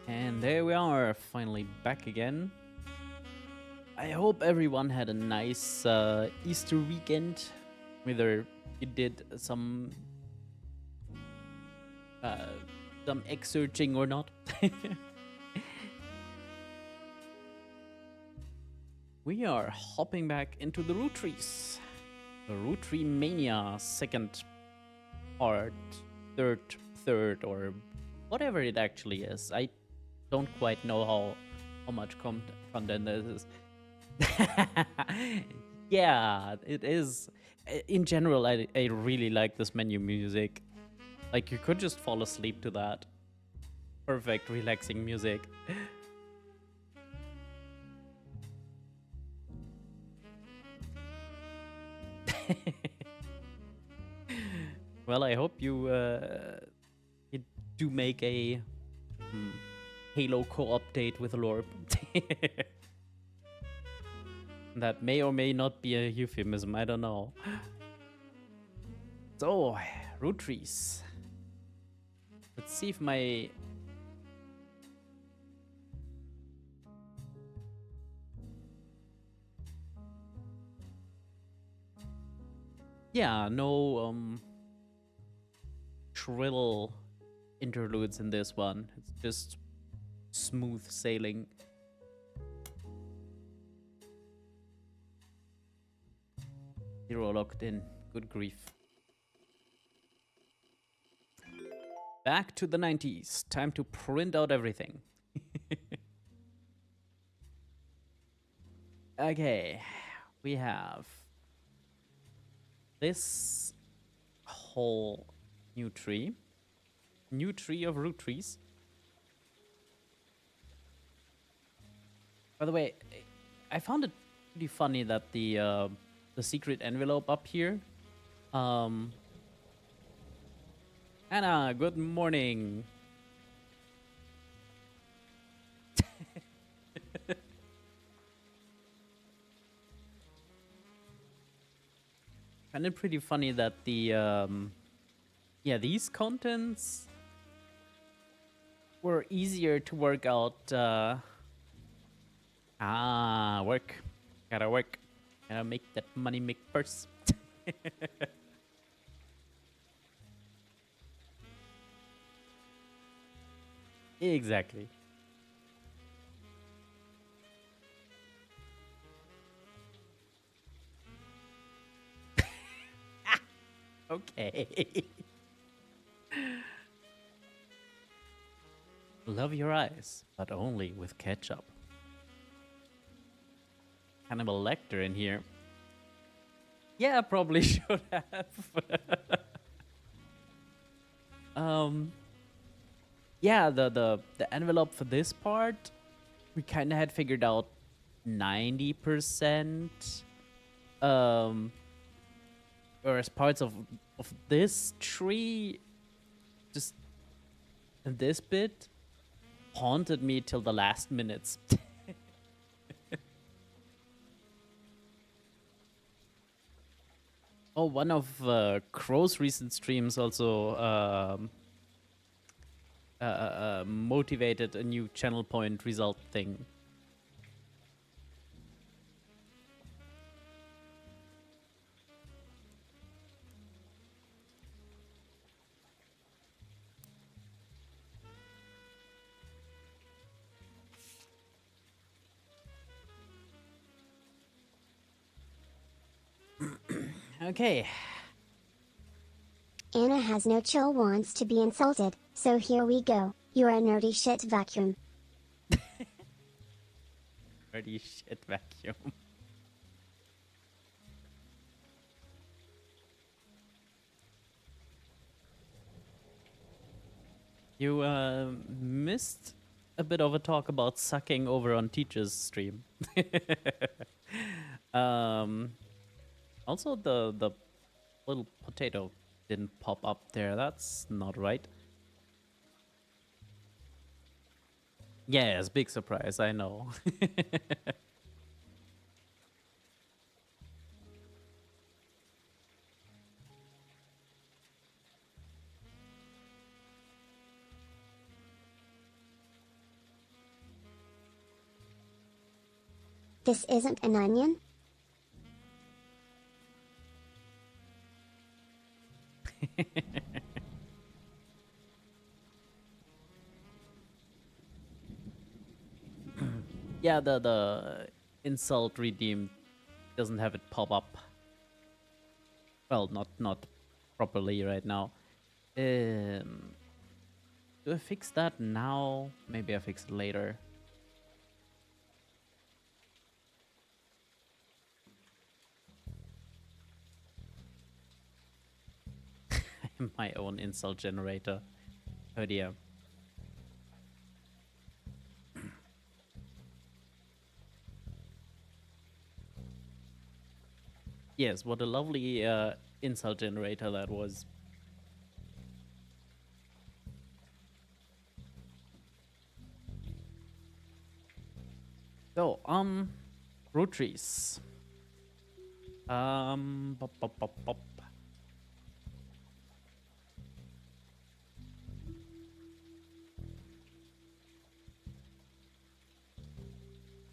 And there we are, finally back again. I hope everyone had a nice Easter weekend, whether you did uh, some egg searching or not. We are hopping back into the Rootrees. The Roottree Mania second part, third, or whatever it actually is. I don't quite know how much content there is. Yeah, it is. In general, I really like this menu music. Like, you could just fall asleep to that. Perfect, relaxing music. Well, I hope you do make a Halo co-op date with Lorb. That may or may not be a euphemism, I don't know. So, Roottrees. Let's see if my... Yeah, no shrill interludes in this one. It's just smooth sailing. Zero locked in. Good grief. Back to the 90s. Time to print out everything. Okay. We have this whole new tree. New tree of Roottrees. By the way, I found it pretty funny that the secret envelope up here. Anna, good morning. Find it pretty funny that the these contents were easier to work out. Work. Gotta work. Gotta make that money make purse. Exactly. Okay. Love your eyes, but only with ketchup. Hannibal Lecter in here. Yeah, probably should have. Yeah, the envelope for this part, we kind of had figured out 90%. Whereas parts of this tree, just this bit, haunted me till the last minutes. Oh, one of Crow's recent streams also motivated a new channel point result thing. Okay. Anna has no chill, wants to be insulted, so here we go. You're a nerdy shit vacuum. Nerdy shit vacuum. You missed a bit of a talk about sucking over on Teacher's stream. Also, the little potato didn't pop up there. That's not right. Yes, big surprise, I know. This isn't an onion? Yeah, the insult redeem doesn't have it pop up. Well, not properly right now. Do I fix that now? Maybe I fix it later. I'm my own insult generator. Oh dear. Yes, what a lovely insult generator that was. So, Roottrees. Pop, pop, pop, pop.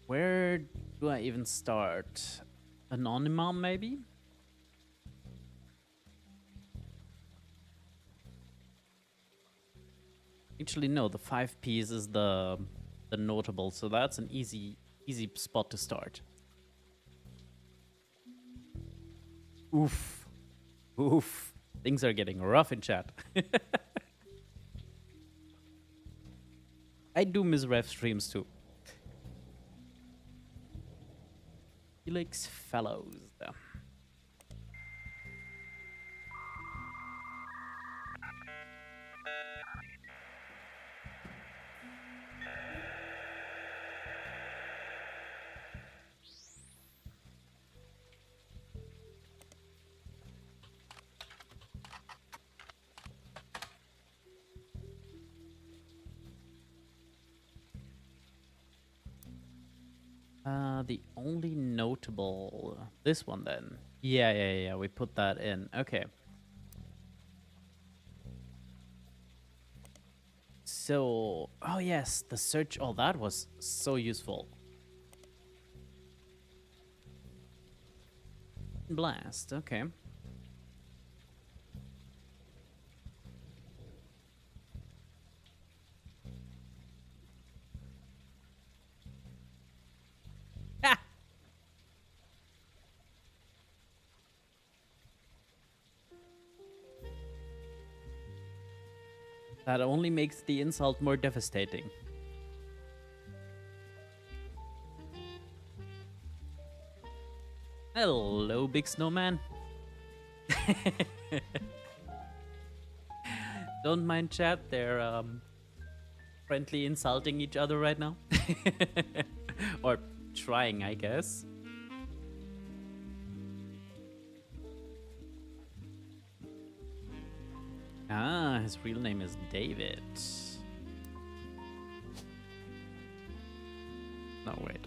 Where do I even start? Anonymous, maybe? Actually, no. The 5 piece is the notable, so that's an easy spot to start. Oof, oof. Things are getting rough in chat. I do miss ref streams too. Felix Fellows. The only notable... This one, then. Yeah, we put that in. Okay. So... Oh, yes, the search... Oh, that was so useful. Blast, okay. Ah! That only makes the insult more devastating. Hello, big snowman. Don't mind chat, they're friendly insulting each other right now. Or trying, I guess. Ah, his real name is David. No, wait.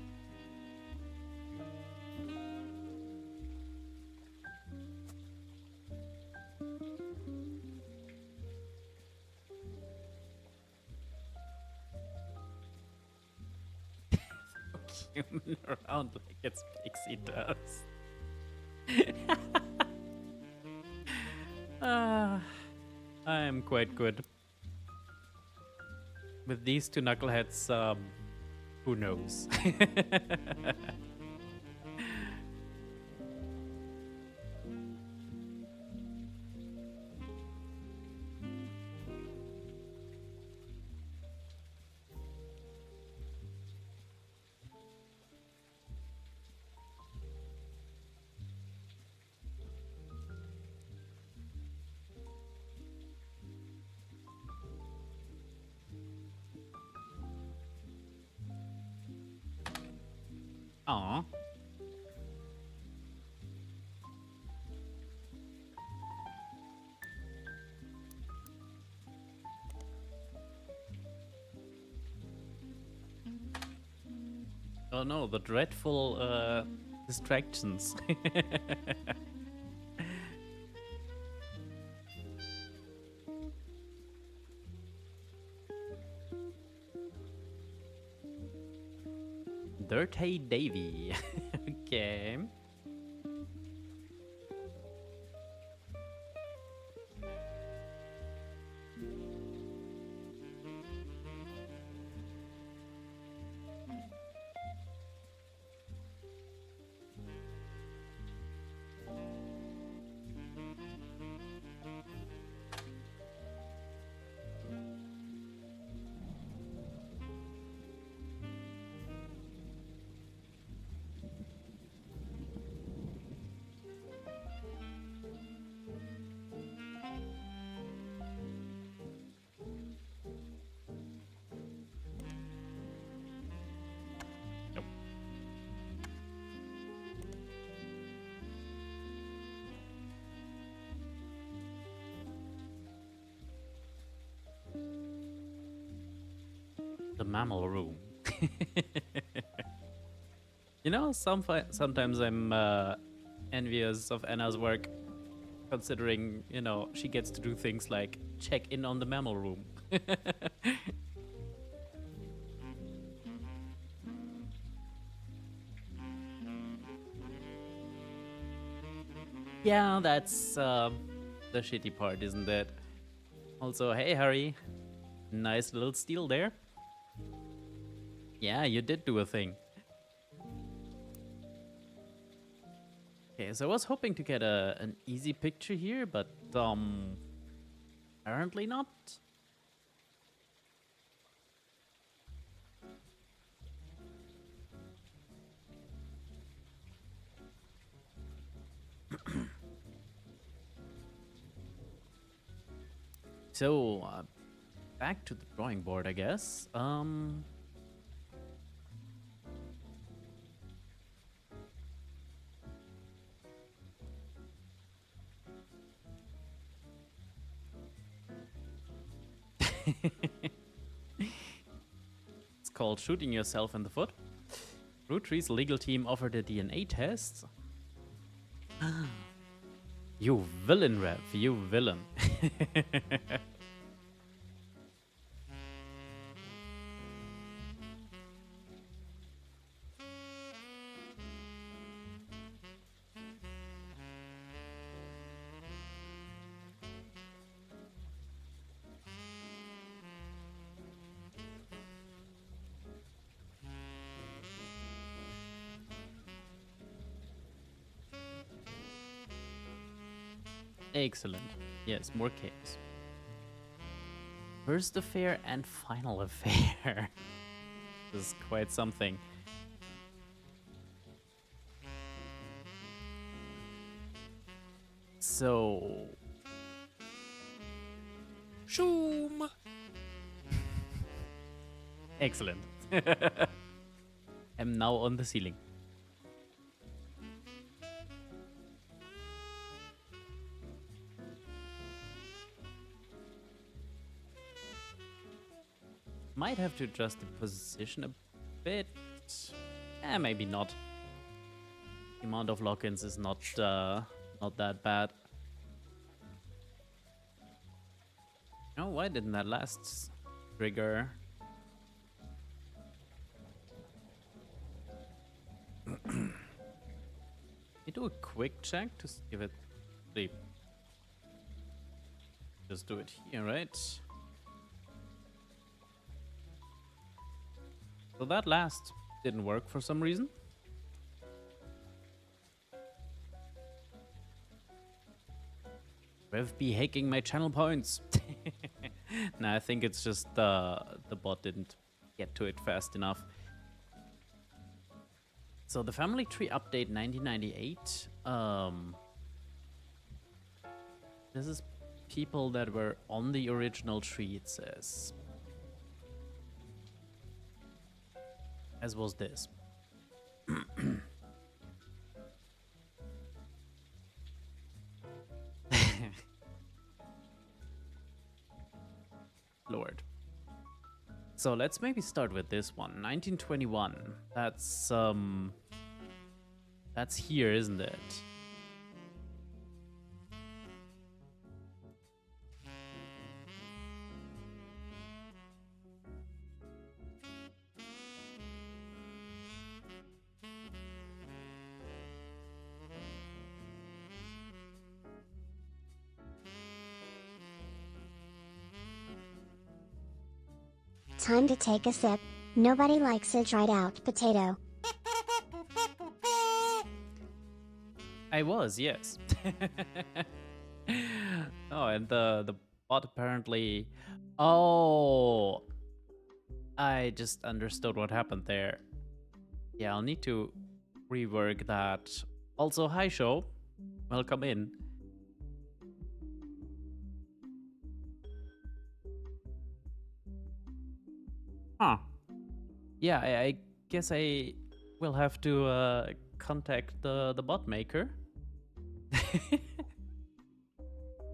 Human around like it's pixie dust. I'm quite good. With these two knuckleheads, who knows? Aw. Oh no, the dreadful distractions. Dirty Davy. Okay. The mammal room. You know, sometimes I'm envious of Anna's work, considering, you know, she gets to do things like check in on the mammal room. Yeah, that's the shitty part, isn't it? Also, hey, Harry. Nice little steal there. Yeah, you did do a thing. Okay, so I was hoping to get an easy picture here, but apparently not. So, back to the drawing board, I guess. It's called shooting yourself in the foot. Rootree's legal team offered a DNA test. You villain, Rev, you villain. Excellent. Yes, more chaos. First affair and final affair. This is quite something. So... Shoom! Excellent. I'm now on the ceiling. Might have to adjust the position a bit. Maybe not. The amount of lock-ins is not that bad. Oh, why didn't that last trigger? You do a quick check to see if it sleep. Just do it here, right? So that last didn't work for some reason. Rev be hacking my channel points. Nah, I think it's just the bot didn't get to it fast enough. So the family tree update 1998. This is people that were on the original tree, it says. As was this. Lord. So let's maybe start with this one. 1921. That's here, isn't it? time to take a sip. Nobody likes a dried out potato. I was, yes. Oh, and the bot apparently... Oh, I just understood what happened there. Yeah, I'll need to rework that. Also, hi, show. Welcome in. Huh. Yeah, I guess I will have to contact the bot maker.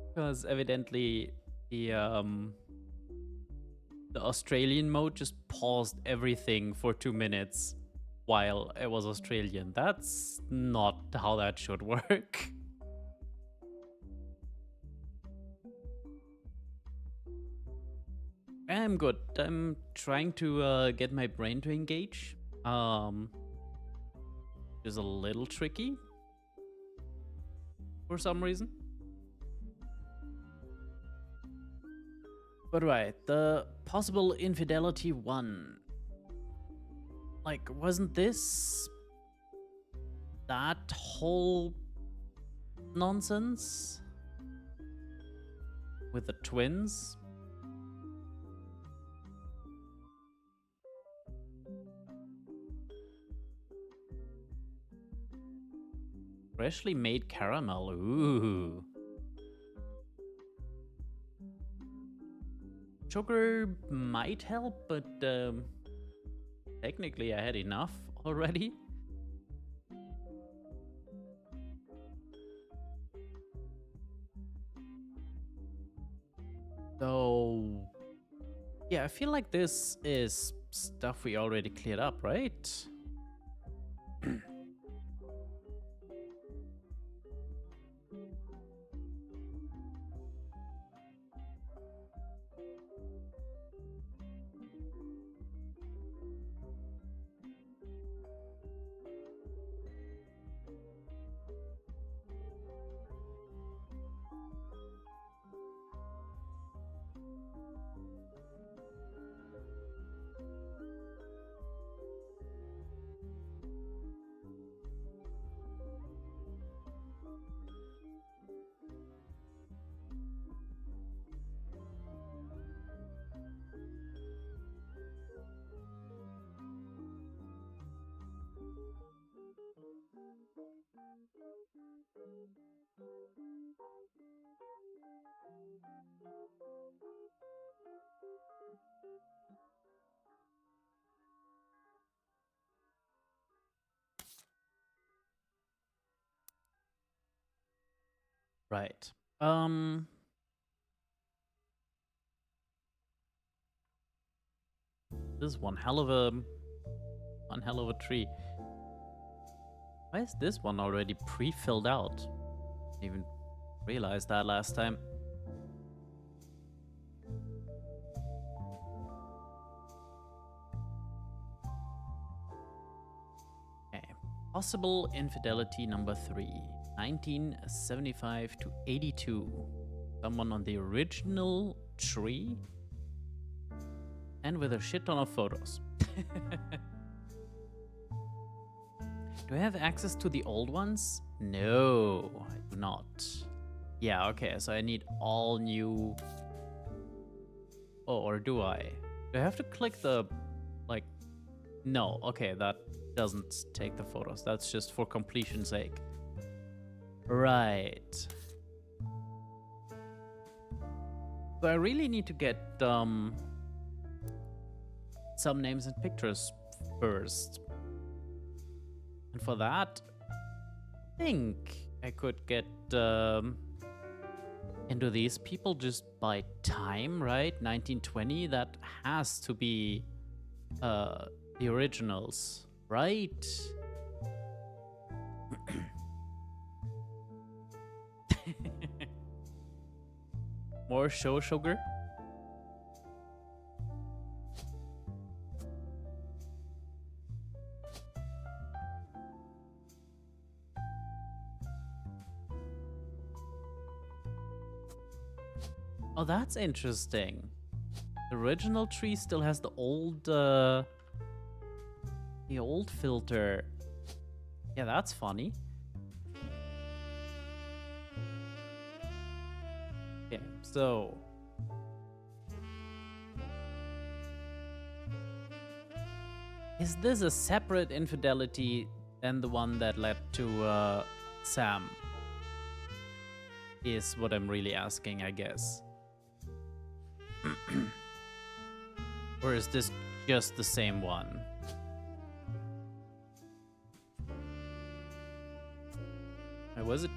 Because evidently the Australian mode just paused everything for 2 minutes while I was Australian. That's not how that should work. I'm good. I'm trying to get my brain to engage. Is a little tricky for some reason. But right, the possible infidelity one. Like, wasn't this that whole nonsense with the twins? Freshly made caramel. Ooh. Sugar might help, but technically I had enough already. So, yeah, I feel like this is stuff we already cleared up, right? Right. This is one hell of a tree. Why is this one already pre-filled out? Didn't even realized that last time. Okay. Possible infidelity number 3. 1975 to 82. Someone on the original tree and with a shit ton of photos. Do I have access to the old ones? No, I do not. Yeah, okay, so I need all new... Oh, or do I? Do I have to click the... like... No, okay, that doesn't take the photos. That's just for completion's sake. Right. So I really need to get some names and pictures first. And for that, I think I could get into these people just by time, right? 1920, that has to be the originals, right? More show sugar? Oh, that's interesting. The original tree still has the old filter. Yeah, that's funny. Okay, so is this a separate infidelity than the one that led to Sam? Is what I'm really asking, I guess. Or is this just the same one? Was it?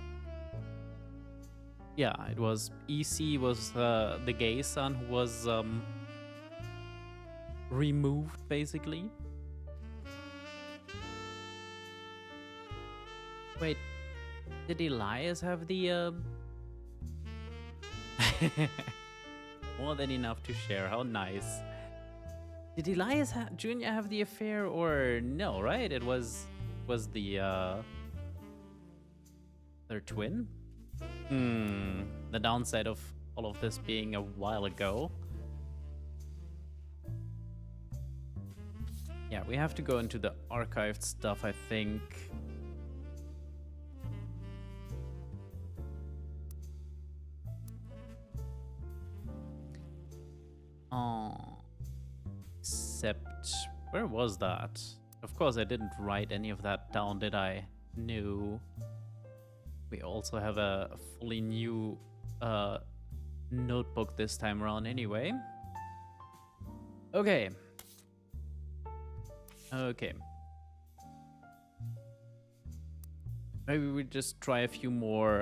Yeah, it was. EC was the gay son who was removed, basically. Wait, did Elias have the more than enough to share? How nice. Did Elias Jr. have the affair or no? Right, it was the their twin. The downside of all of this being a while ago. Yeah, we have to go into the archived stuff, I think. Except, where was that? Of course, I didn't write any of that down, did I? No. We also have a fully new notebook this time around anyway. Okay. Okay. Maybe we just try a few more,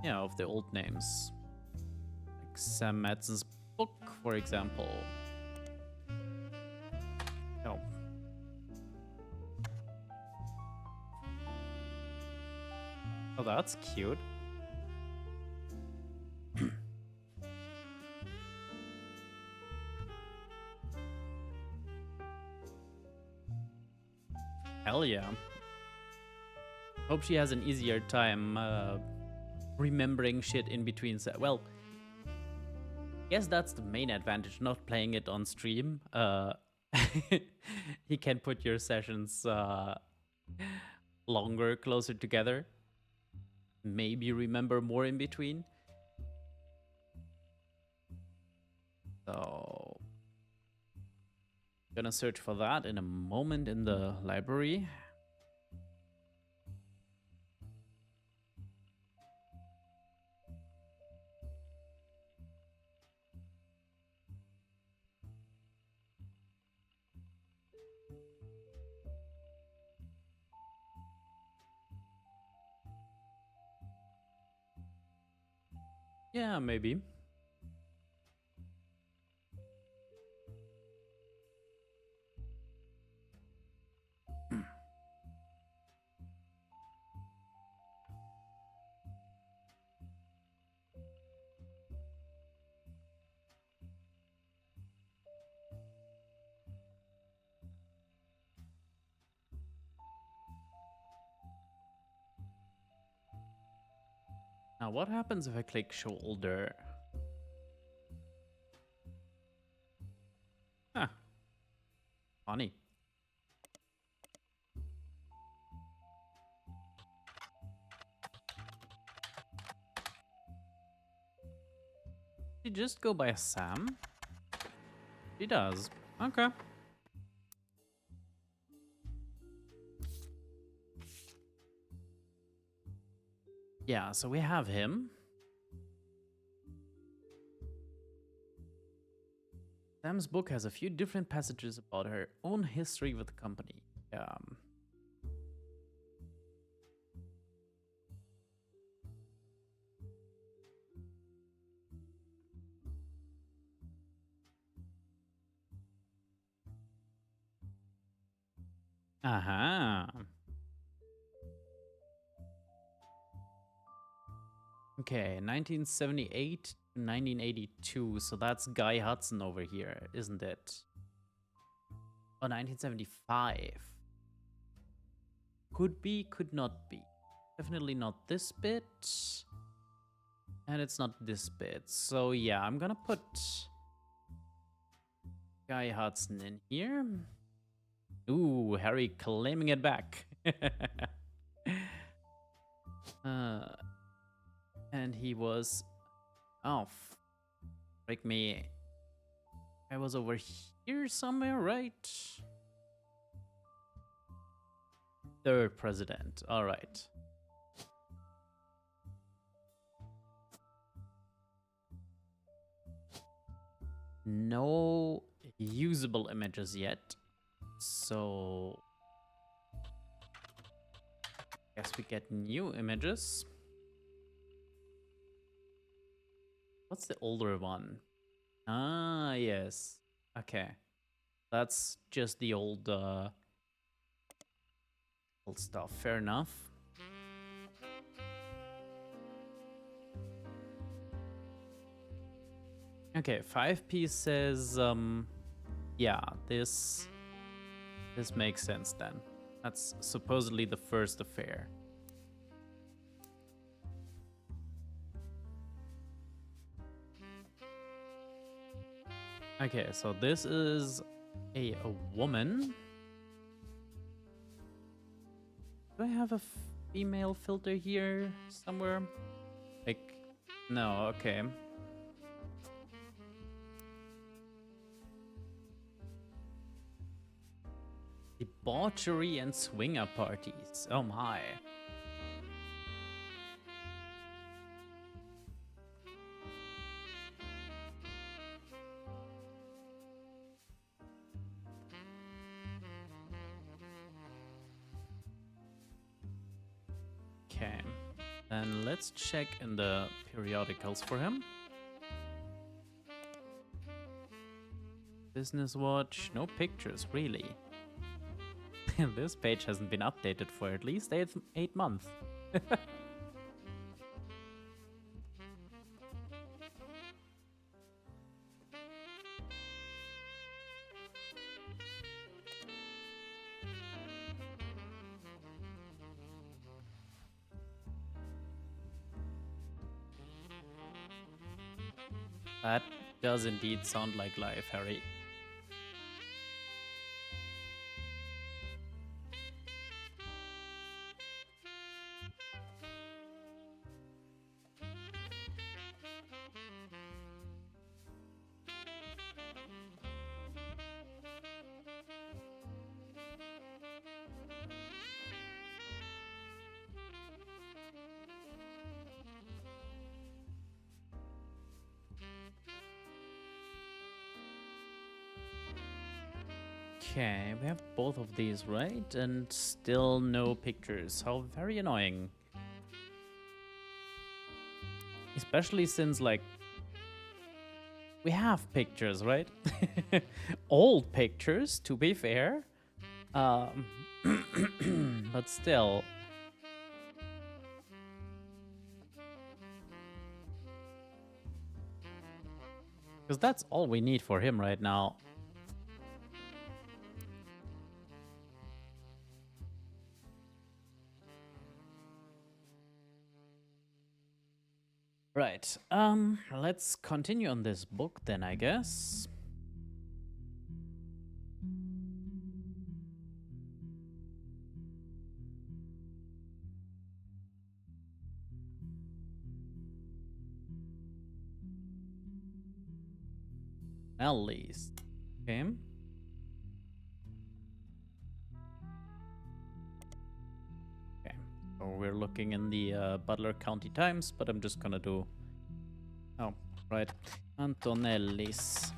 yeah, of the old names. Like Sam Madsen's book, for example. Oh. Oh, that's cute. Hell yeah. Hope she has an easier time remembering shit in between. Well, guess that's the main advantage, not playing it on stream. He can put your sessions longer, closer together. Maybe remember more in between. So, gonna search for that in a moment in the library. Yeah, maybe. Now, what happens if I click shoulder? Huh. Funny. She just go by Sam? She does. Okay. Yeah, so we have him. Sam's book has a few different passages about her own history with the company. Aha. Okay, 1978 to 1982. So that's Guy Hudson over here, isn't it? Oh, 1975. Could be, could not be. Definitely not this bit. And it's not this bit. So yeah, I'm gonna put Guy Hudson in here. Ooh, Harry claiming it back. And he was... Oh, break me. I was over here somewhere, right? Third president. All right. No usable images yet. So... guess we get new images. What's the older one? Ah, yes. Okay. That's just the old stuff. Fair enough. Okay, 5P says, yeah, this makes sense then. That's supposedly the first affair. Okay, so this is a woman. Do I have a female filter here somewhere? Like, no, okay. Debauchery and swinger parties. Oh my. Okay, then let's check in the periodicals for him. Business Watch, no pictures, really. This page hasn't been updated for at least 8 months. That does indeed sound like life, Harry. Okay, we have both of these, right? And still no pictures. How very annoying. Especially since, like, we have pictures, right? Old pictures, to be fair. But still. Because that's all we need for him right now. Right, let's continue on this book then, I guess. At least. Okay. Okay, so we're looking in the Butler County Times, but I'm just gonna do... Oh, right. Antonelli's.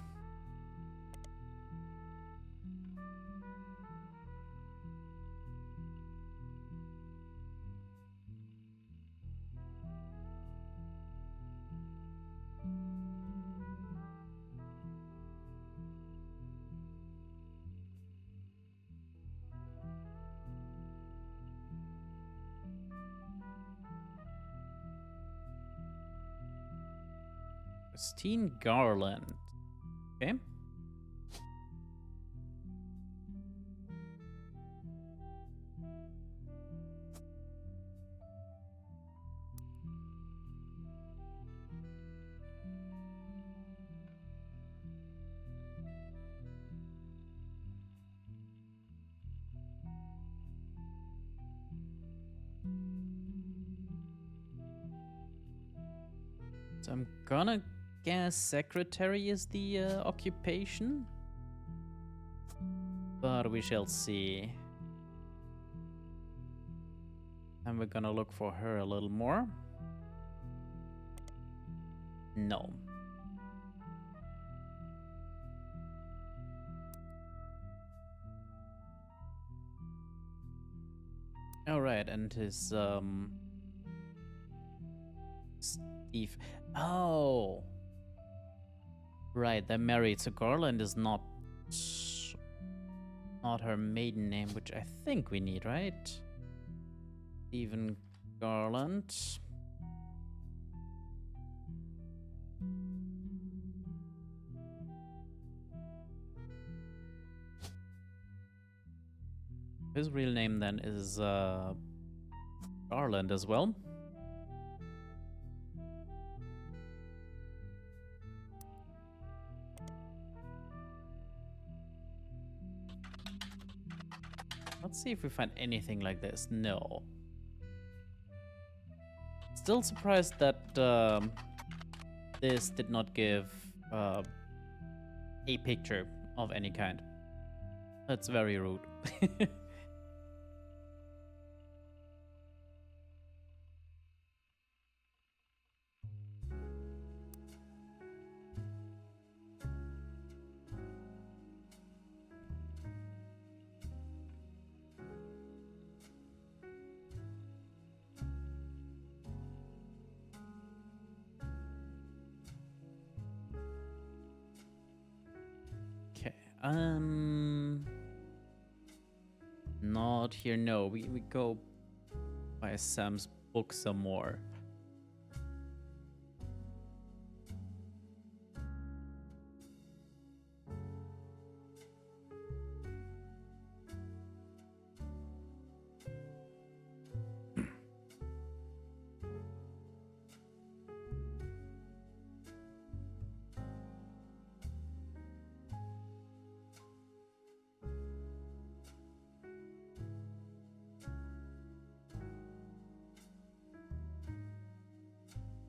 Christine Garland. Okay. So I'm gonna guess secretary is the occupation. But we shall see. And we're gonna look for her a little more. No. Alright, and his Steve. Oh, right, they're married, so Garland is not her maiden name, which I think we need, right? Stephen Garland. His real name then is Garland as well. Let's see if we find anything like this. No. Still surprised that this did not give a picture of any kind. That's very rude. Not here, no. We go by Sam's book some more.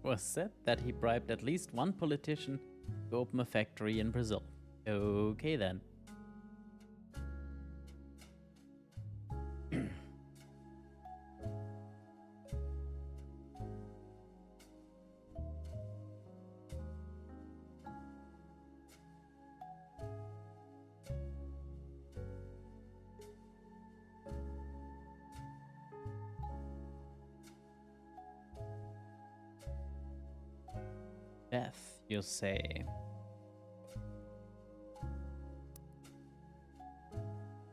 Was said that he bribed at least one politician to open a factory in Brazil. Okay then. Beth, you say.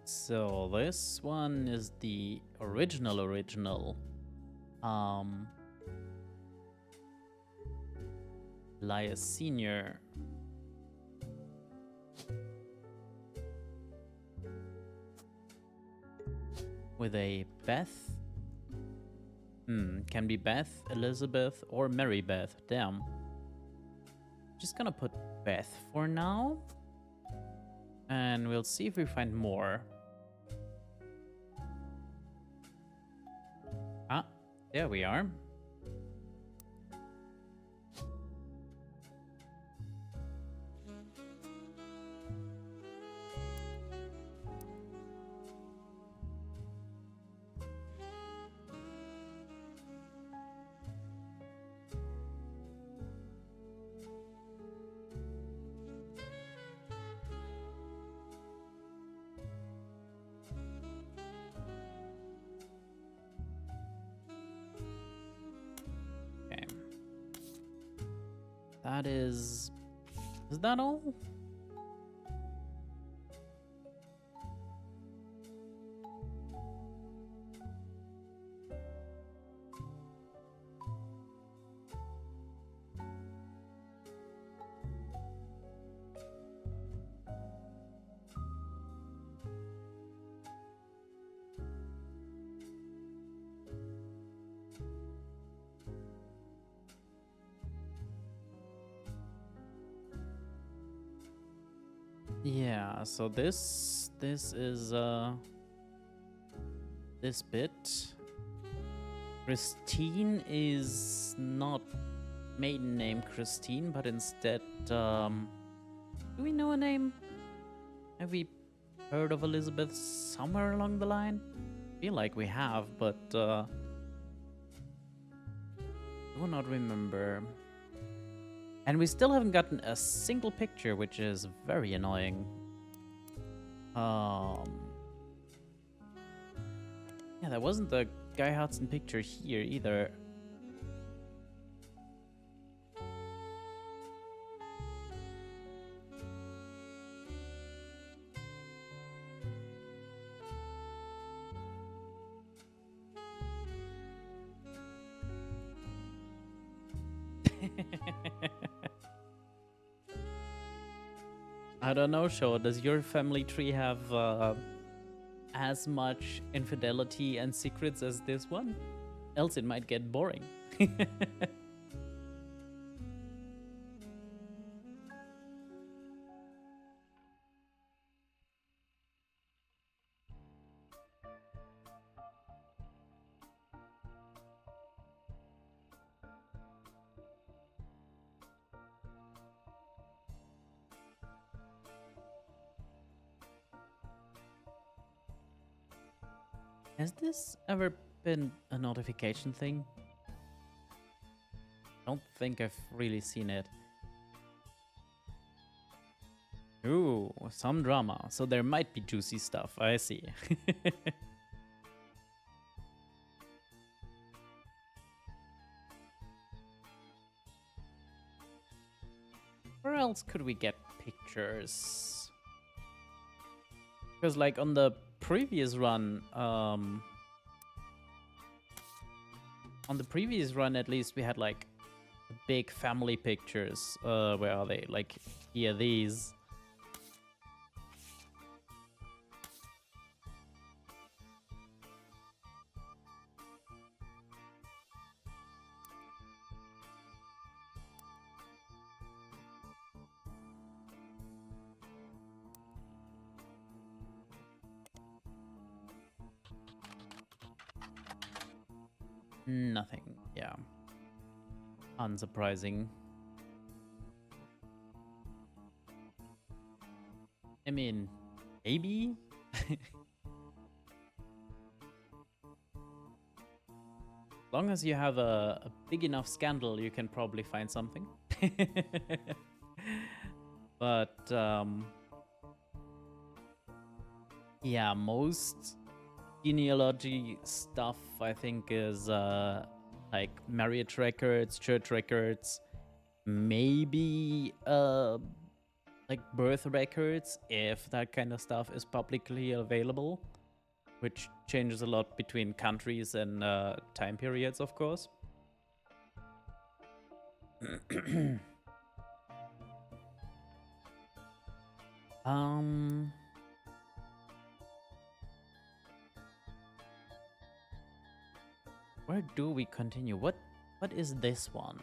So this one is the original Elias Senior. With a Beth. Can be Beth, Elizabeth, or Mary Beth. Damn. Just gonna put Beth for now. And we'll see if we find more. Ah, there we are. That is that all? Yeah, so this is this bit. Christine is not maiden name Christine, but instead, do we know a name? Have we heard of Elizabeth somewhere along the line? Feel like we have, but do not remember. And we still haven't gotten a single picture, which is very annoying. Yeah, there wasn't a Guy Hudson picture here either. I don't know, Sho. Does your family tree have as much infidelity and secrets as this one? Else it might get boring. Has this ever been a notification thing? I don't think I've really seen it. Ooh, some drama. So there might be juicy stuff. I see. Where else could we get pictures? Because like on the previous run, at least we had like big family pictures. Where are they? Like here, these. Nothing, yeah. Unsurprising. I mean, maybe? As long as you have a big enough scandal, you can probably find something. But, yeah, most genealogy stuff, I think, is like marriage records, church records, maybe like birth records, if that kind of stuff is publicly available, which changes a lot between countries and time periods, of course. Where do we continue? What is this one?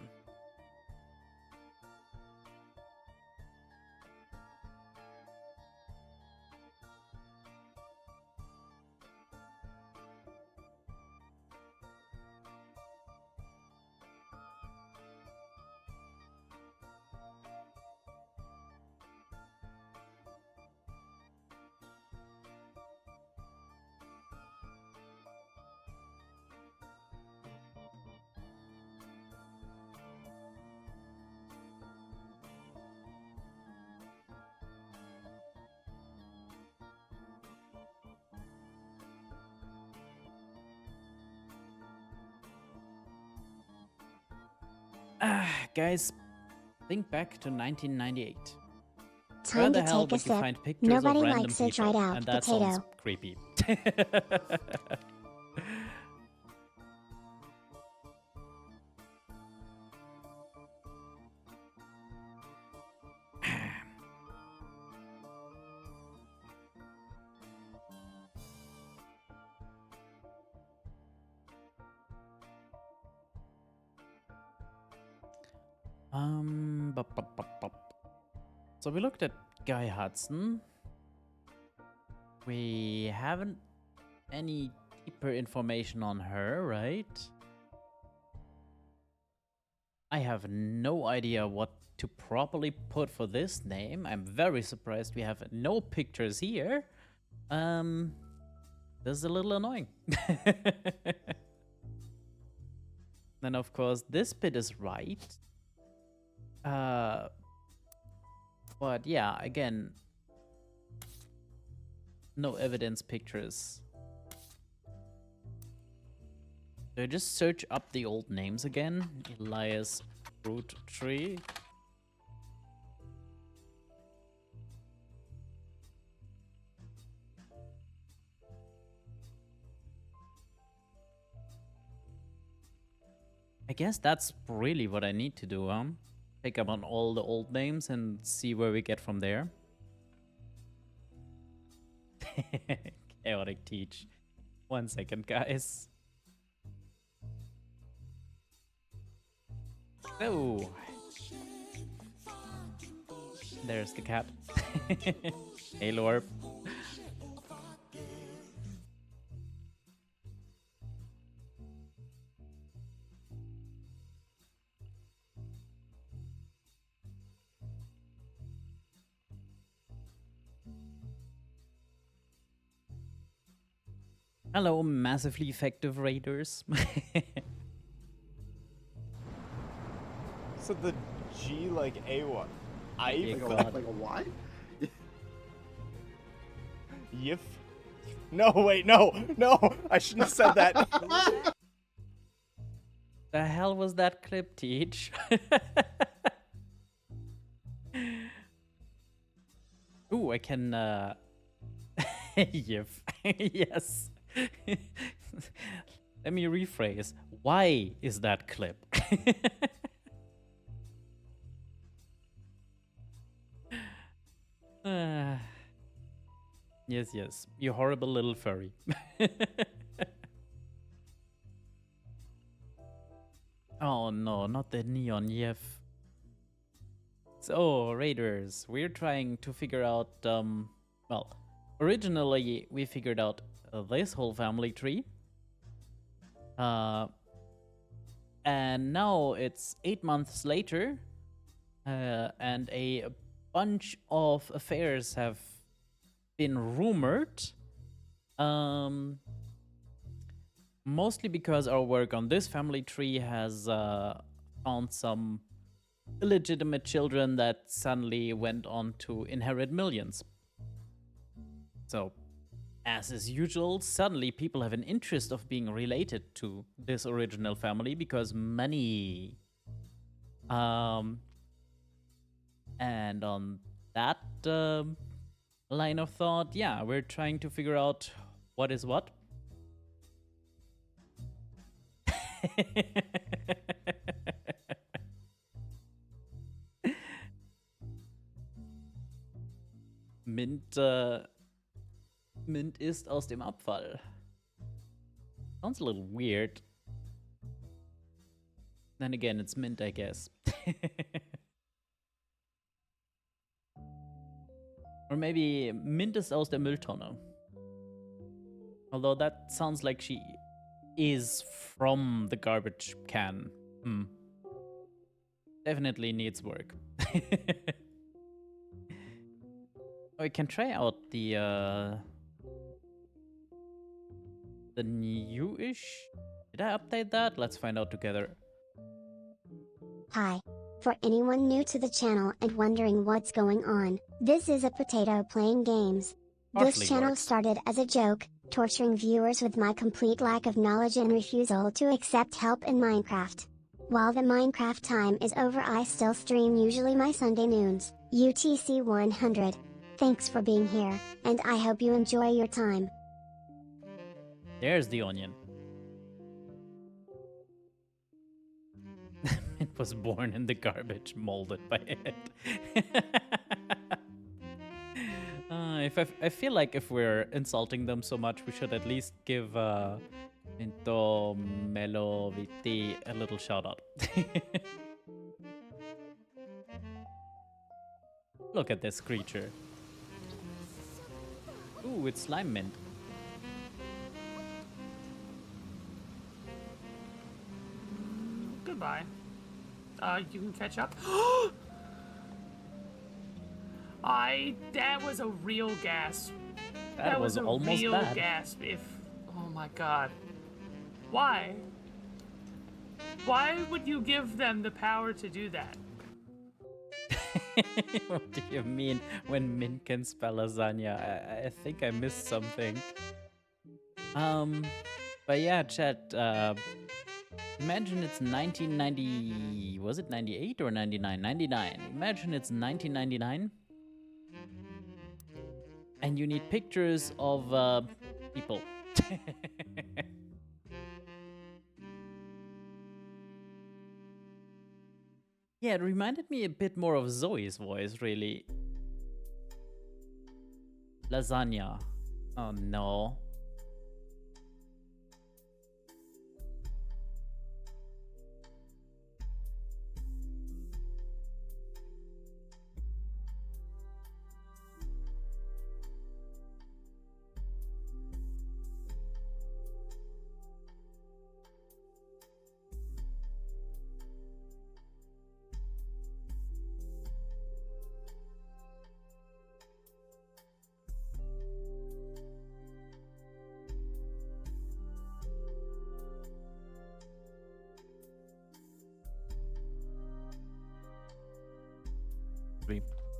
Guys, think back to 1998. Where Time the to hell take a would you sip. find pictures Nobody of random likes a people? dried out And that potato. sounds creepy. So we looked at Guy Hudson. We haven't any deeper information on her, right? I have no idea what to properly put for this name. I'm very surprised we have no pictures here. This is a little annoying. Then of course this bit is right. But yeah, again, no evidence pictures. Do I just search up the old names again? Elias Roottree. I guess that's really what I need to do, pick up on all the old names and see where we get from there. Chaotic Teach. 1 second, guys. Oh, there's the cat. Hey, Lorp. Hello, massively effective raiders. So the G like a what? I Yeah, like, Like a what? Yif? No, wait, no, I shouldn't have said that. The hell was that clip, Teach? Ooh, I can, Yif. Yes. Let me rephrase. Why is that clip? Yes, you horrible little furry. Oh no, not the neon Yef. So, Raiders, we're trying to figure out, well, originally we figured out this whole family tree. And now it's 8 months later, and a bunch of affairs have been rumored. Mostly because our work on this family tree has found some illegitimate children that suddenly went on to inherit millions. So, as is usual, suddenly people have an interest of being related to this original family because money. And on that line of thought, yeah, we're trying to figure out what is what. Mint ist aus dem Abfall. Sounds a little weird. Then again, it's mint, I guess. Or maybe Mint ist aus der Mülltonne. Although that sounds like she is from the garbage can. Definitely needs work. We can try out the new-ish. Did I update that? Let's find out together. Hi. For anyone new to the channel and wondering what's going on, this is a potato playing games. Partially This channel works. started as a joke, torturing viewers with my complete lack of knowledge and refusal to accept help in Minecraft. While the Minecraft time is over, I still stream usually my Sunday noons, UTC 100. Thanks for being here, and I hope you enjoy your time. There's the onion. It was born in the garbage, molded by it. I feel like if we're insulting them so much, we should at least give Minto Meloviti a little shout out. Look at this creature. Ooh, it's slime mint. Goodbye. you can catch up. That was a real gasp. That was a almost real bad. gasp. Oh my god. Why? Why would you give them the power to do that? What do you mean when Min can spell lasagna? I think I missed something. But yeah, chat, imagine it's 1990, was it 98 or 99? 99. Imagine it's 1999. And you need pictures of, people. Yeah, it reminded me a bit more of Zoe's voice, really. Lasagna. Oh no.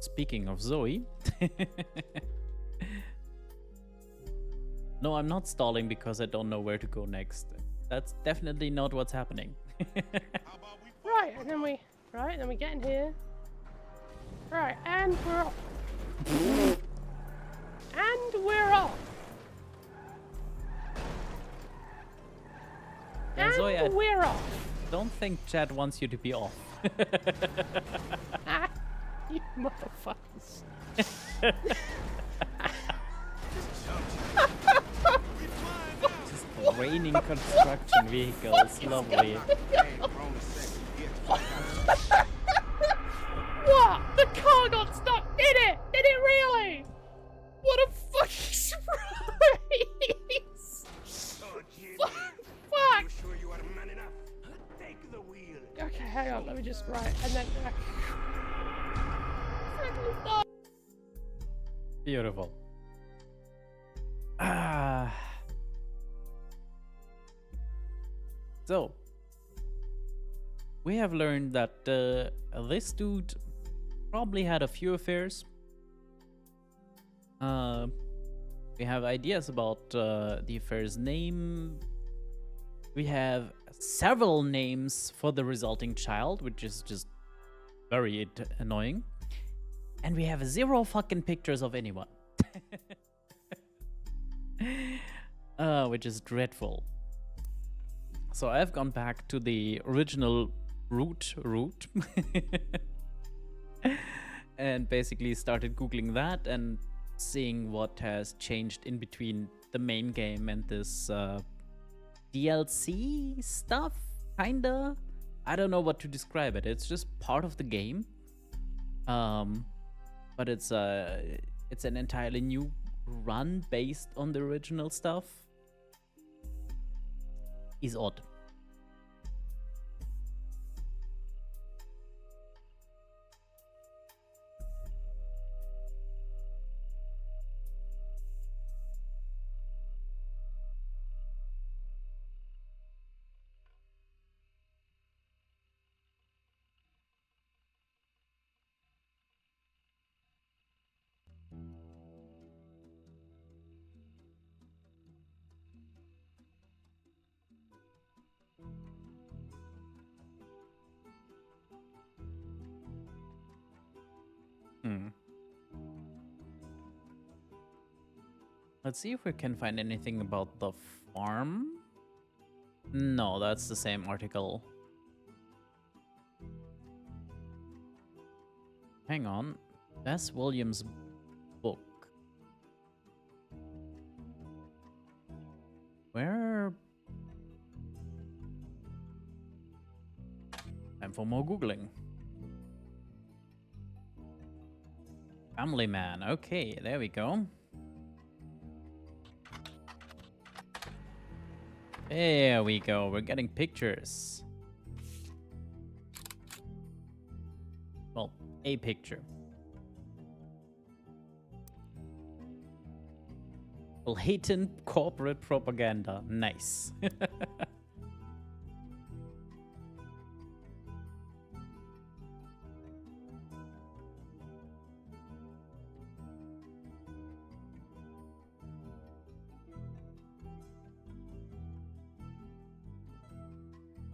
Speaking of Zoe. No, I'm not stalling because I don't know where to go next. That's definitely not what's happening. Right, and then we get in here. Right, and we're off. And we're off. Yeah, And Zoe, I we're off. don't think Chad wants you to be off. Ah, you motherfuckers. Just raining construction vehicles, lovely. What? The car got stuck in it! Did it really? What a fucking surprise! Fuck! Sure you are man enough? Take the wheel. Okay, hang on, let me just write, and then... Beautiful. Ah. So, we have learned that this dude probably had a few affairs. We have ideas about the affair's name. We have several names for the resulting child, which is just very annoying. And we have 0 fucking pictures of anyone. Which is dreadful. So I've gone back to the original root and basically started Googling that and seeing what has changed in between the main game and this DLC stuff, kinda. I don't know what to describe it. It's just part of the game. But it's an entirely new run based on the original stuff. Is odd. Let's see if we can find anything about the farm. No, that's the same article. Hang on. Bess Williams' book. Where? Time for more Googling. Family Man. Okay, there we go. There we go. We're getting pictures. a picture. Blatant corporate propaganda. Nice.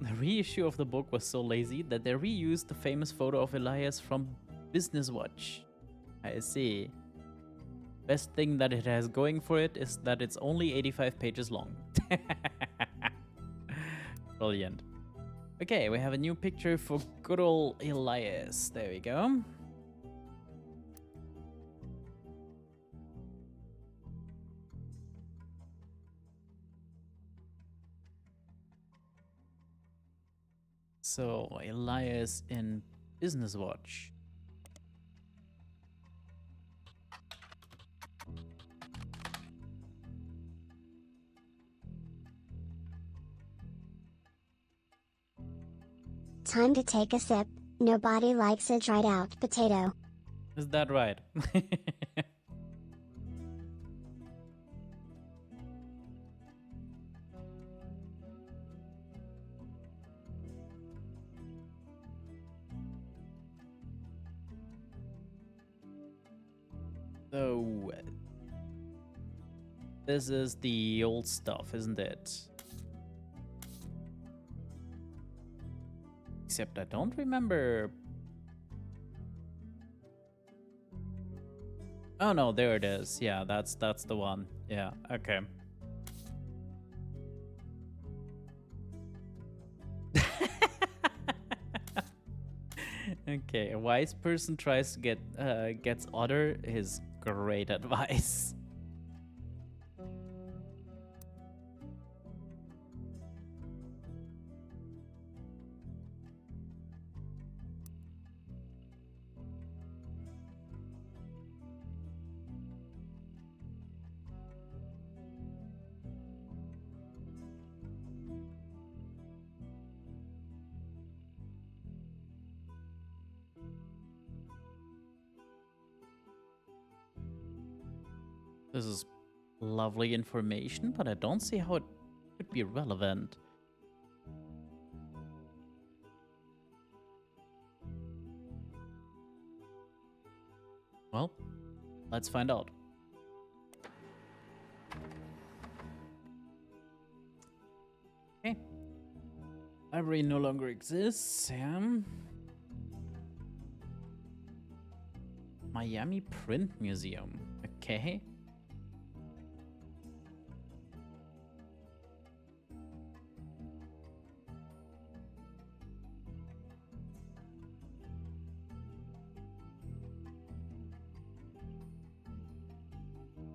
The reissue of the book was so lazy that they reused the famous photo of Elias from Business Watch. I see. Best thing that it has going for it is that it's only 85 pages long. Brilliant. Okay, we have a new picture for good old Elias. There we go. So, Elias in Business Watch. Time to take a sip. Nobody likes a dried out potato. Is that right? So, this is the old stuff, isn't it? Except I don't remember. Oh no, there it is. Yeah, that's the one. Yeah, okay. Okay, a wise person tries to gets other is great advice. This is lovely information, but I don't see how it could be relevant. Well, let's find out. Okay. Library no longer exists, yeah. Miami Print Museum. Okay.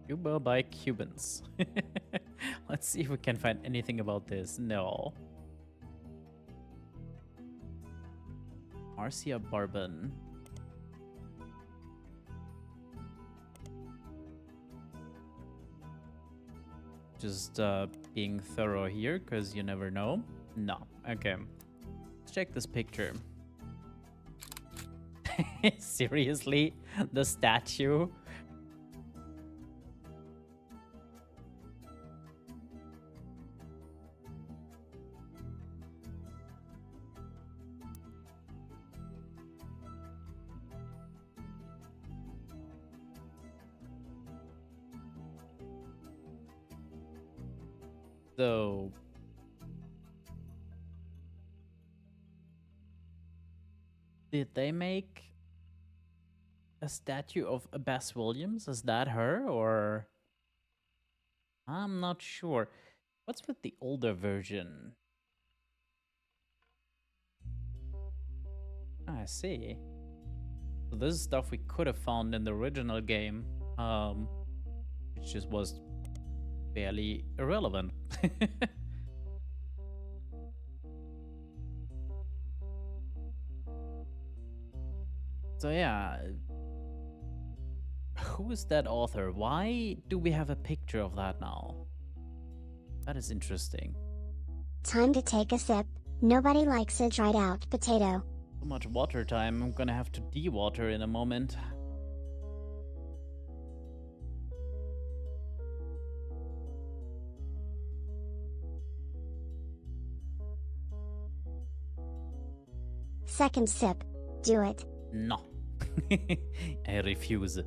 Cuba by Cubans. Let's see if we can find anything about this. No. Marcia Barbon. Just being thorough here, because you never know. No. Okay. Let's check this picture. Seriously? The statue? So, did they make a statue of Bess Williams? Is that her, or I'm not sure. What's with the older version? I see. So this is stuff we could have found in the original game, which just was barely irrelevant. So yeah, who is that author? Why do we have a picture of that now? That is interesting. Time to take a sip. Nobody likes a dried out potato. So much water time. I'm gonna have to de-water in a moment. Second sip. Do it. No. I refuse.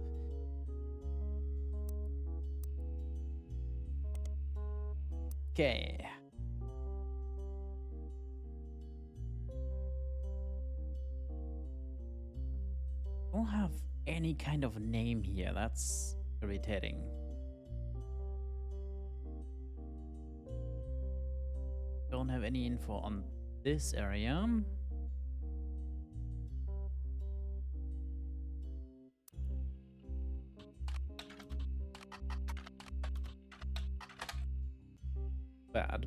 Okay. Don't have any kind of name here. That's irritating. Don't have any info on this area. Bad.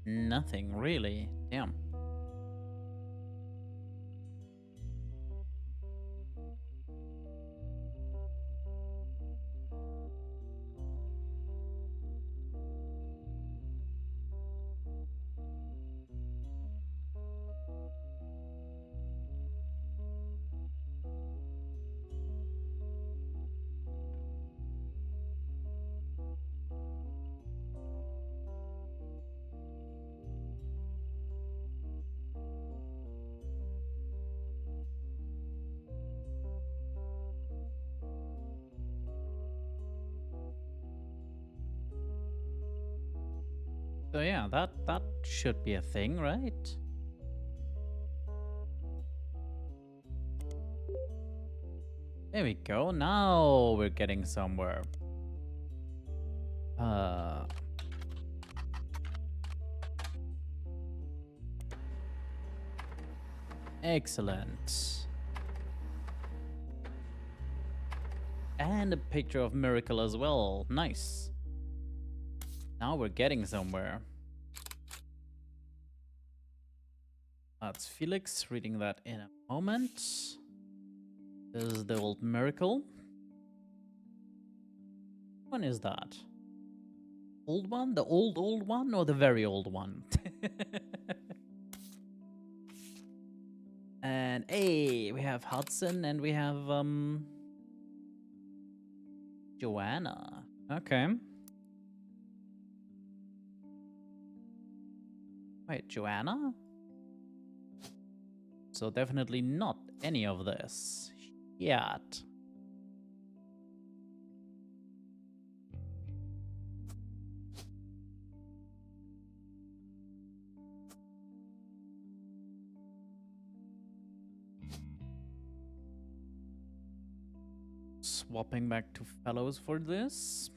Nothing really. Damn. So yeah, that should be a thing, right? There we go. Now we're getting somewhere. Excellent. And a picture of Miracle as well. Nice. Now we're getting somewhere. That's Felix reading that in a moment. This is the old Miracle. When is that? Old one? The old one or the very old one? And hey, we have Hudson and we have Joanna. Okay. Wait, Joanna? So definitely not any of this yet. Swapping back to fellows for this.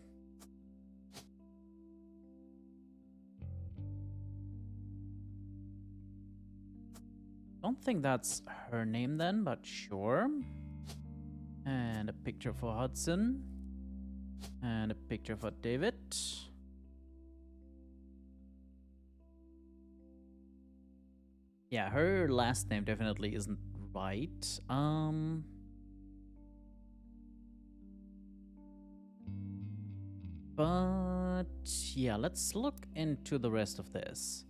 Don't think that's her name then, but sure. And a picture for Hudson. And a picture for David. Yeah, her last name definitely isn't right. But yeah, let's look into the rest of this.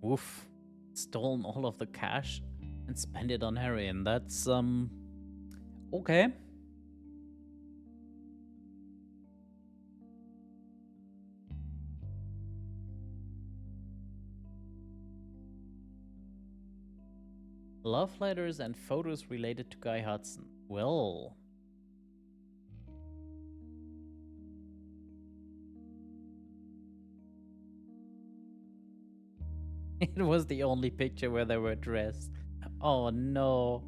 Woof. Stolen all of the cash and spent it on heroin. That's, okay. Love letters and photos related to Guy Hudson. Well. It was the only picture where they were dressed. Oh no.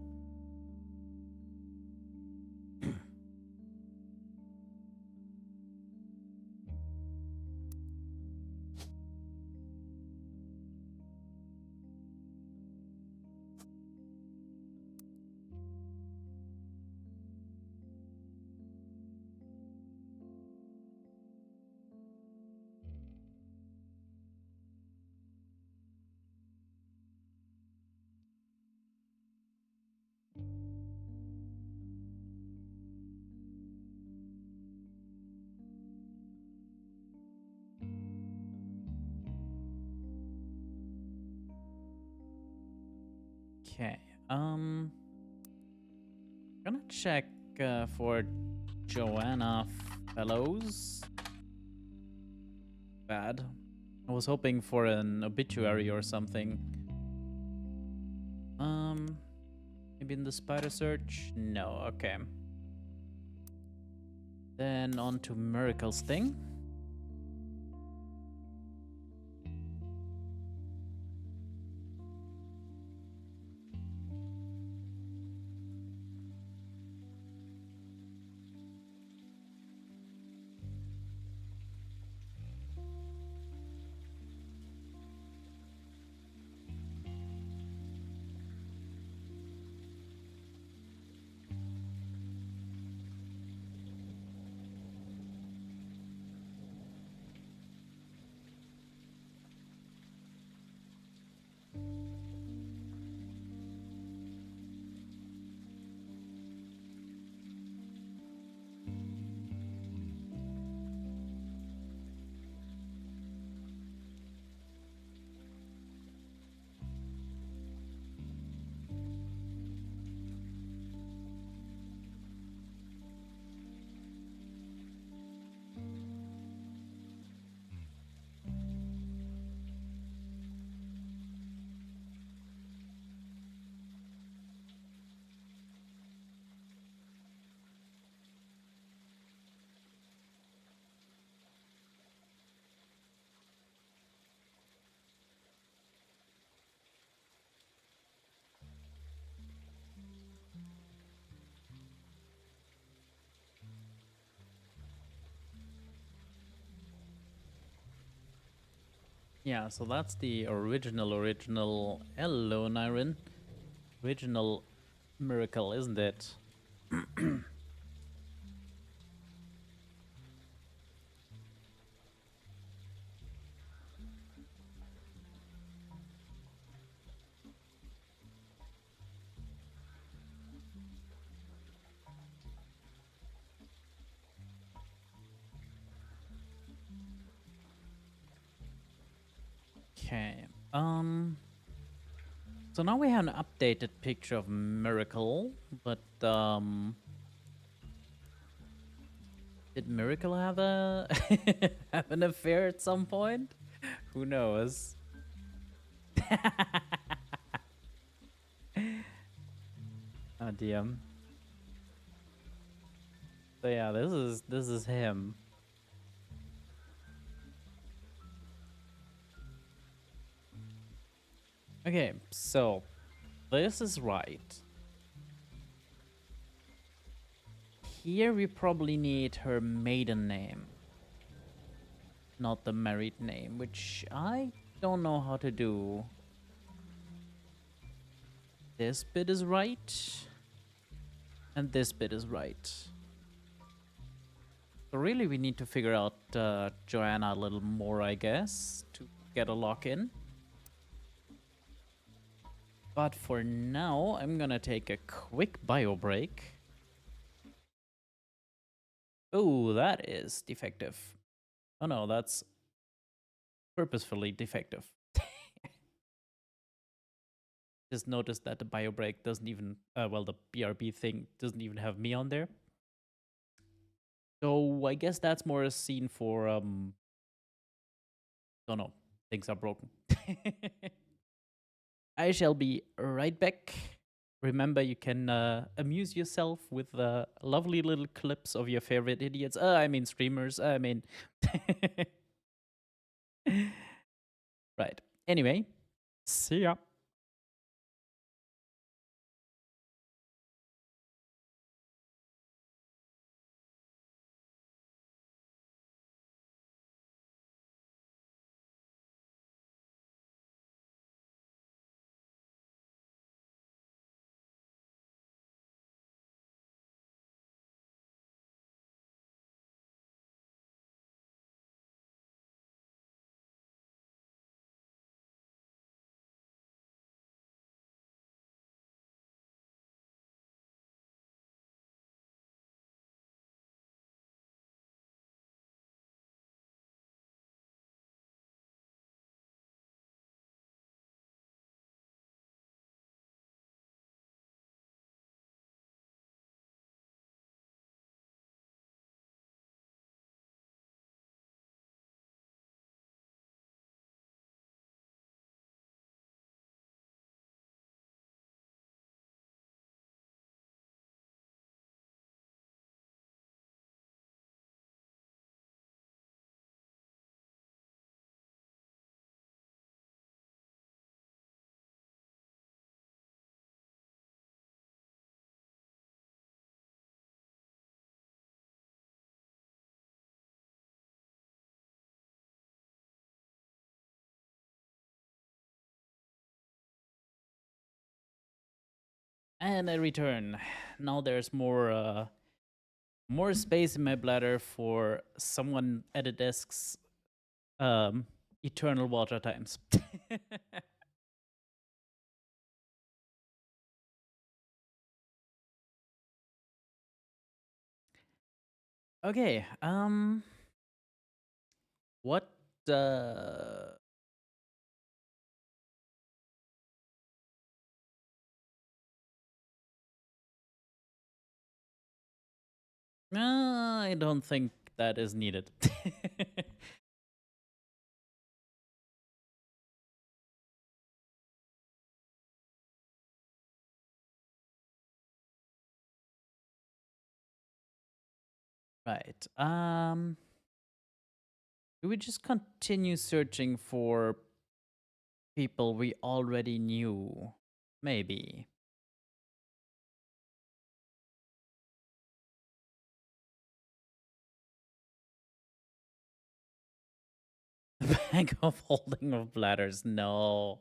Okay. Gonna check for Joanna Fellows. Bad. I was hoping for an obituary or something. Maybe in the spider search? No, okay. Then on to Miracle's thing. Yeah, so that's the original Hello, Nyrin. Original Miracle, isn't it? Okay. So now we have an updated picture of Miracle, but did Miracle have a have an affair at some point? Who knows? Oh dear. So yeah, this is him. Okay, so this is right. Here we probably need her maiden name, not the married name, which I don't know how to do. This bit is right, and this bit is right. So really we need to figure out Joanna a little more, I guess, to get a lock in. But for now, I'm gonna take a quick bio break. Oh, that is defective. Oh no, that's purposefully defective. Just noticed that the bio break doesn't even, well, the BRB thing doesn't even have me on there. So I guess that's more a scene for, don't know, things are broken. I shall be right back. Remember, you can amuse yourself with lovely little clips of your favorite idiots. I mean, streamers. I mean. Right. Anyway, see ya. And I return. Now there's more space in my bladder for someone at a desk's eternal water times. Okay. What I don't think that is needed. Right. Do we just continue searching for people we already knew? Maybe. Bag of holding of bladders. No.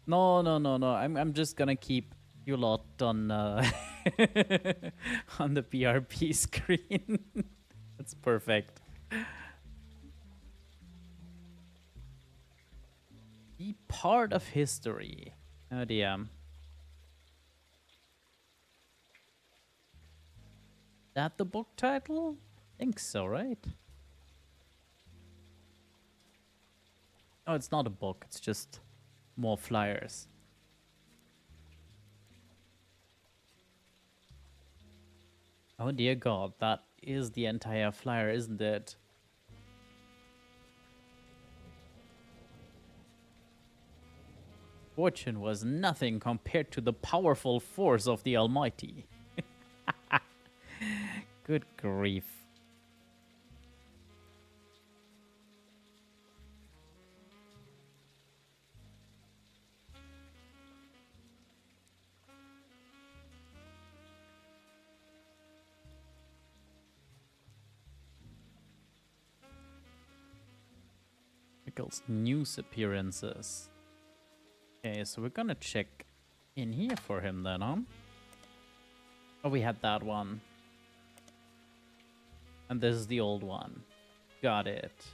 No, no, no, no. I'm just gonna keep you lot on on the PRP screen. That's perfect. Be part of history. Oh dear. That the book title? Think so, right? Oh, it's not a book. It's just more flyers. Oh dear God, that is the entire flyer, isn't it? Fortune was nothing compared to the powerful force of the Almighty. Good grief. Pickle's news appearances. Okay, so we're gonna check in here for him then, huh? Oh, we had that one. And this is the old one. Got it.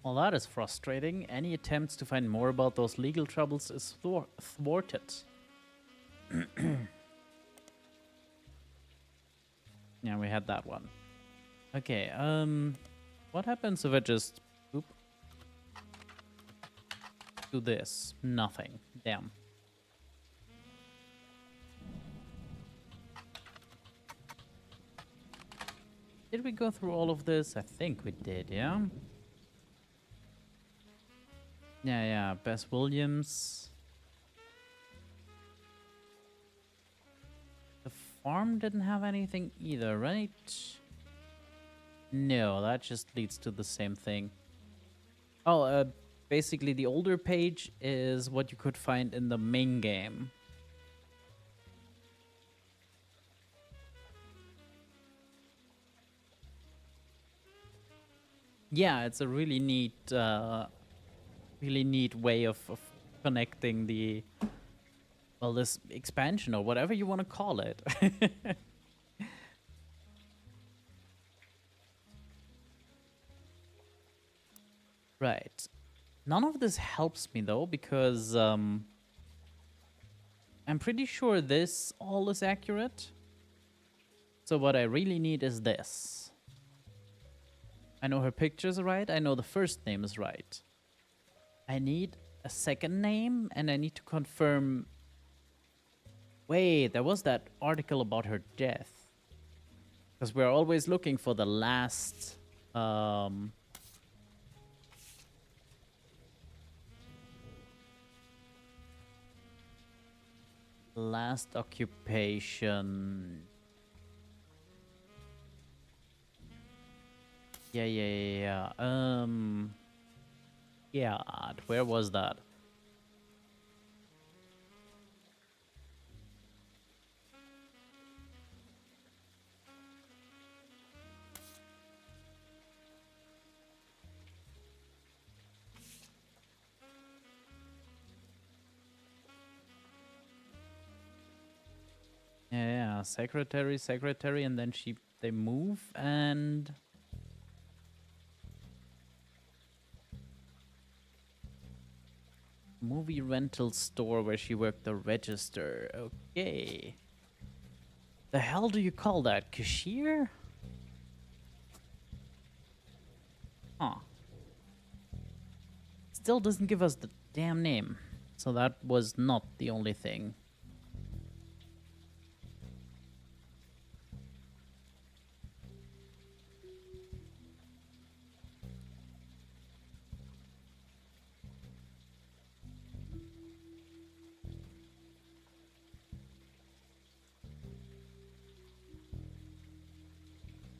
Well, that is frustrating. Any attempts to find more about those legal troubles is thwarted. Yeah, we had that one. Okay, what happens if I just oop, do this? Nothing. Damn. Did we go through all of this? I think we did, yeah? Yeah, Bess Williams. The farm didn't have anything either, right? No, that just leads to the same thing. Oh, basically the older page is what you could find in the main game. Yeah, it's a really neat way of connecting the, well, this expansion or whatever you want to call it. Right. None of this helps me though, because I'm pretty sure this all is accurate. So what I really need is this. I know her picture's right. I know the first name is right. I need a second name, and I need to confirm. Wait, there was that article about her death. Because we're always looking for the last... last occupation. Yeah. Yeah, where was that? Yeah, secretary, and then they move and... Movie rental store where she worked the register. Okay. The hell do you call that? Cashier? Huh. Still doesn't give us the damn name. So that was not the only thing.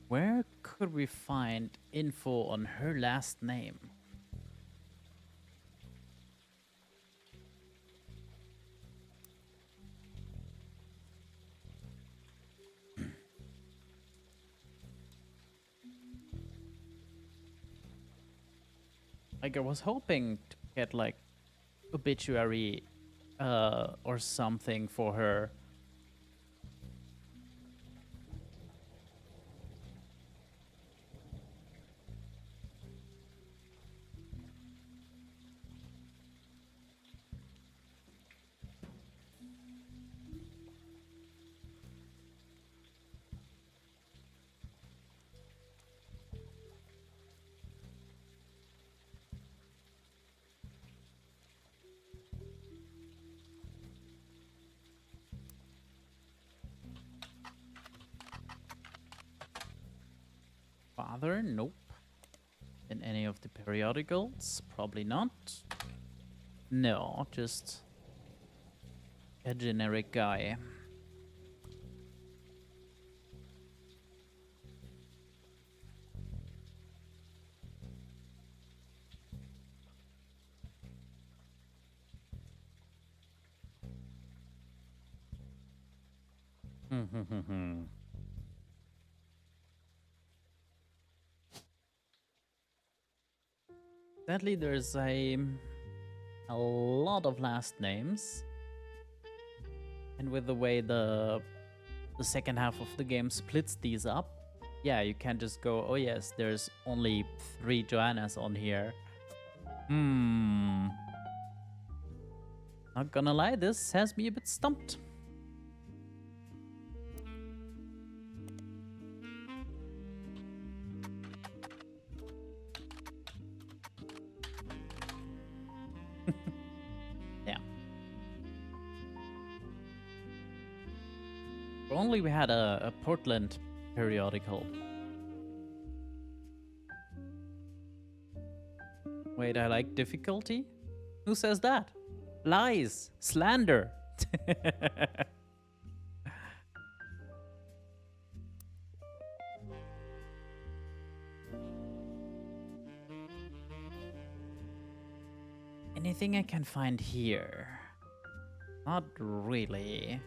Where could we find info on her last name? Like, I was hoping to get, like, obituary or something for her. Father? Nope. In any of the periodicals? Probably not. No, just a generic guy. Sadly, there's a lot of last names, and with the way the second half of the game splits these up, yeah, you can't just go, oh yes, there's only 3 Joannas on here. Not gonna lie, this has me a bit stumped. If only we had a Portland periodical. Wait, I like difficulty? Who says that? Lies! Slander! Anything I can find here? Not really.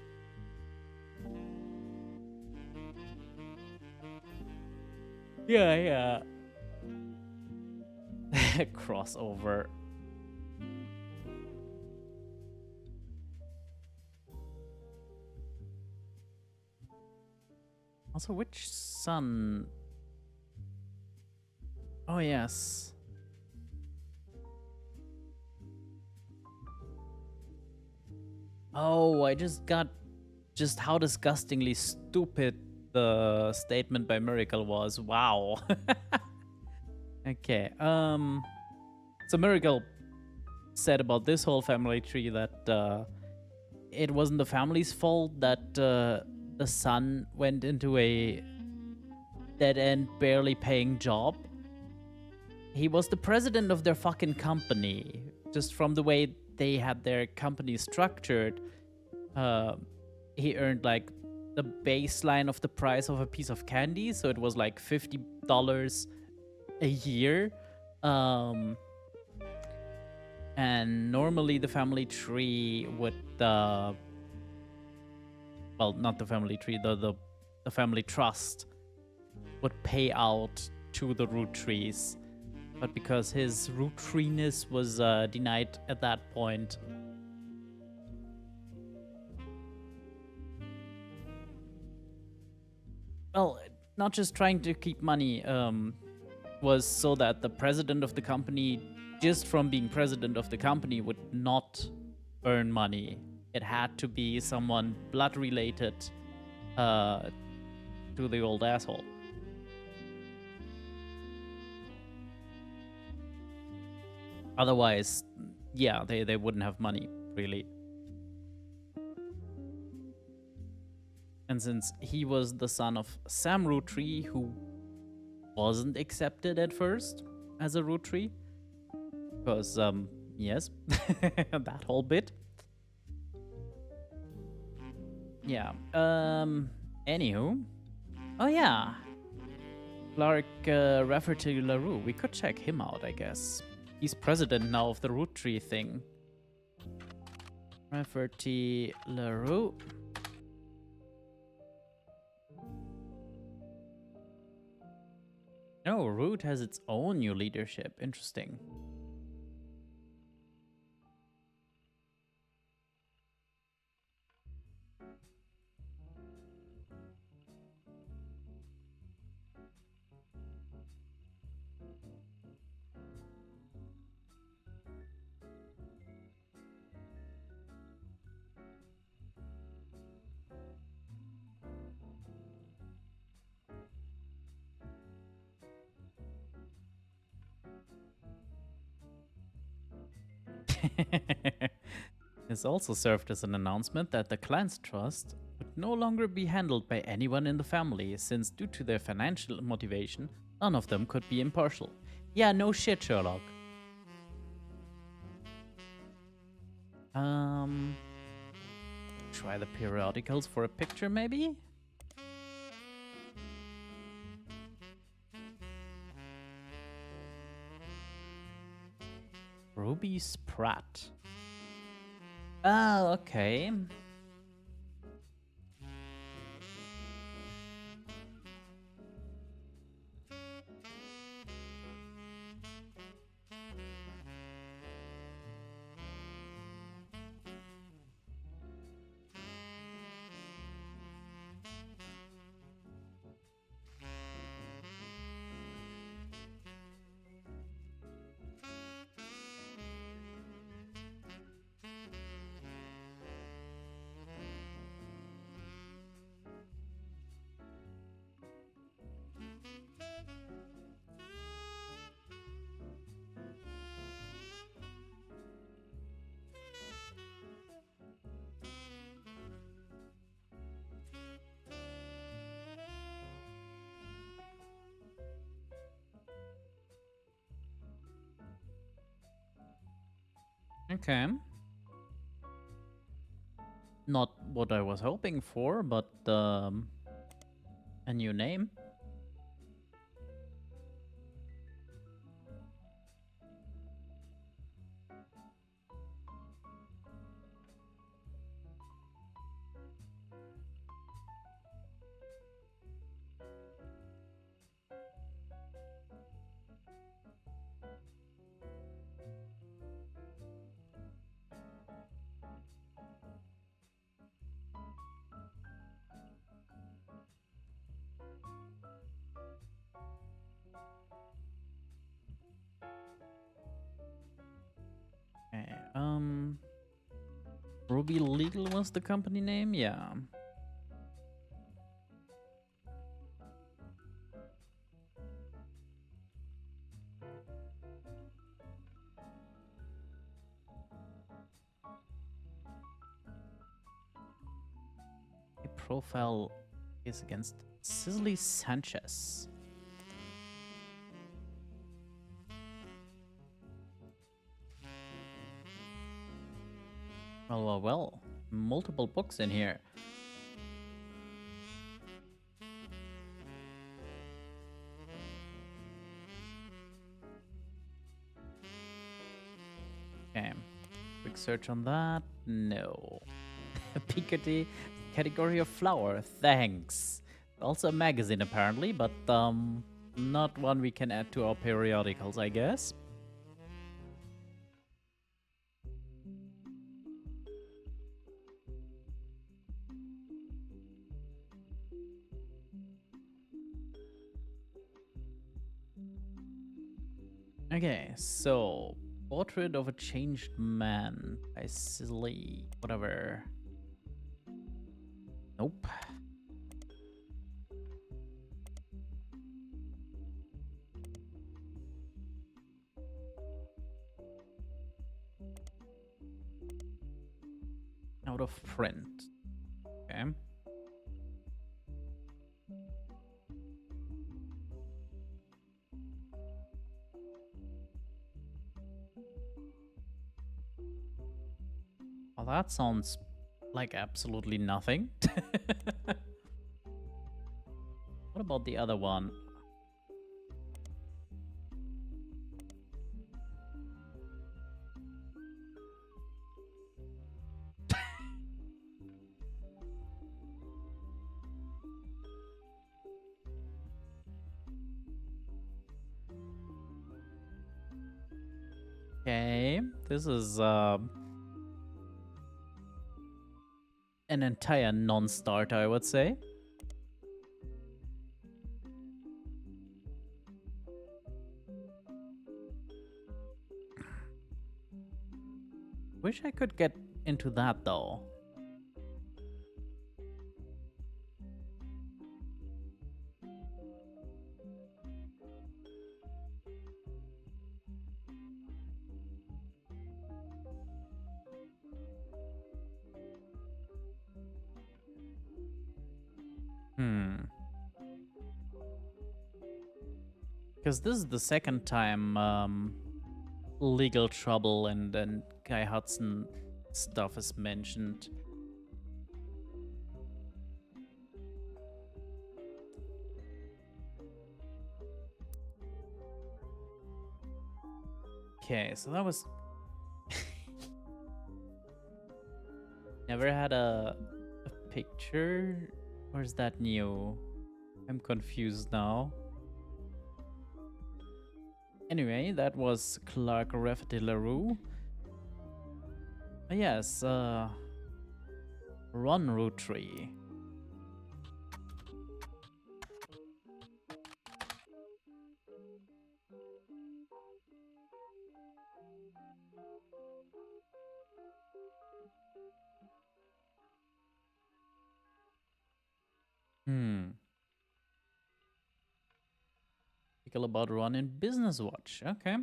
Yeah. Crossover. Also, which son? Oh, yes. Oh, I just got just how disgustingly stupid the statement by Miracle was. Wow. Okay. So Miracle said about this whole family tree that it wasn't the family's fault that the son went into a dead-end, barely paying job. He was the president of their fucking company. Just from the way they had their company structured, he earned like the baseline of the price of a piece of candy. So it was like $50 a year. And normally the family tree would, well, not the family tree, the family trust would pay out to the Roottrees. But because his Roottreness was denied at that point, well, not just trying to keep money, was so that the president of the company, just from being president of the company, would not earn money. It had to be someone blood related to the old asshole. Otherwise, yeah, they wouldn't have money, really. And since he was the son of Sam Roottree, who wasn't accepted at first as a Roottree, because, yes, that whole bit. Yeah, anywho. Oh, yeah. Clark Rafferty LaRue. We could check him out, I guess. He's president now of the Roottree thing. Rafferty LaRue. Oh, Root has its own new leadership. Interesting. This also served as an announcement that the clan's trust would no longer be handled by anyone in the family, since due to their financial motivation, none of them could be impartial. Yeah, no shit, Sherlock. Try the periodicals for a picture, maybe? Ruby Spratt. Oh, okay. Okay. Not what I was hoping for, but a new name. Okay, Ruby Legal was the company name? Yeah. A profile is against Cicely Sanchez. Well. Multiple books in here. Okay. Quick search on that. No. Piketty category of flower. Thanks. Also a magazine apparently, but not one we can add to our periodicals, I guess. Okay, so Portrait of a Changed Man by Cicely whatever. Nope. Out of print. Okay. Well, that sounds like absolutely nothing. What about the other one? Okay, this is an entire non-starter, I would say. Wish I could get into that though. Because this is the second time legal trouble and Kai Hudson stuff is mentioned. Okay, so that was... Never had a picture? Or is that new? I'm confused now. Anyway, that was Clark Rafferty LaRue. Yes, Ron Roottree. Article about Ron in Business Watch. Okay.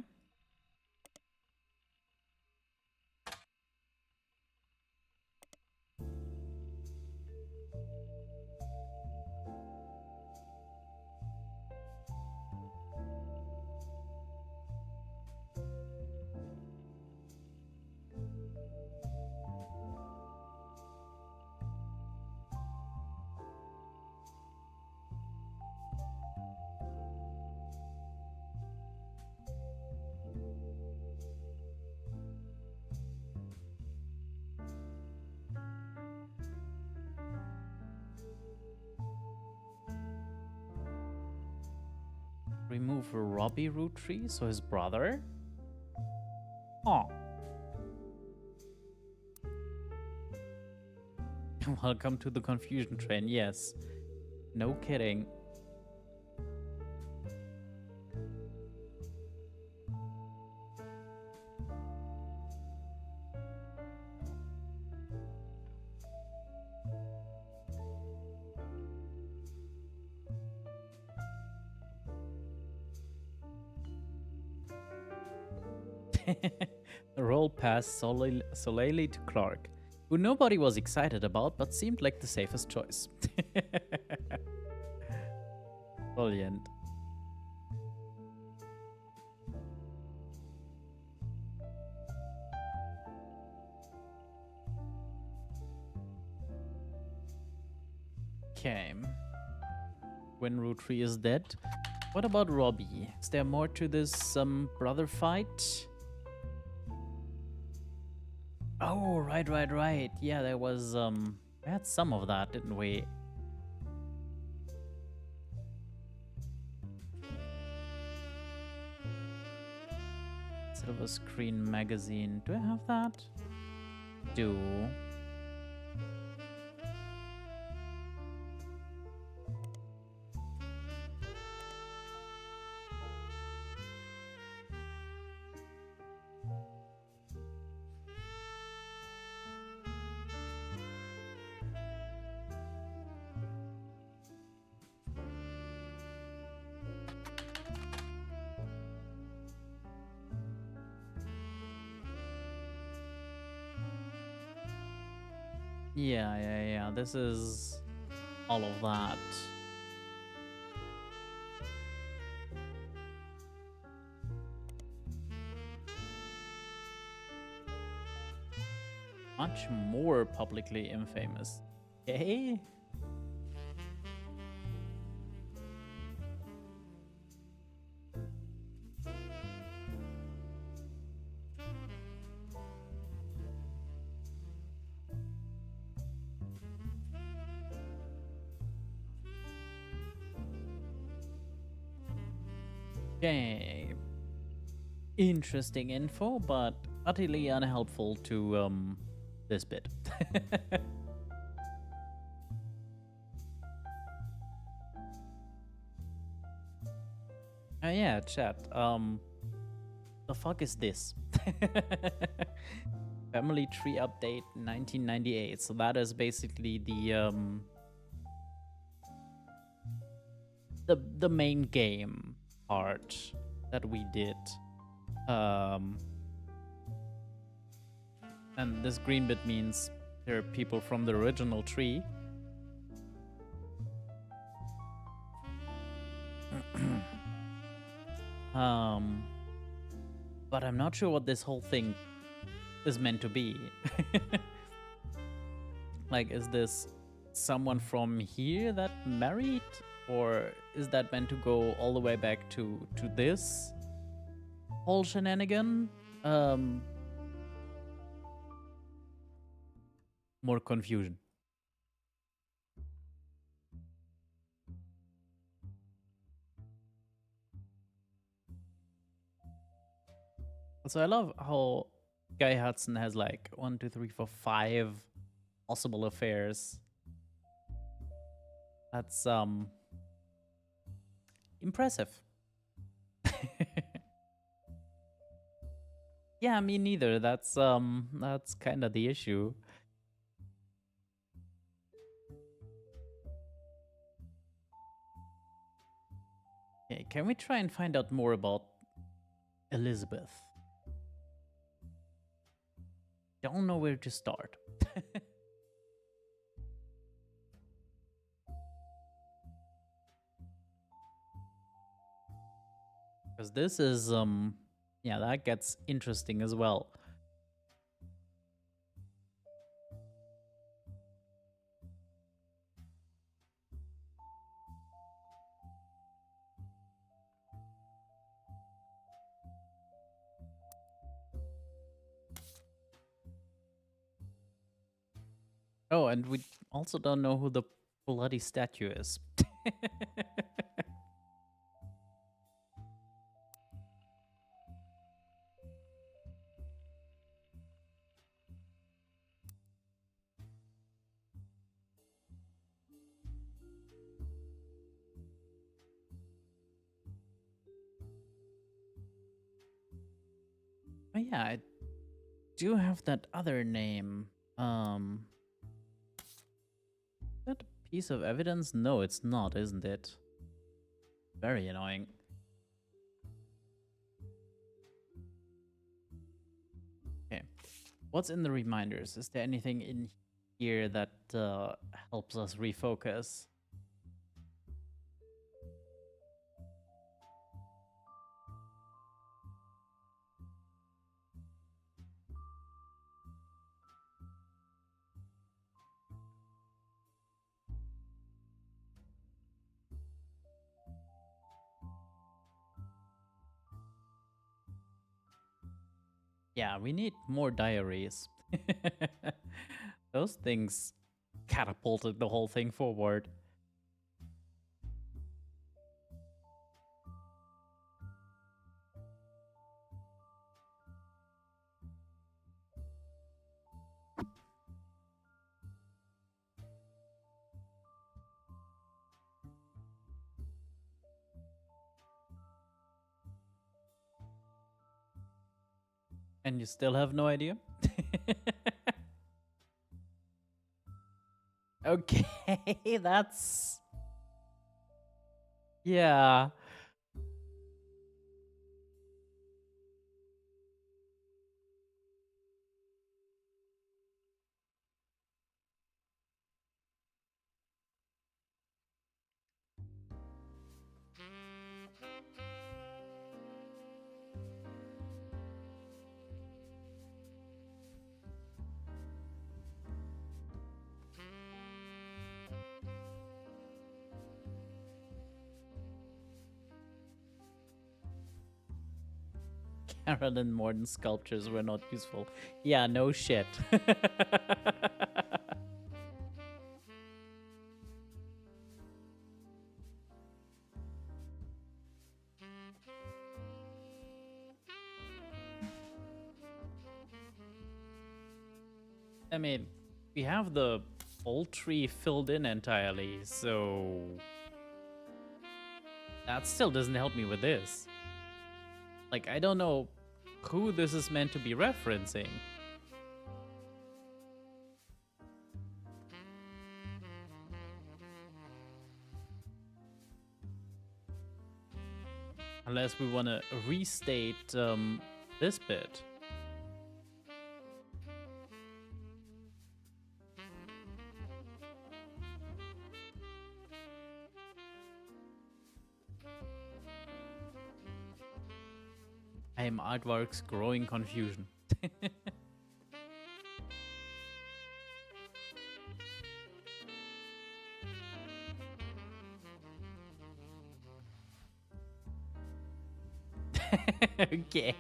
Remove Robbie Roottree, so his brother? Oh. Welcome to the confusion train, yes. No kidding. The role passed solely to Clark, who nobody was excited about but seemed like the safest choice. Brilliant. Okay. When Roottree is dead. What about Robbie? Is there more to this brother fight? Oh, right. Yeah, there was we had some of that, didn't we? Silver Screen Magazine. Do I have that? Do. Yeah. This is all of that. Much more publicly infamous. Okay. Okay. Interesting info, but utterly unhelpful to this bit. Yeah, chat. The fuck is this? Family tree update 1998. So that is basically the main game part that we did. And this green bit means there are people from the original tree. But I'm not sure what this whole thing is meant to be. Like, is this someone from here that married? Or is that meant to go all the way back to this whole shenanigan? More confusion. So I love how Guy Hudson has like 1, 2, 3, 4, 5 possible affairs. That's impressive. Yeah, me neither. That's kind of the issue. Okay, can we try and find out more about Elizabeth? Don't know where to start. Because this is yeah, that gets interesting as well. Oh, and we also don't know who the bloody statue is. yeah, I do have that other name. Is that a piece of evidence? No, it's not, isn't it? Very annoying. Okay. What's in the reminders? Is there anything in here that helps us refocus? Yeah, we need more diaries. Those things catapulted the whole thing forward. And you still have no idea? Okay, that's... Yeah. Carolyn Morden sculptures were not useful. Yeah, no shit. I mean, we have the whole tree filled in entirely, so that still doesn't help me with this. Like, I don't know who this is meant to be referencing. Unless we want to restate this bit. I am Artwork's growing confusion. Okay.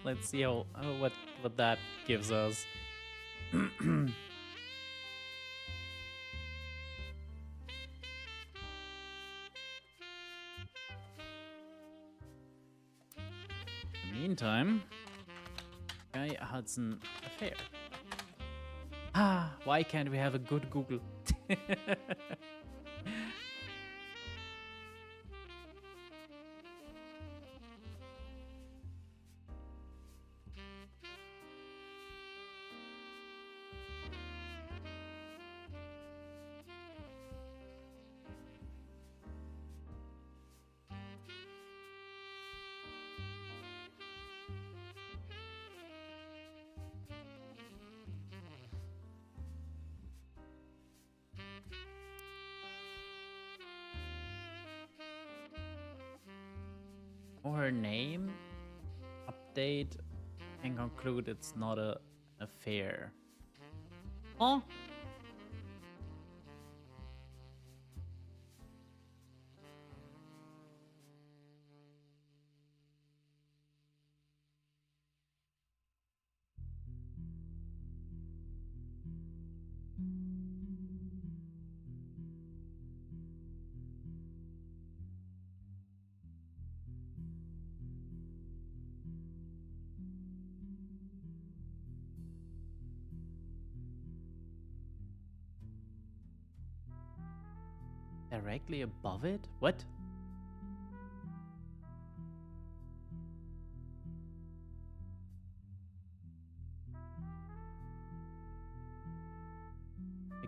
Let's see what that gives us. Meantime, Guy Hudson Affair. Ah, why can't we have a good Google? Her name update and conclude it's not an affair. Huh? Directly above it? What?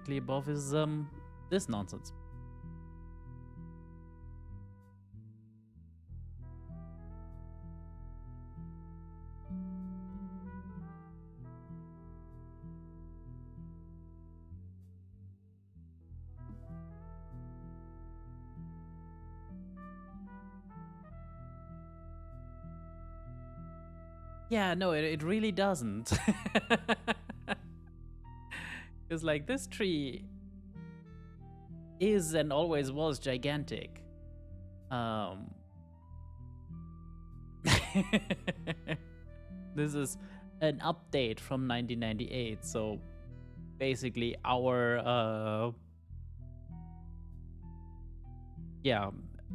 directly above is this nonsense. Yeah, no, it really doesn't. Because, like, this tree is and always was gigantic. This is an update from 1998, so basically our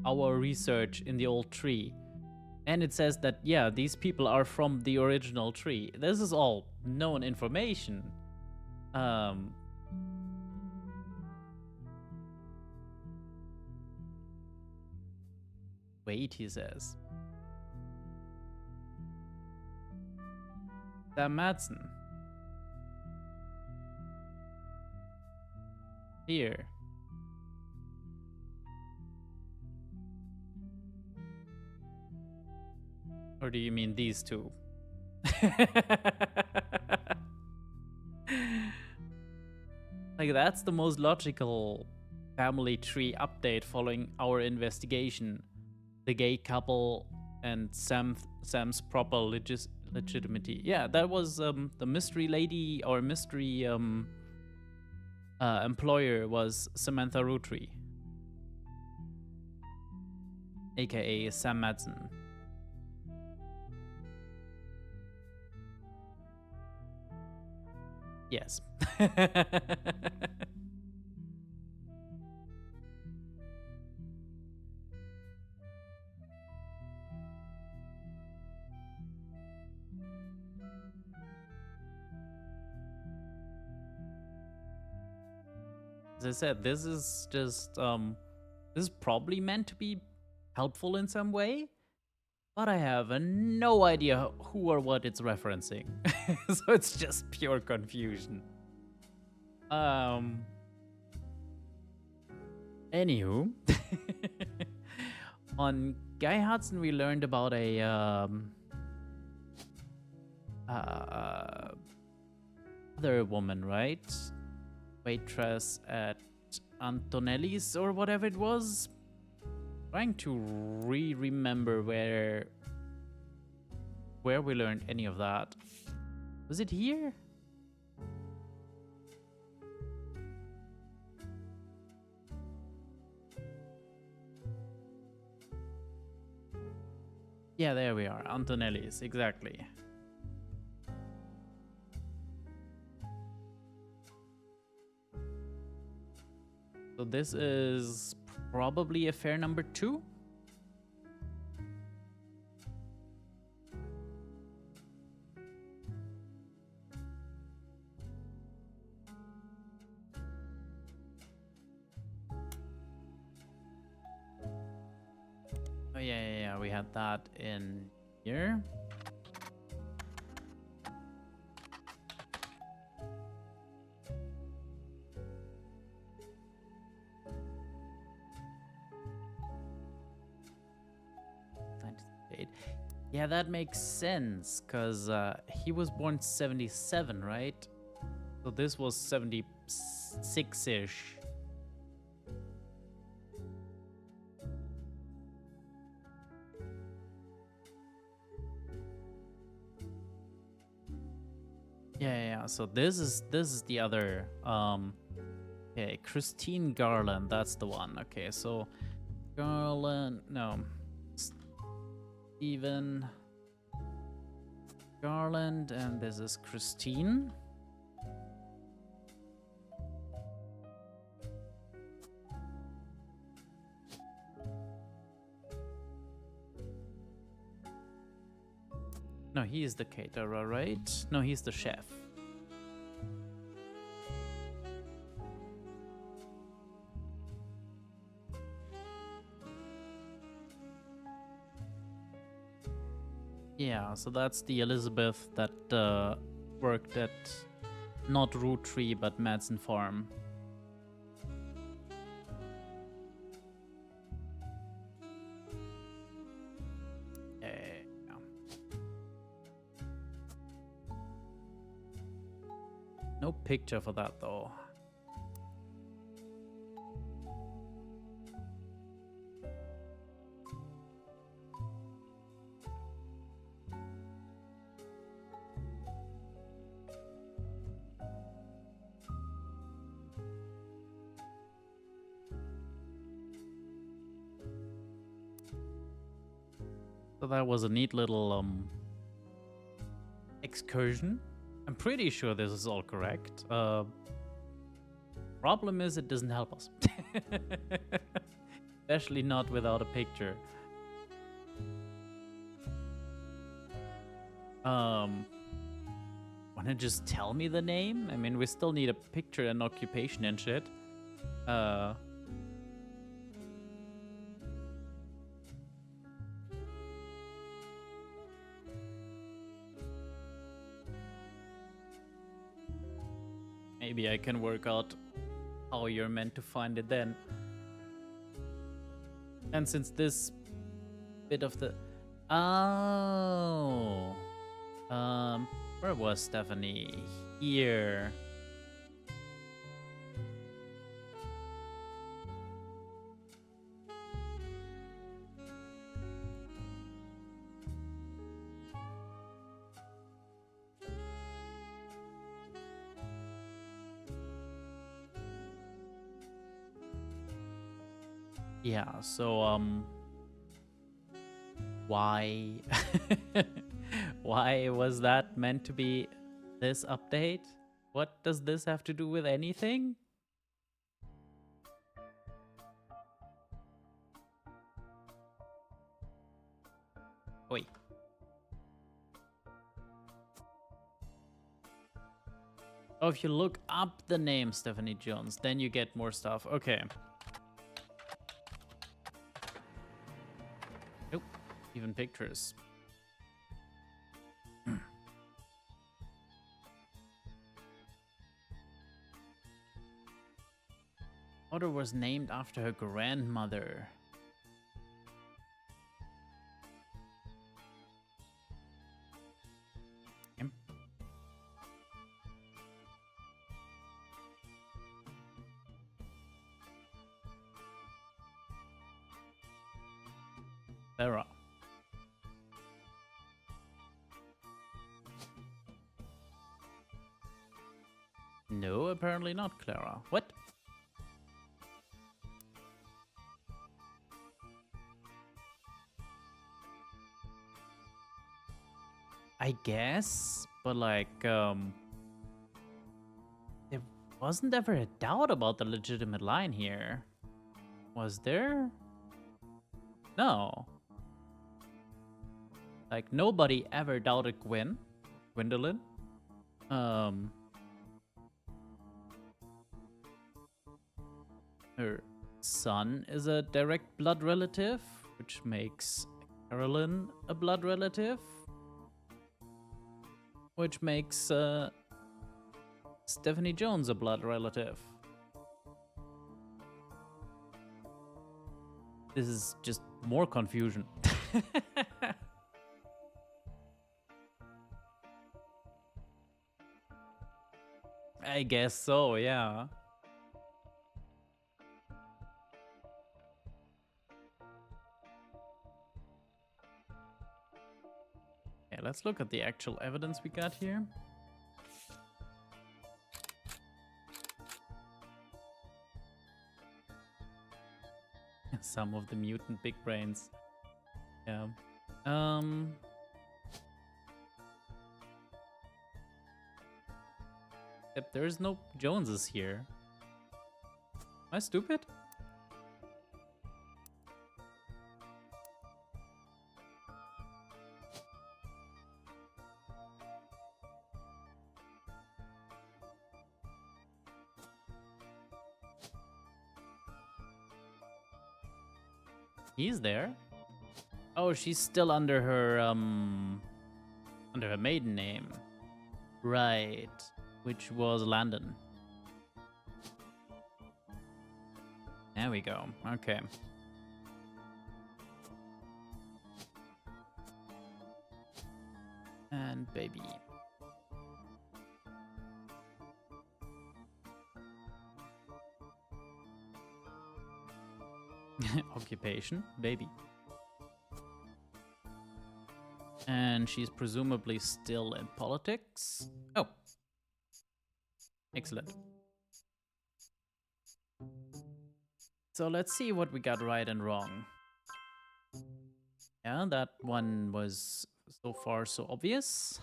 research in the old tree. And it says that, yeah, these people are from the original tree. This is all known information. Wait, he says. Sam Madsen. Here. Or do you mean these two? Like, that's the most logical family tree update following our investigation. The gay couple and Sam's proper legitimacy. Yeah, that was the mystery lady or mystery employer was Samantha Roottree, aka Sam Madsen. Yes. As I said, this is just this is probably meant to be helpful in some way, but I have no idea who or what it's referencing. So it's just pure confusion. Anywho, on Guy Hudson we learned about a other woman, right? Waitress at Antonelli's or whatever it was. Trying to remember where we learned any of that. Was it here? Yeah, there we are. Antonelli's, exactly. So this is probably affair number 2. Oh yeah, we had that in here. Yeah, that makes sense, because he was born 77, right? So this was 76-ish. Yeah, so this is the other, okay, Christine Garland, that's the one. Okay, so Garland, no. Stephen Garland, and this is Christine. No, he is the caterer, right? No, he's the chef. Yeah, so that's the Elizabeth that worked at not Roottree but Madsen Farm. No picture for that though. So that was a neat little excursion. I'm pretty sure this is all correct. Problem is it doesn't help us. Especially not without a picture. Wanna just tell me the name? I mean, we still need a picture and occupation and shit. Maybe I can work out how you're meant to find it then. And since this bit of the... Oh... where was Stephanie? Here. Yeah, so, why? Why was that meant to be this update? What does this have to do with anything? Wait. Oh, if you look up the name Stephanie Jones, then you get more stuff. Okay. Nope. Even pictures. Daughter was named after her grandmother. Yep. Sarah. No, apparently not Clara. What? I guess, but like, there wasn't ever a doubt about the legitimate line here. Was there? No. Like, nobody ever doubted Gwendolyn. Her son is a direct blood relative, which makes Carolyn a blood relative. Which makes Stephanie Jones a blood relative. This is just more confusion. I guess so, yeah. Okay, let's look at the actual evidence we got here. Some of the mutant big brains. Yeah. Except there's no Joneses here. Am I stupid? He's there. Oh, she's still under her maiden name. Right. Which was Landon. There we go. Okay. And baby. Occupation, baby. And she's presumably still in politics. Oh. Excellent. So let's see what we got right and wrong. Yeah, that one was so far so obvious.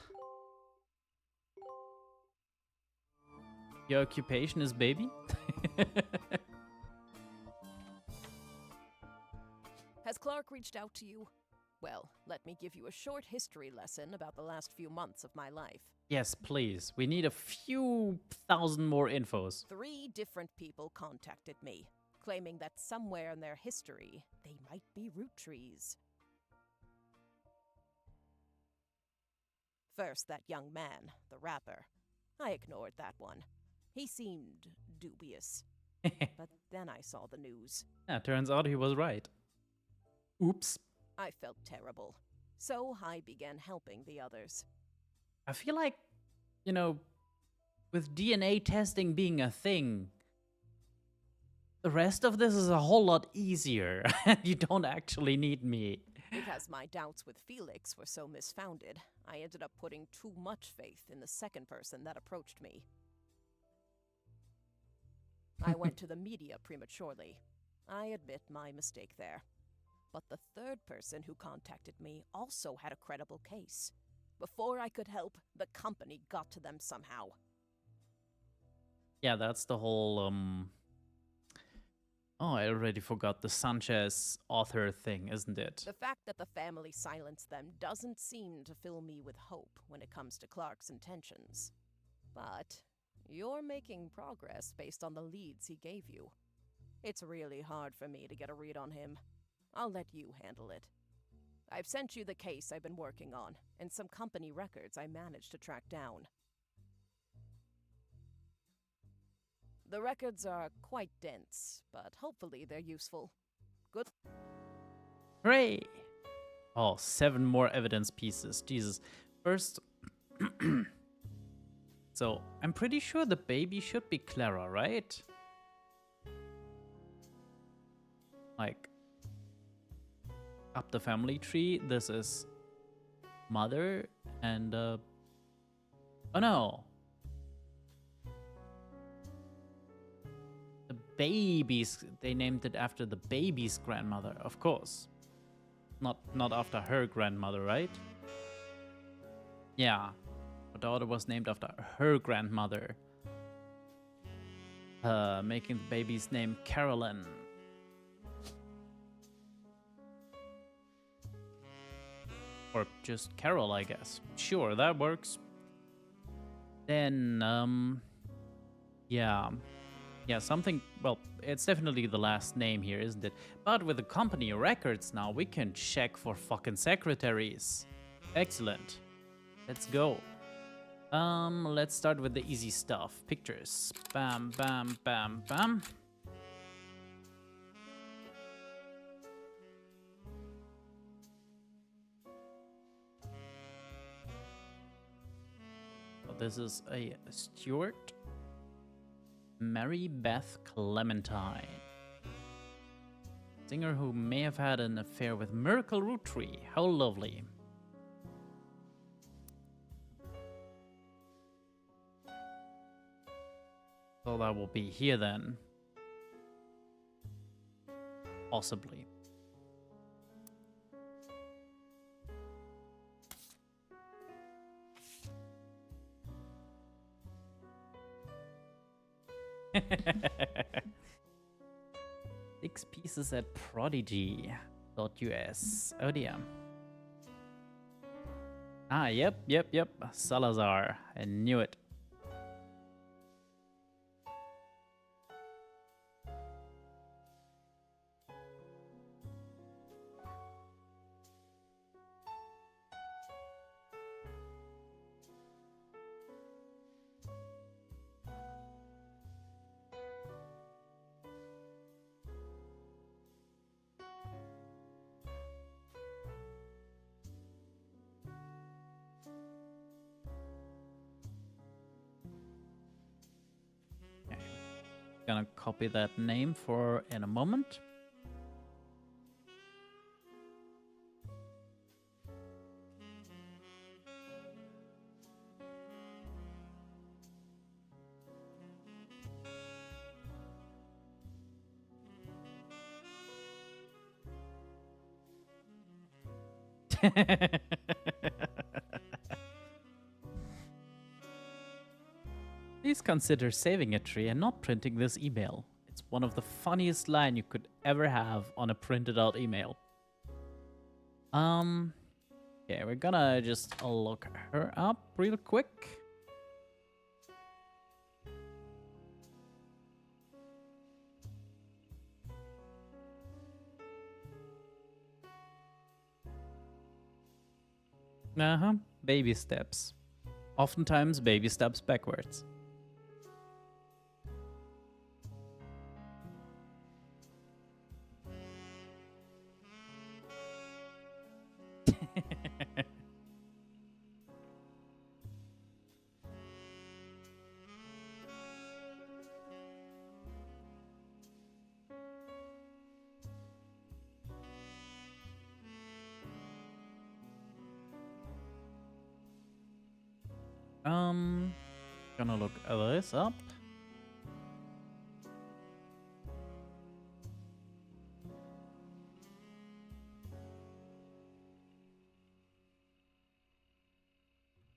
Your occupation is baby? Has Clark reached out to you? Well, let me give you a short history lesson about the last few months of my life. Yes, please. We need a few thousand more infos. 3 different people contacted me, claiming that somewhere in their history, they might be Roottrees. First, that young man, the rapper. I ignored that one. He seemed dubious. But then I saw the news. Yeah, turns out he was right. Oops. I felt terrible. So I began helping the others. I feel like, you know, with DNA testing being a thing, the rest of this is a whole lot easier. You don't actually need me. Because my doubts with Felix were so misfounded, I ended up putting too much faith in the second person that approached me. I went to the media prematurely. I admit my mistake there. But the third person who contacted me also had a credible case. Before I could help, the company got to them somehow. Yeah, that's the whole, Oh, I already forgot the Sanchez author thing, isn't it? The fact that the family silenced them doesn't seem to fill me with hope when it comes to Clark's intentions. But you're making progress based on the leads he gave you. It's really hard for me to get a read on him. I'll let you handle it. I've sent you the case I've been working on, and some company records I managed to track down. The records are quite dense, but hopefully they're useful. Good. Hooray! Oh, 7 more evidence pieces. Jesus. First... So, I'm pretty sure the baby should be Clara, right? Like... Up the family tree, this is... Mother and, Oh no! The baby's... They named it after the baby's grandmother, of course. Not after her grandmother, right? Yeah. Her daughter was named after her grandmother. Making the baby's name Carolyn. Or just Carol, I guess. Sure, that works. Then, yeah. Yeah, something, well, it's definitely the last name here, isn't it? But with the company records now, we can check for fucking secretaries. Excellent. Let's go. Let's start with the easy stuff. Pictures. Bam, bam, bam, bam. So this is a Stuart. Mary Beth Clementine. Singer who may have had an affair with Miracle Roottree. How lovely. So that will be here then. Possibly. Six pieces at Prodigy.us. Oh dear. Ah, yep. Salazar. I knew it. Gonna copy that name for in a moment. Please consider saving a tree and not printing this email. It's one of the funniest lines you could ever have on a printed out email. Okay, we're gonna just look her up real quick. Baby steps. Oftentimes, baby steps backwards. Gonna look this up.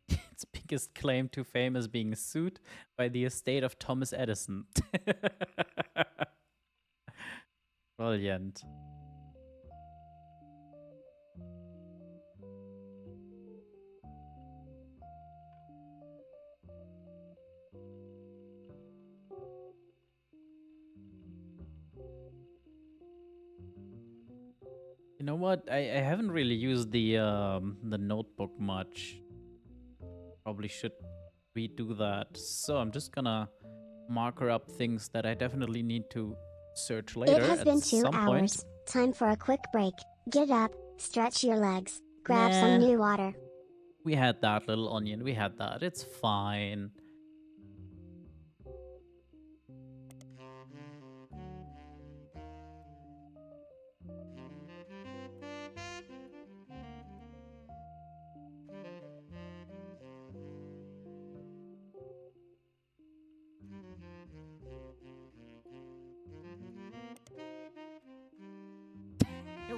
Its biggest claim to fame is being sued by the estate of Thomas Edison. Brilliant. You know what? I haven't really used the notebook much. Probably should redo that. So I'm just gonna marker up things that I definitely need to search later. It has been 2 some hours. point. Time for a quick break. Get up, stretch your legs, grab Nah. some new water. We had that, little onion. We had that. It's fine.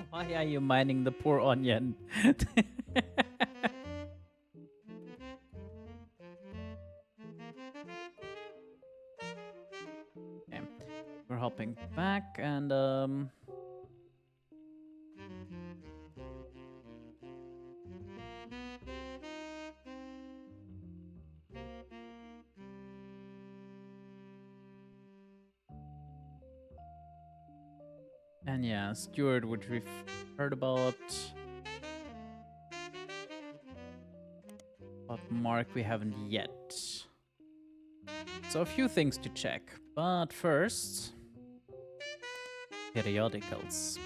Why are you mining the poor onion? Okay, we're hopping back and yeah, Stewart, which we've heard about. But Mark, we haven't yet. So a few things to check. But first, periodicals.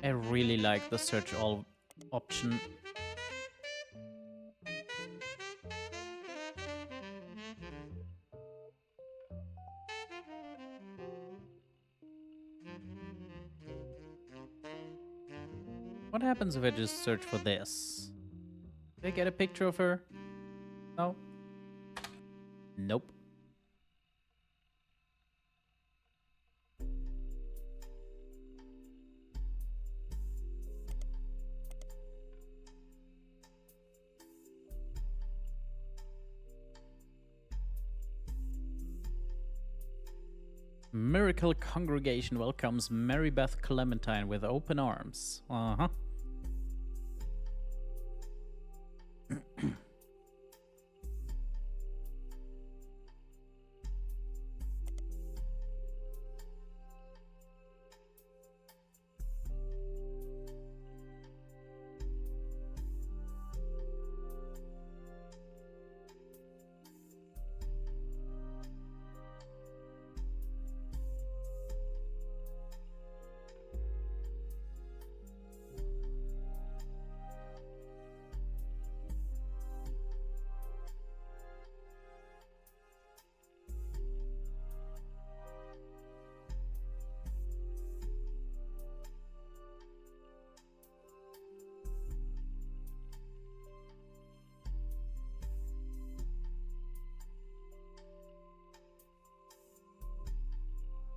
I really like the search all option. What happens if I just search for this? Did I get a picture of her? No. Nope. Miracle Congregation welcomes Mary Beth Clementine with open arms. Uh-huh.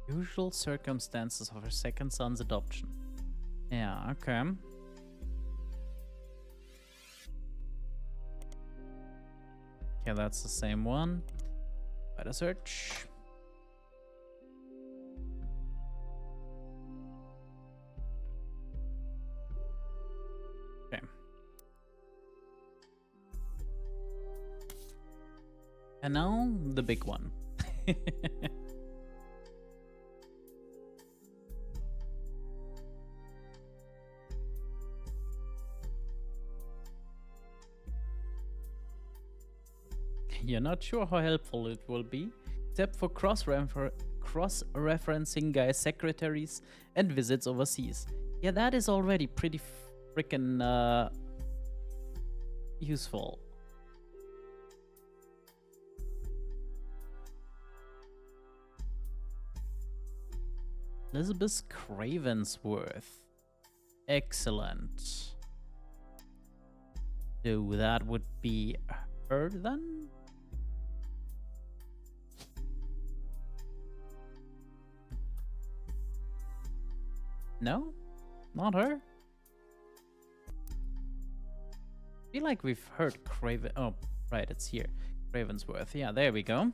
Usual circumstances of her second son's adoption. Yeah, okay. Okay, that's the same one. Better search. Okay. And now the big one. You're not sure how helpful it will be, except for cross-referencing guys' secretaries and visits overseas. Yeah, that is already pretty freaking useful. Elizabeth Cravensworth. Excellent. So that would be her then? No? Not her? I feel like we've heard Craven. Oh, right, it's here. Ravensworth. Yeah, there we go.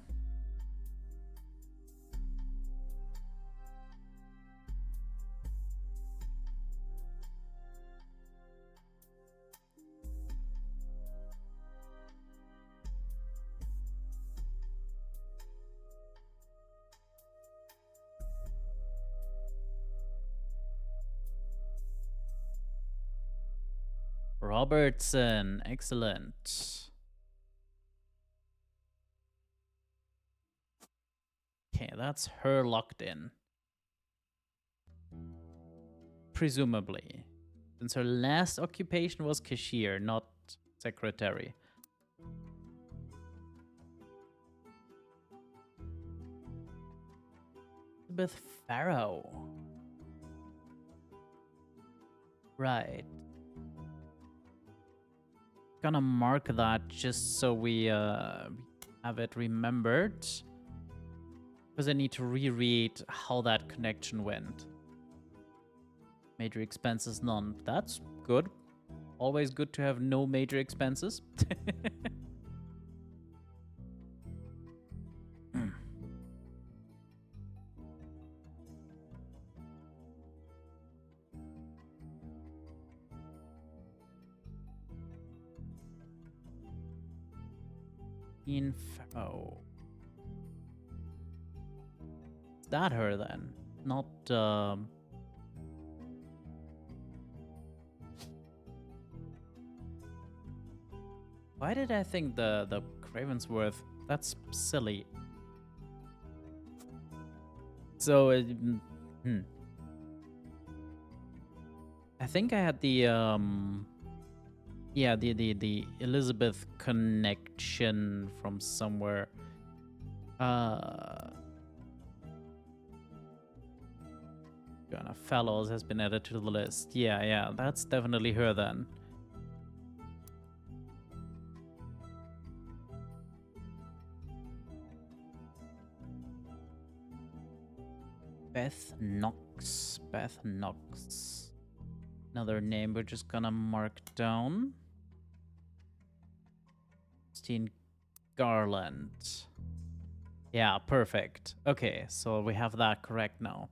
Robertson, excellent. Okay, that's her locked in. Presumably. Since her last occupation was cashier, not secretary. Elizabeth Farrow. Right. Gonna mark that just so we have it remembered, because I need to reread how that connection went. Major expenses, none. That's good. Always good to have no major expenses. Oh. Is that her then? Not, Why did I think the Cravensworth? That's silly. So, I think I had the, yeah, the Elizabeth connection from somewhere. Joanna Fellows has been added to the list. Yeah, that's definitely her then. Beth Knox. Beth Knox. Another name we're just gonna mark down. Christine Garland. Yeah, perfect. Okay, so we have that correct now.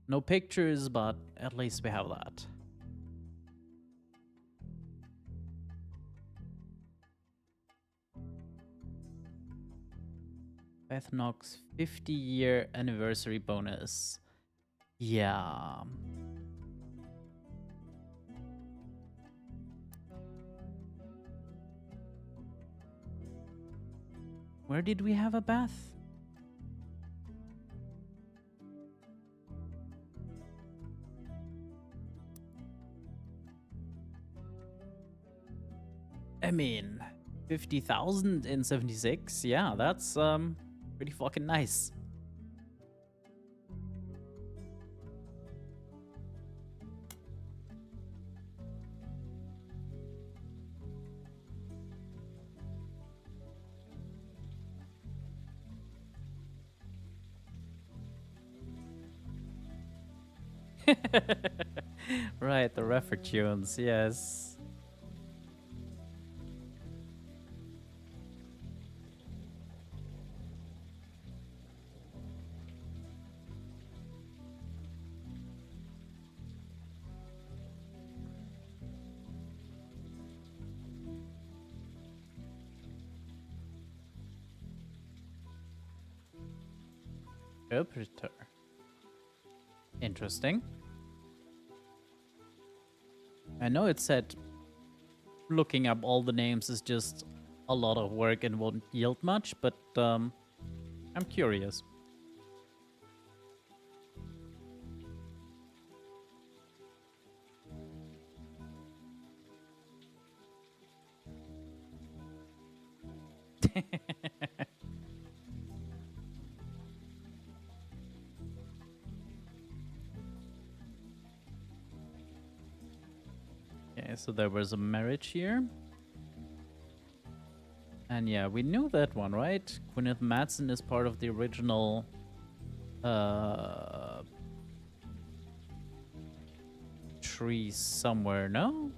No pictures, but at least we have that. Beth Knox 50-year anniversary bonus. Yeah. Where did we have a bath? I mean, 50,000 in 76. Yeah, that's pretty fucking nice. Right, the refer tunes, yes. Interpreter. Interesting. I know it said looking up all the names is just a lot of work and won't yield much, but I'm curious. Okay, so there was a marriage here. And yeah, we knew that one, right? Gwyneth Madsen is part of the original tree somewhere, no?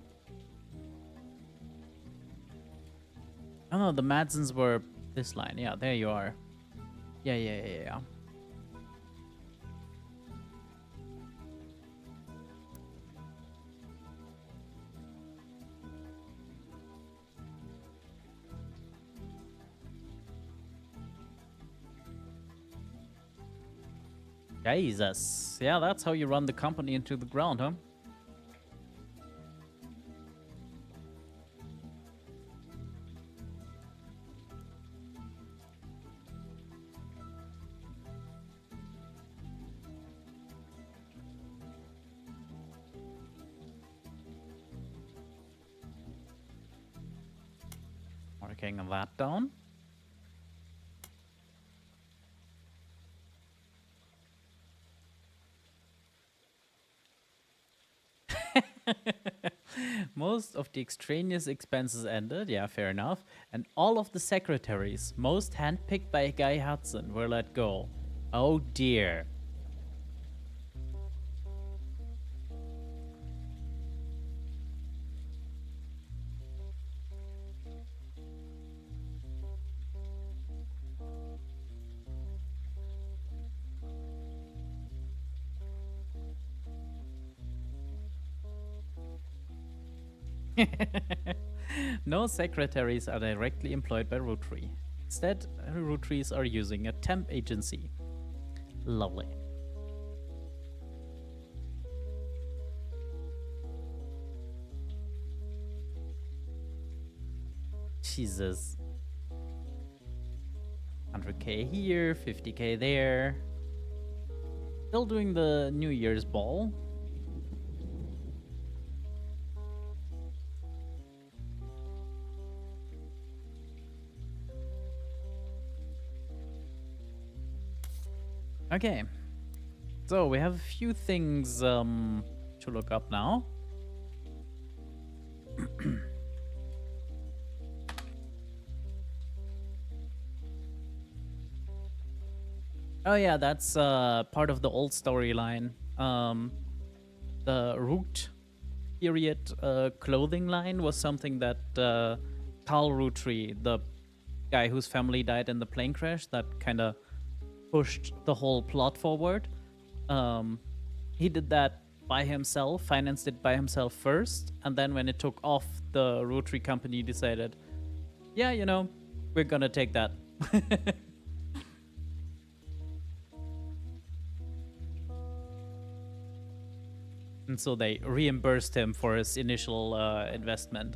Oh no, the Madsens were this line. Yeah, there you are. Yeah. Jesus. Yeah, that's how you run the company into the ground, huh? Marking that down. Most of the extraneous expenses ended, yeah, fair enough. And all of the secretaries, most handpicked by Guy Hudson, were let go. Oh dear. No secretaries are directly employed by Roottree. Instead, Rootrees are using a temp agency. Lovely. Jesus. 100k here, 50k there. Still doing the New Year's ball. Okay, so we have a few things to look up now. Oh yeah, that's part of the old storyline. The Root period clothing line was something that Carl Roottree, the guy whose family died in the plane crash, that kind of pushed the whole plot forward. He did that by himself, financed it by himself first, and then when it took off, the Roottree company decided, yeah, you know, we're gonna take that. And so they reimbursed him for his initial investment.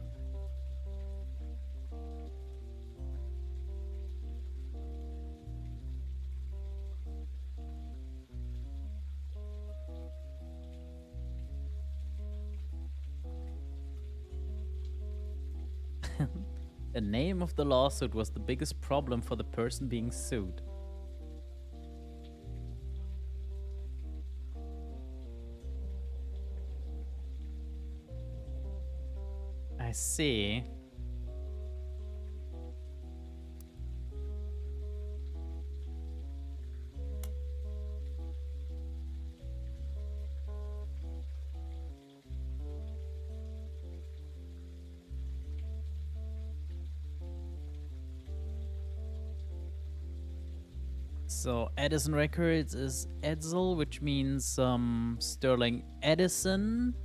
The name of the lawsuit was the biggest problem for the person being sued. I see. So Edison Records is Edsel, which means Sterling Edison.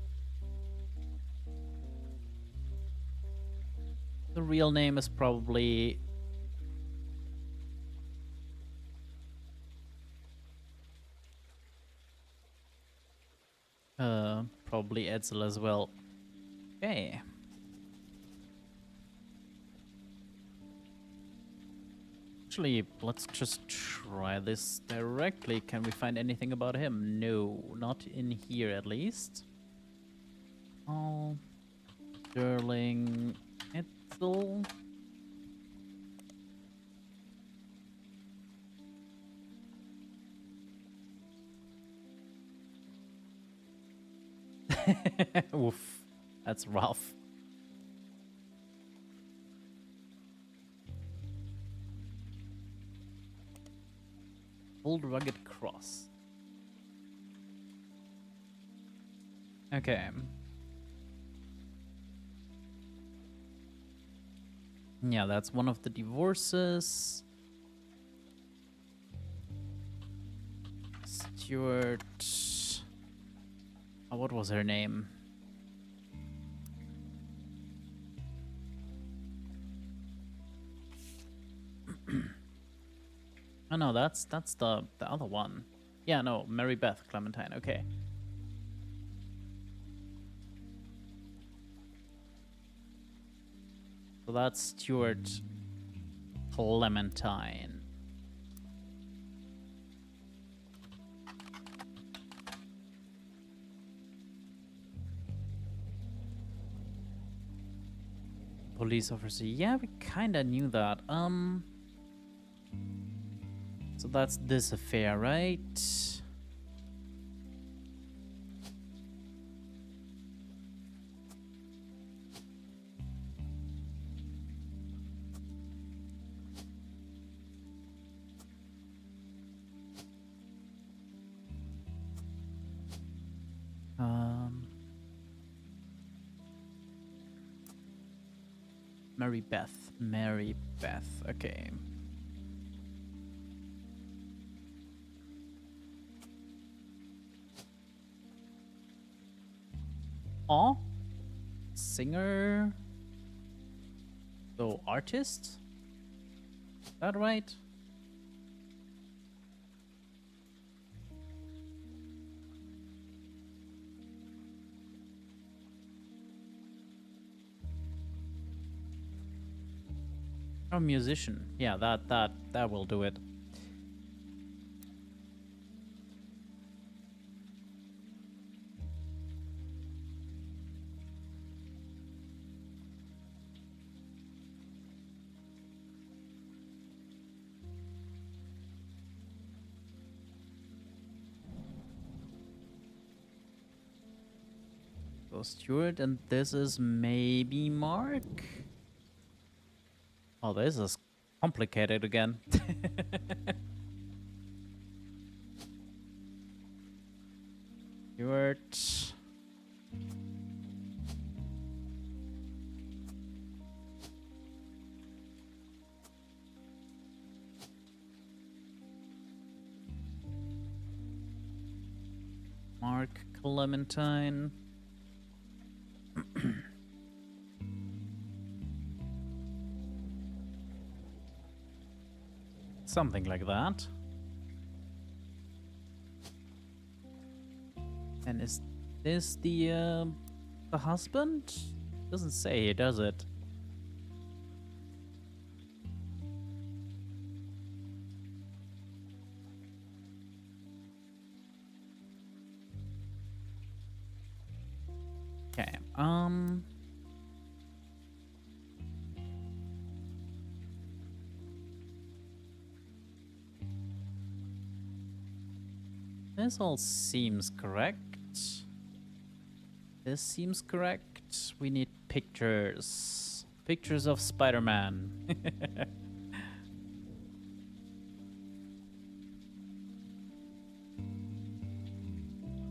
The real name is probably probably Edsel as well. Okay. Actually, let's just try this directly. Can we find anything about him? No, not in here at least. Oh, Sterling Edsel. Oof, that's rough. Old rugged cross. Okay. Yeah, that's one of the divorces. Stuart. Oh, what was her name? Oh no, that's the other one. Yeah, no, Mary Beth Clementine. Okay. So that's Stuart Clementine. Police officer. Yeah, we kinda knew that. So that's this affair, right? Mary Beth. Mary Beth. Okay. Oh, singer. So artist. Is that right? Oh, musician. Yeah, that will do it. So Stuart, and this is maybe Mark. Oh, this is complicated again. Stuart. Mark Clementine. Something like that. And is this the husband? Doesn't say, does it? Okay. This all seems correct. This seems correct. We need pictures. Pictures of Spider-Man.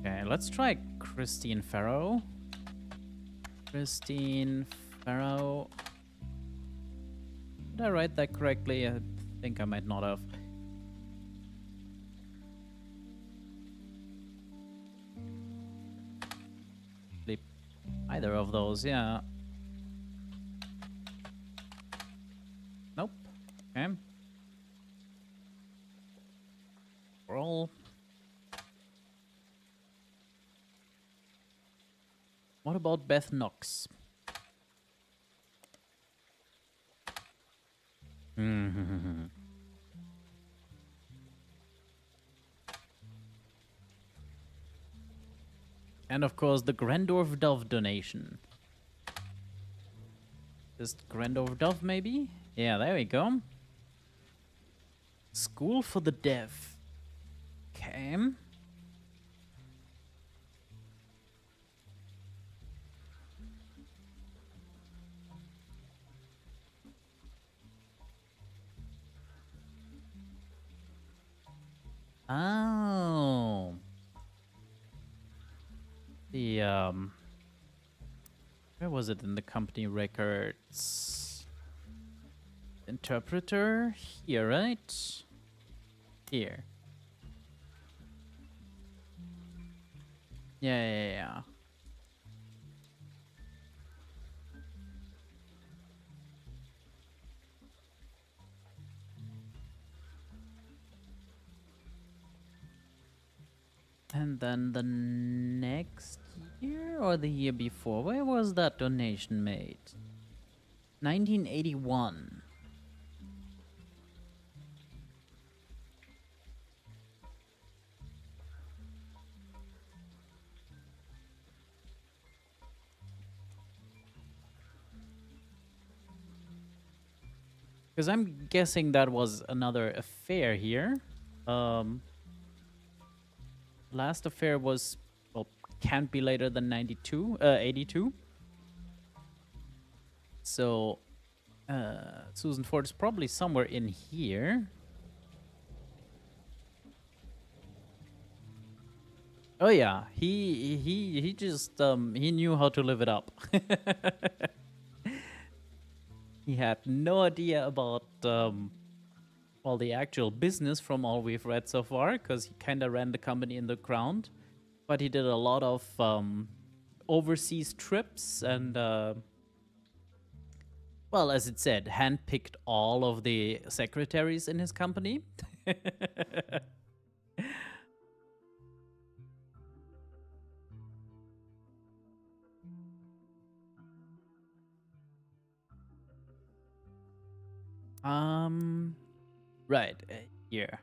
Okay, let's try Christine Farrow. Christine Farrow. Did I write that correctly? I think I might not have. Either of those, yeah. Nope. Okay. Roll. What about Beth Knox? And of course, the Grandorf Dove donation. Just Grandorf Dove, maybe? Yeah, there we go. School for the Deaf. Okay. Oh. The, where was it in the company records? Interpreter? Here, right? Here. Yeah. And then the next year or the year before? Where was that donation made? 1981. Because I'm guessing that was another affair here. Last affair was, well, can't be later than 82. So, Susan Ford is probably somewhere in here. Oh yeah, he just he knew how to live it up. He had no idea about well, the actual business from all we've read so far, because he kind of ran the company in the ground. But he did a lot of overseas trips and, well, as it said, handpicked all of the secretaries in his company. Right, here.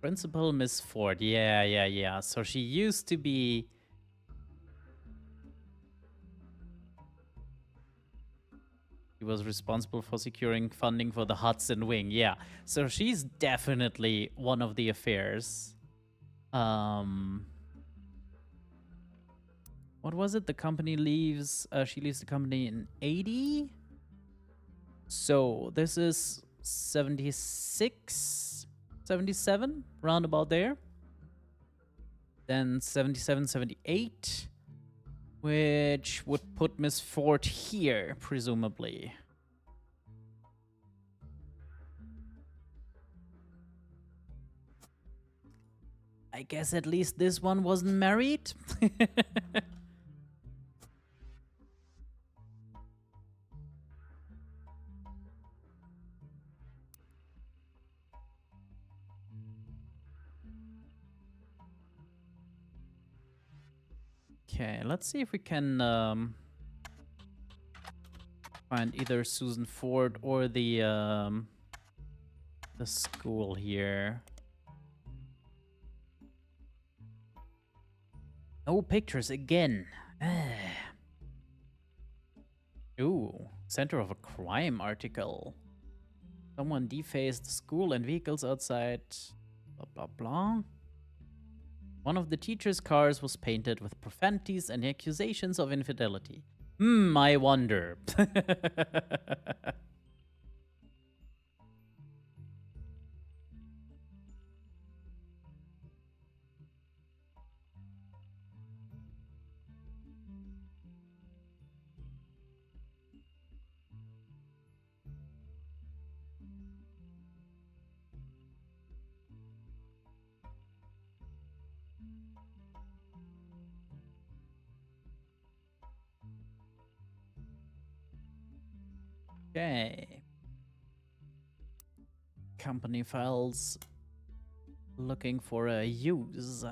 Principal Miss Ford. Yeah. So she used to be... She was responsible for securing funding for the Hudson Wing. Yeah. So she's definitely one of the affairs. What was it? The company leaves... she leaves the company in 80? So this is 76, 77, round about there. Then 77, 78, which would put Miss Ford here, presumably. I guess at least this one wasn't married. Okay, let's see if we can find either Susan Ford or the school here. No pictures again. Ooh, center of a crime article. Someone defaced the school and vehicles outside. Blah, blah, blah. One of the teacher's cars was painted with profanities and accusations of infidelity. I wonder. Okay. Company files. Looking for a use.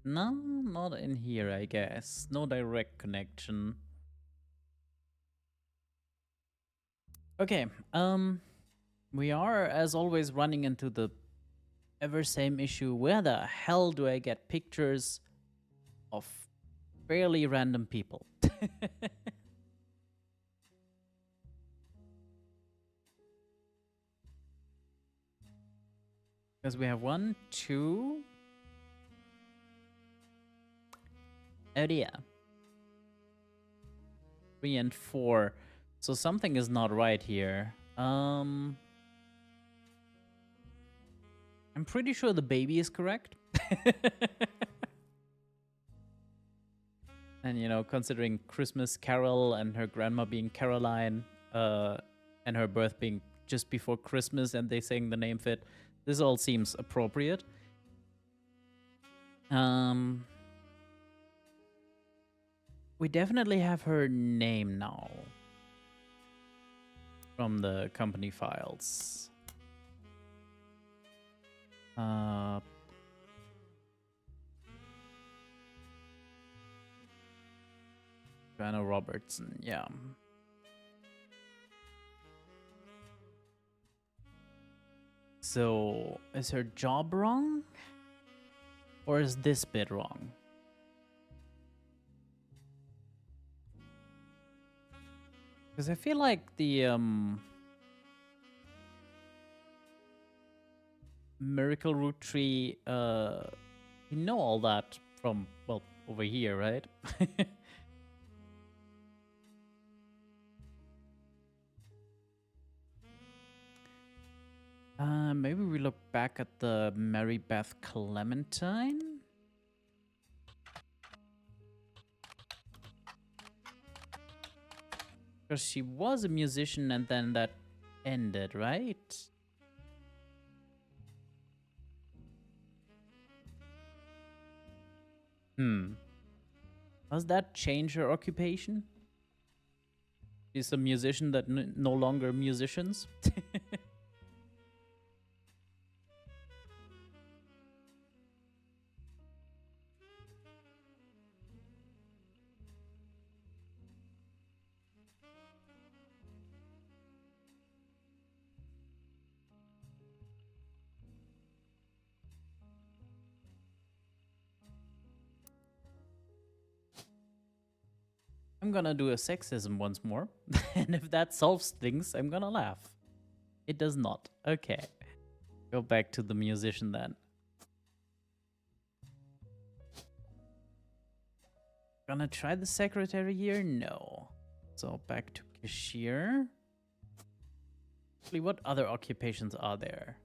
No, not in here, I guess. No direct connection. Okay, we are, as always, running into the ever same issue. Where the hell do I get pictures of fairly random people? Because we have 1, 2... Oh dear. 3 and 4. So something is not right here. I'm pretty sure the baby is correct. And, you know, considering Christmas Carol and her grandma being Caroline, and her birth being just before Christmas and they saying the name fit, this all seems appropriate. We definitely have her name now from the company files. Joanna Robertson, yeah. So, is her job wrong? Or is this bit wrong? Because I feel like the Miracle Root Tree, you know all that from, well, over here, right? Maybe we look back at the Mary Beth Clementine. Because she was a musician and then that ended, right? Does that change her occupation? She's a musician that no longer musicians? I'm gonna do a sexism once more. And if that solves things, I'm gonna laugh. It does not. Okay. Go back to the musician then. Gonna try the secretary here? No. So back to cashier. Actually, what other occupations are there?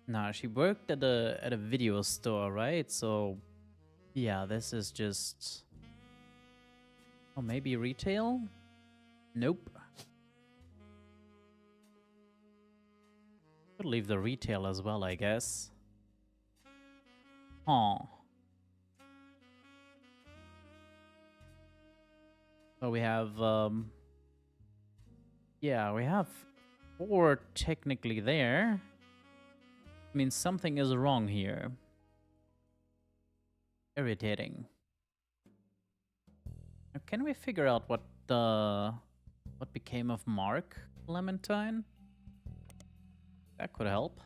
Nah, she worked at a video store, right? So yeah, this is just... Oh, maybe retail? Nope. Could leave the retail as well, I guess. Huh. So we have, yeah, we have 4 technically there. I mean, something is wrong here. Irritating. Now, can we figure out what became of Mark Clementine? That could help.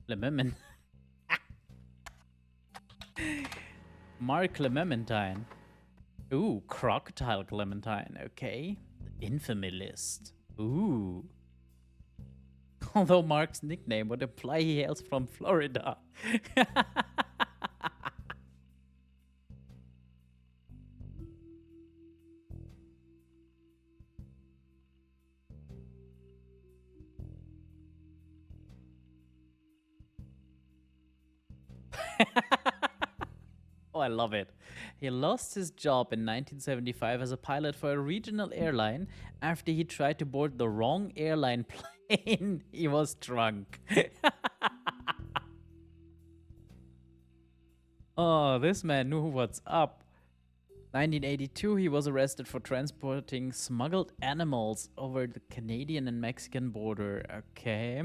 Clementine. Mark Clementine. Ooh, Crocodile Clementine. Okay. The infamy list. Ooh. Although Mark's nickname would imply he hails from Florida. Oh, I love it. He lost his job in 1975 as a pilot for a regional airline after he tried to board the wrong airline plane. He was drunk. Oh, this man knew what's up. 1982, he was arrested for transporting smuggled animals over the Canadian and Mexican border. Okay.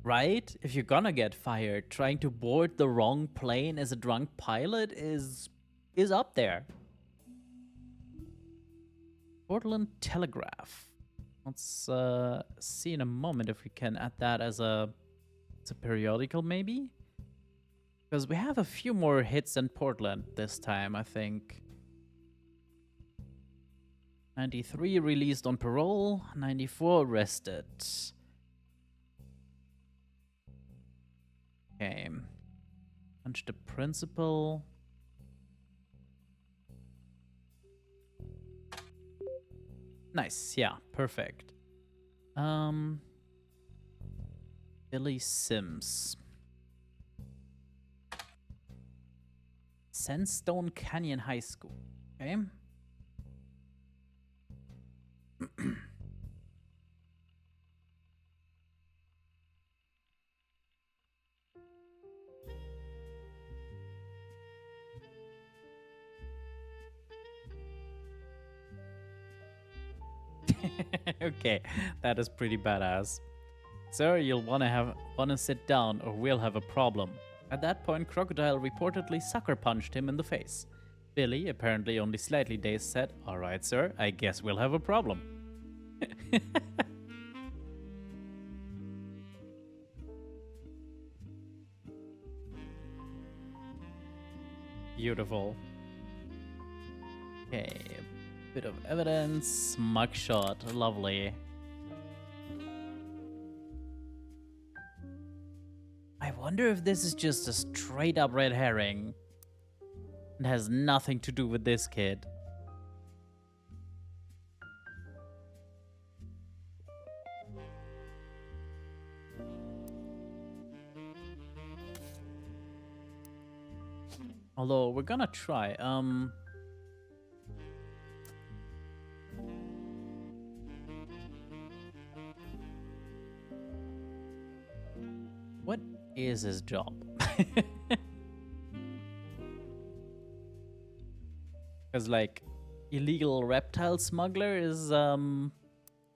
Right? If you're gonna get fired, trying to board the wrong plane as a drunk pilot is up there. Portland Telegraph. Let's see in a moment if we can add that as a periodical, maybe? Because we have a few more hits in Portland this time, I think. 93 released on parole, 94 arrested. Okay. Punch the principal. Nice, yeah, perfect. Billy Sims. Sandstone Canyon High School. Okay. Okay, that is pretty badass. Sir, you'll wanna sit down or we'll have a problem. At that point, Crocodile reportedly sucker punched him in the face. Billy, apparently only slightly dazed, said, "Alright, sir, I guess we'll have a problem." Beautiful. Okay, a bit of evidence. Mugshot, lovely. I wonder if this is just a straight up red herring. It has nothing to do with this kid. Although we're gonna try. What is his job? Because, like, illegal reptile smuggler is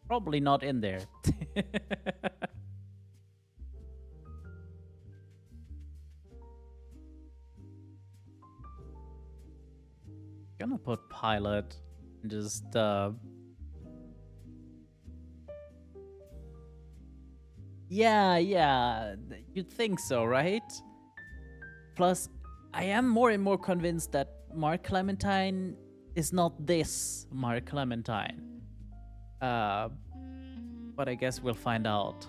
probably not in there. Gonna put pilot and just yeah, you'd think so, right? Plus, I am more and more convinced that Mark Clementine is not this Mark Clementine. But I guess we'll find out.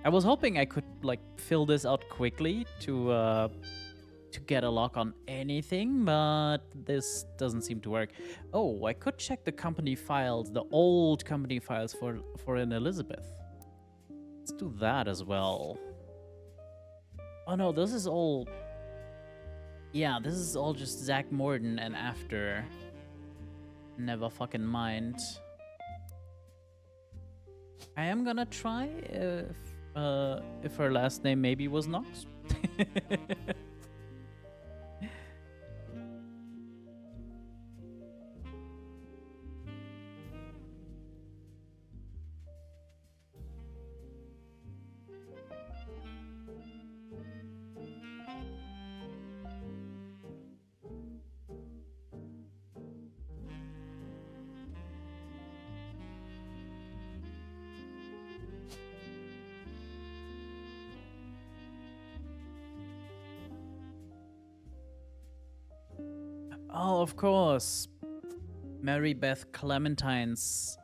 I was hoping I could, like, fill this out quickly to get a lock on anything, but this doesn't seem to work. Oh, I could check the company files, the old company files for an Elizabeth. Let's do that as well. Oh no, this is all... Yeah, this is all just Zach Morton and after. Never fucking mind. I am gonna try if her last name maybe was Knox. Oh, of course. Mary Beth Clementine's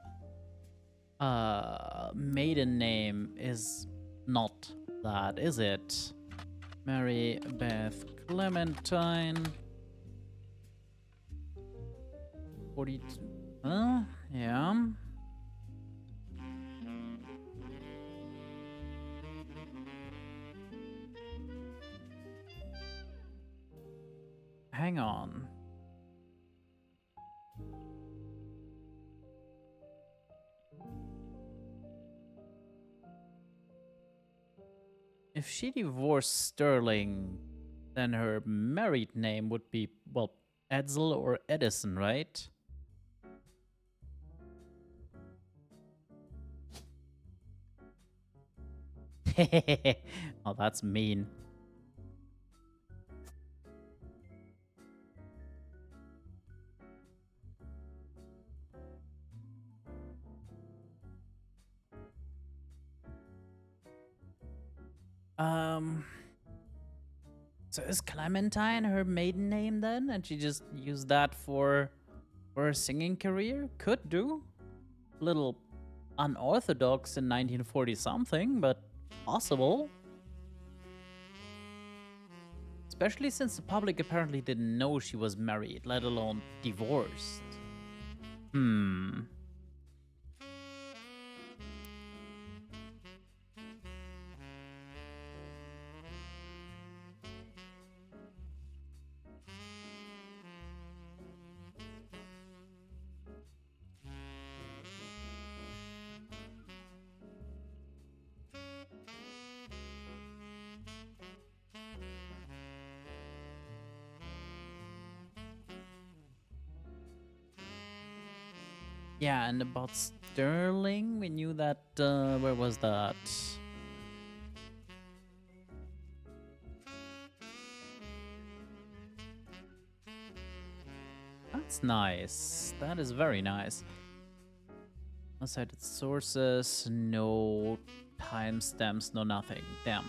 maiden name is not that, is it? Mary Beth Clementine. 42. Yeah. Hang on. If she divorced Sterling, then her married name would be, well, Edsel or Edison, right? Oh, that's mean. So is Clementine her maiden name then? And she just used that for her singing career? Could do. Little unorthodox in 1940 something, but possible. Especially since the public apparently didn't know she was married, let alone divorced. Yeah, and about Sterling, we knew that, where was that? That's nice. That is very nice. Cited sources, no timestamps, no nothing. Damn.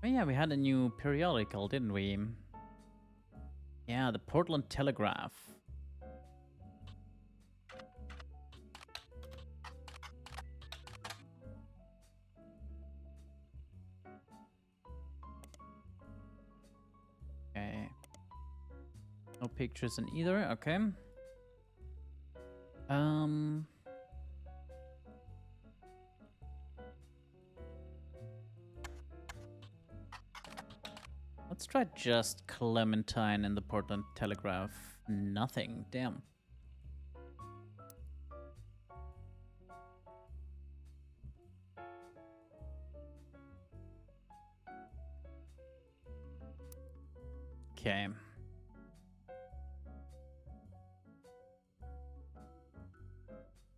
Oh yeah, we had a new periodical, didn't we? Yeah, the Portland Telegraph. Okay. No pictures in either, okay. Let's try just Clementine in the Portland Telegraph. Nothing, damn. Okay.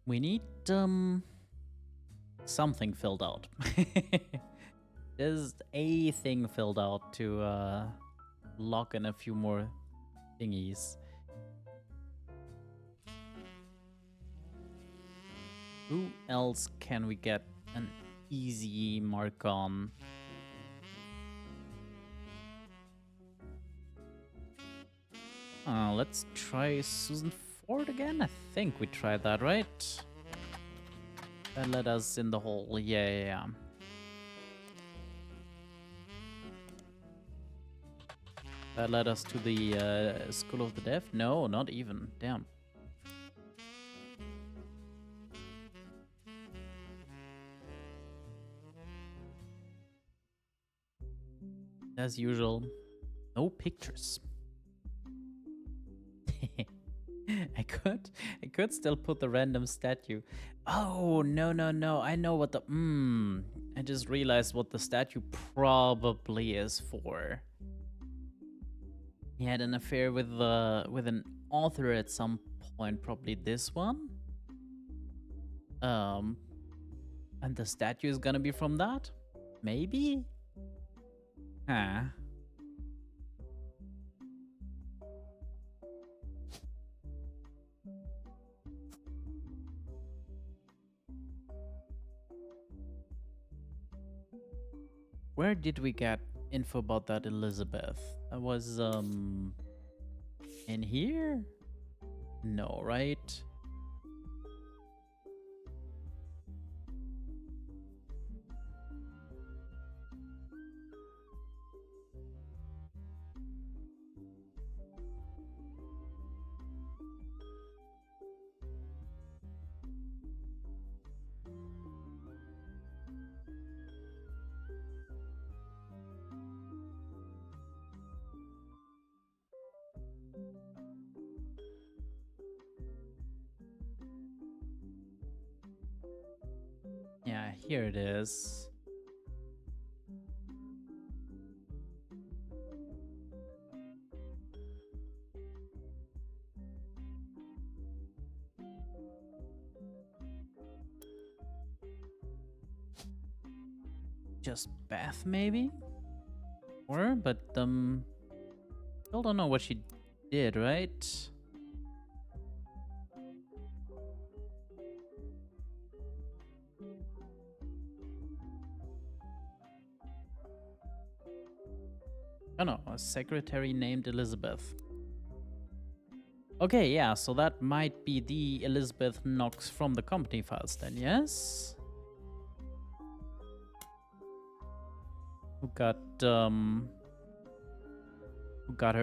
We need something filled out. There's a thing filled out to lock in a few more thingies. Who else can we get an easy mark on? Let's try Susan Ford again. I think we tried that, right? That led us in the hole. Yeah. That led us to the School of the Deaf? No, not even. Damn. As usual, no pictures. I could still put the random statue. Oh, no. I know what the... I just realized what the statue probably is for. He had an affair with an author at some point, probably this one. And the statue is gonna be from that? Maybe? Huh. where did we get info about that Elizabeth? That was in here? No, right? Yeah, here it is. Just Beth, maybe? Or, but, still don't know what she did, right? Oh no, a secretary named Elizabeth. Okay, yeah, so that might be the Elizabeth Knox from the company files then, yes? Who got her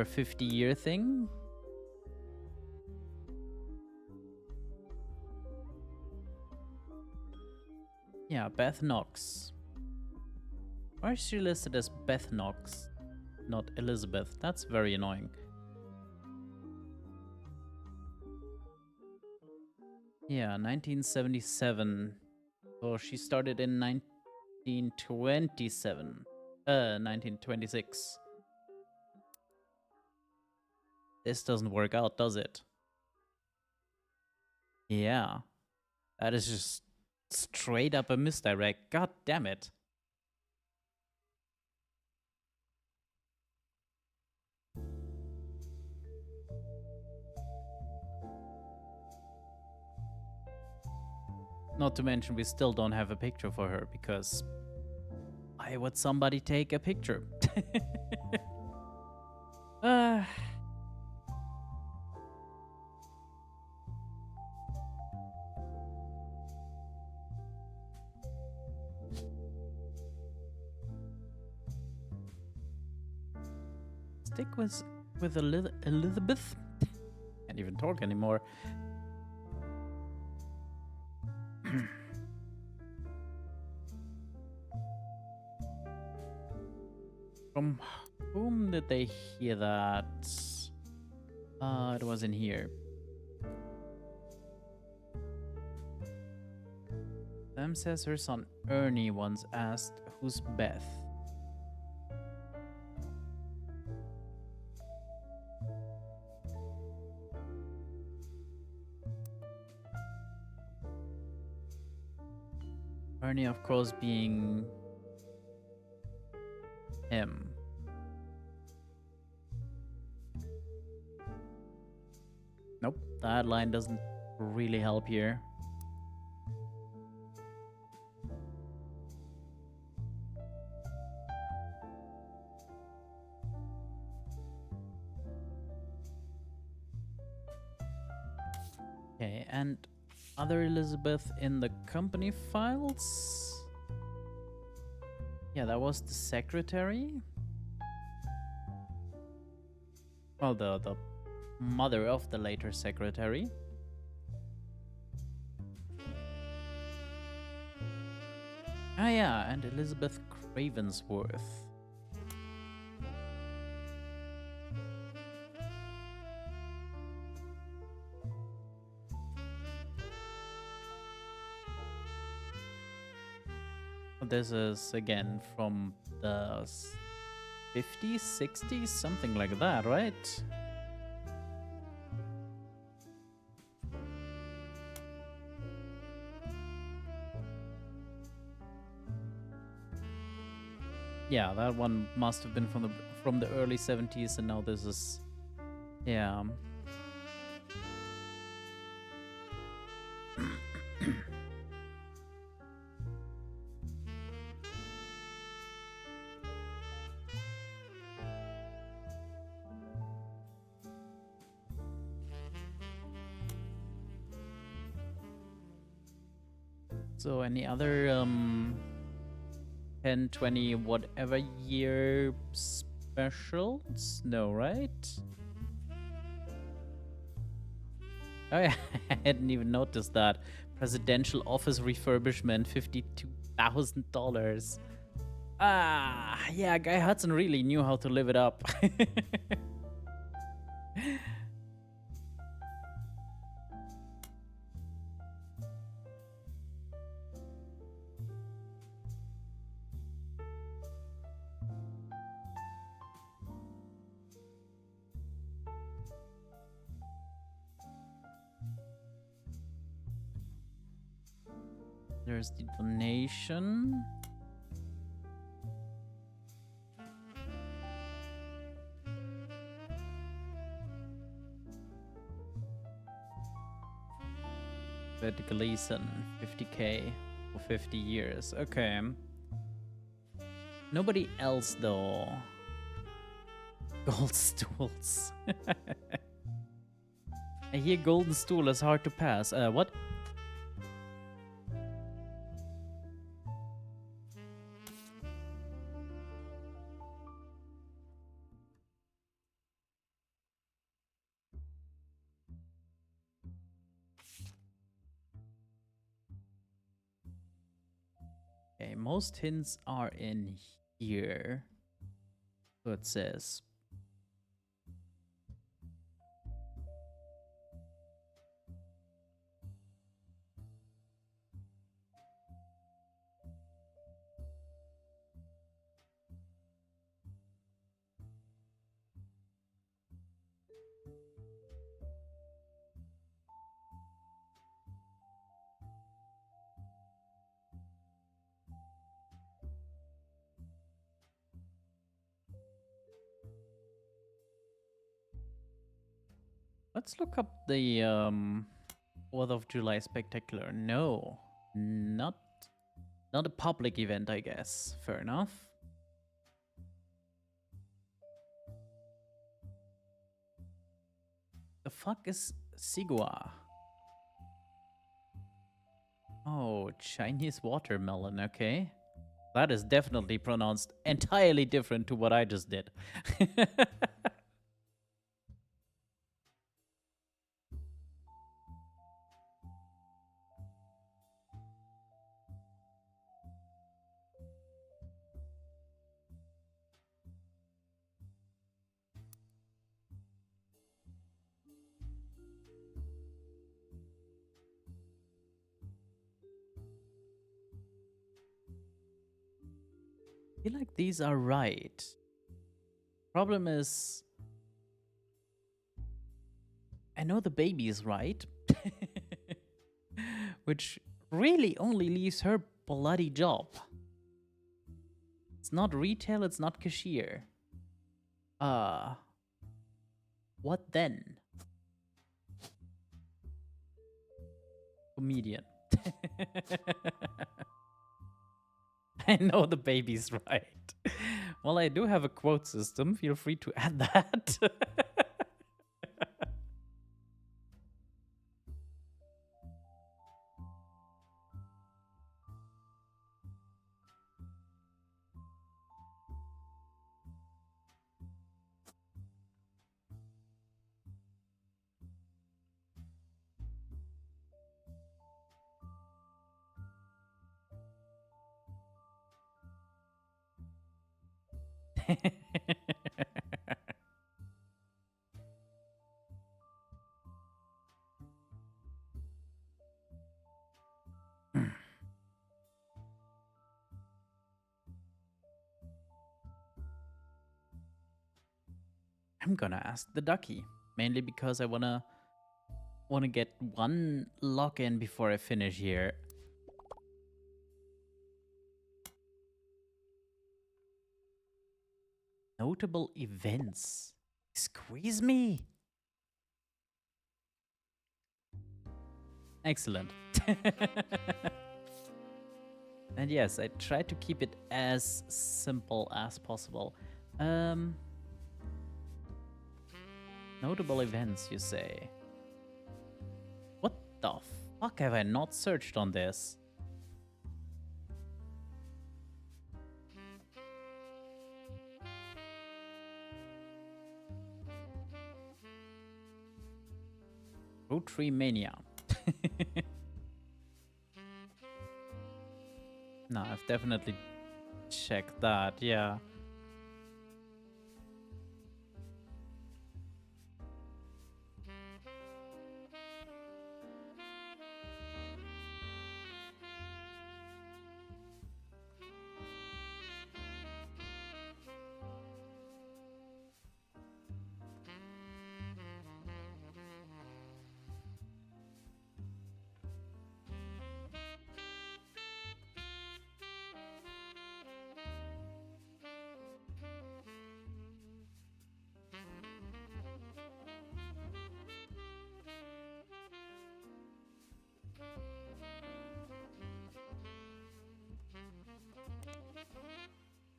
50-year thing? Yeah, Beth Knox. Why is she listed as Beth Knox, not Elizabeth? That's very annoying. Yeah, 1977. So she started in 1927. 1926. This doesn't work out, does it? Yeah. That is just straight up a misdirect. God damn it. Not to mention we still don't have a picture for her because why would somebody take a picture? uh, stick with Elizabeth. Can't even talk anymore. From whom did they hear that? It was in here. Sam says her son Ernie once asked, "Who's Beth?" Ernie, of course, being him. Nope, that line doesn't really help here. Okay, and other Elizabeth in the company files? Yeah, that was the secretary. Well, the mother of the later secretary. Ah yeah, and Elizabeth Cravensworth. This is again from the 50s, 60s, something like that, right? Yeah, that one must have been from the early 70s, and now this is, yeah. So any other 10, 20, whatever year specials? No, right? Oh yeah, I hadn't even noticed that. Presidential office refurbishment, $52,000. Ah, yeah, Guy Hudson really knew how to live it up. There's the donation. Ed Gleason, 50k for 50 years. Okay. Nobody else though. Gold stools. I hear golden stool is hard to pass. What? Okay, most hints are in here. So it says. Let's look up the 4th of July Spectacular. No, not a public event, I guess. Fair enough. The fuck is Sigua? Oh, Chinese watermelon, okay. That is definitely pronounced entirely different to what I just did. I feel like these are right. Problem is, I know the baby is right, which really only leaves her bloody job. It's not retail, it's not cashier. What then? Comedian. I know the baby's right. Well, I do have a quote system. Feel free to add that. I'm gonna ask the ducky, mainly because I wanna get one lock in before I finish here. Notable events. Squeeze me. Excellent. And yes, I try to keep it as simple as possible. Notable events, you say? What the fuck have I not searched on this? Roottree Mania. No, I've definitely checked that, yeah.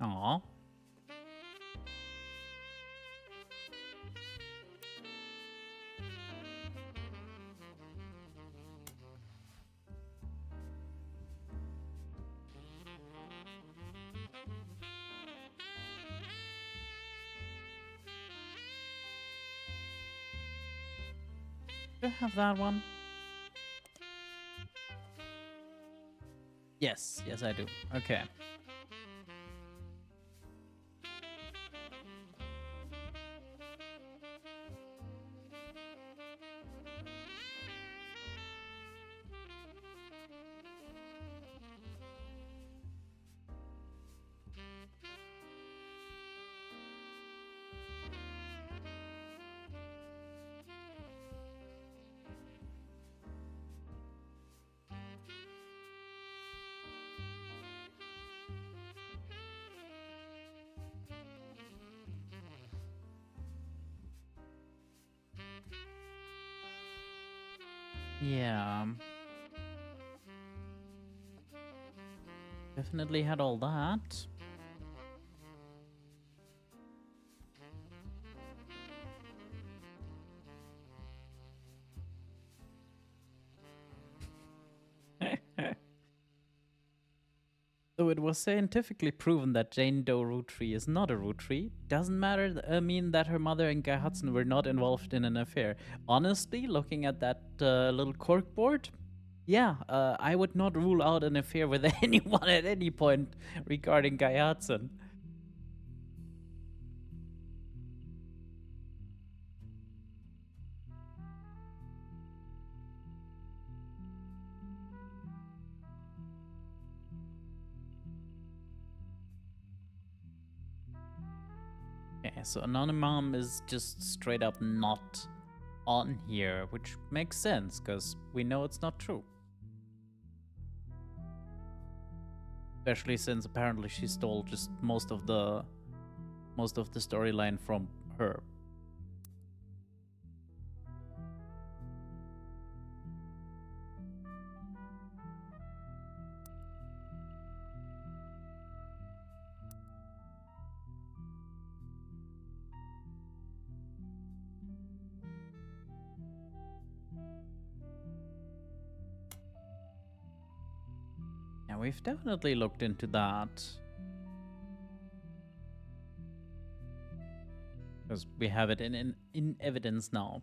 Aww. Do I have that one? Yes, yes I do. Okay. Yeah. Definitely had all that. Though it was scientifically proven that Jane Doe Roottree is not a Roottree, doesn't mean that her mother and Guy Hudson were not involved in an affair. Honestly, looking at that little corkboard, yeah, I would not rule out an affair with anyone at any point regarding Guy Hudson. Okay, so Anonymom is just straight up not on here, which makes sense, because we know it's not true. Especially since apparently she stole just most of the storyline from her. Yeah, we've definitely looked into that. Because we have it in evidence now.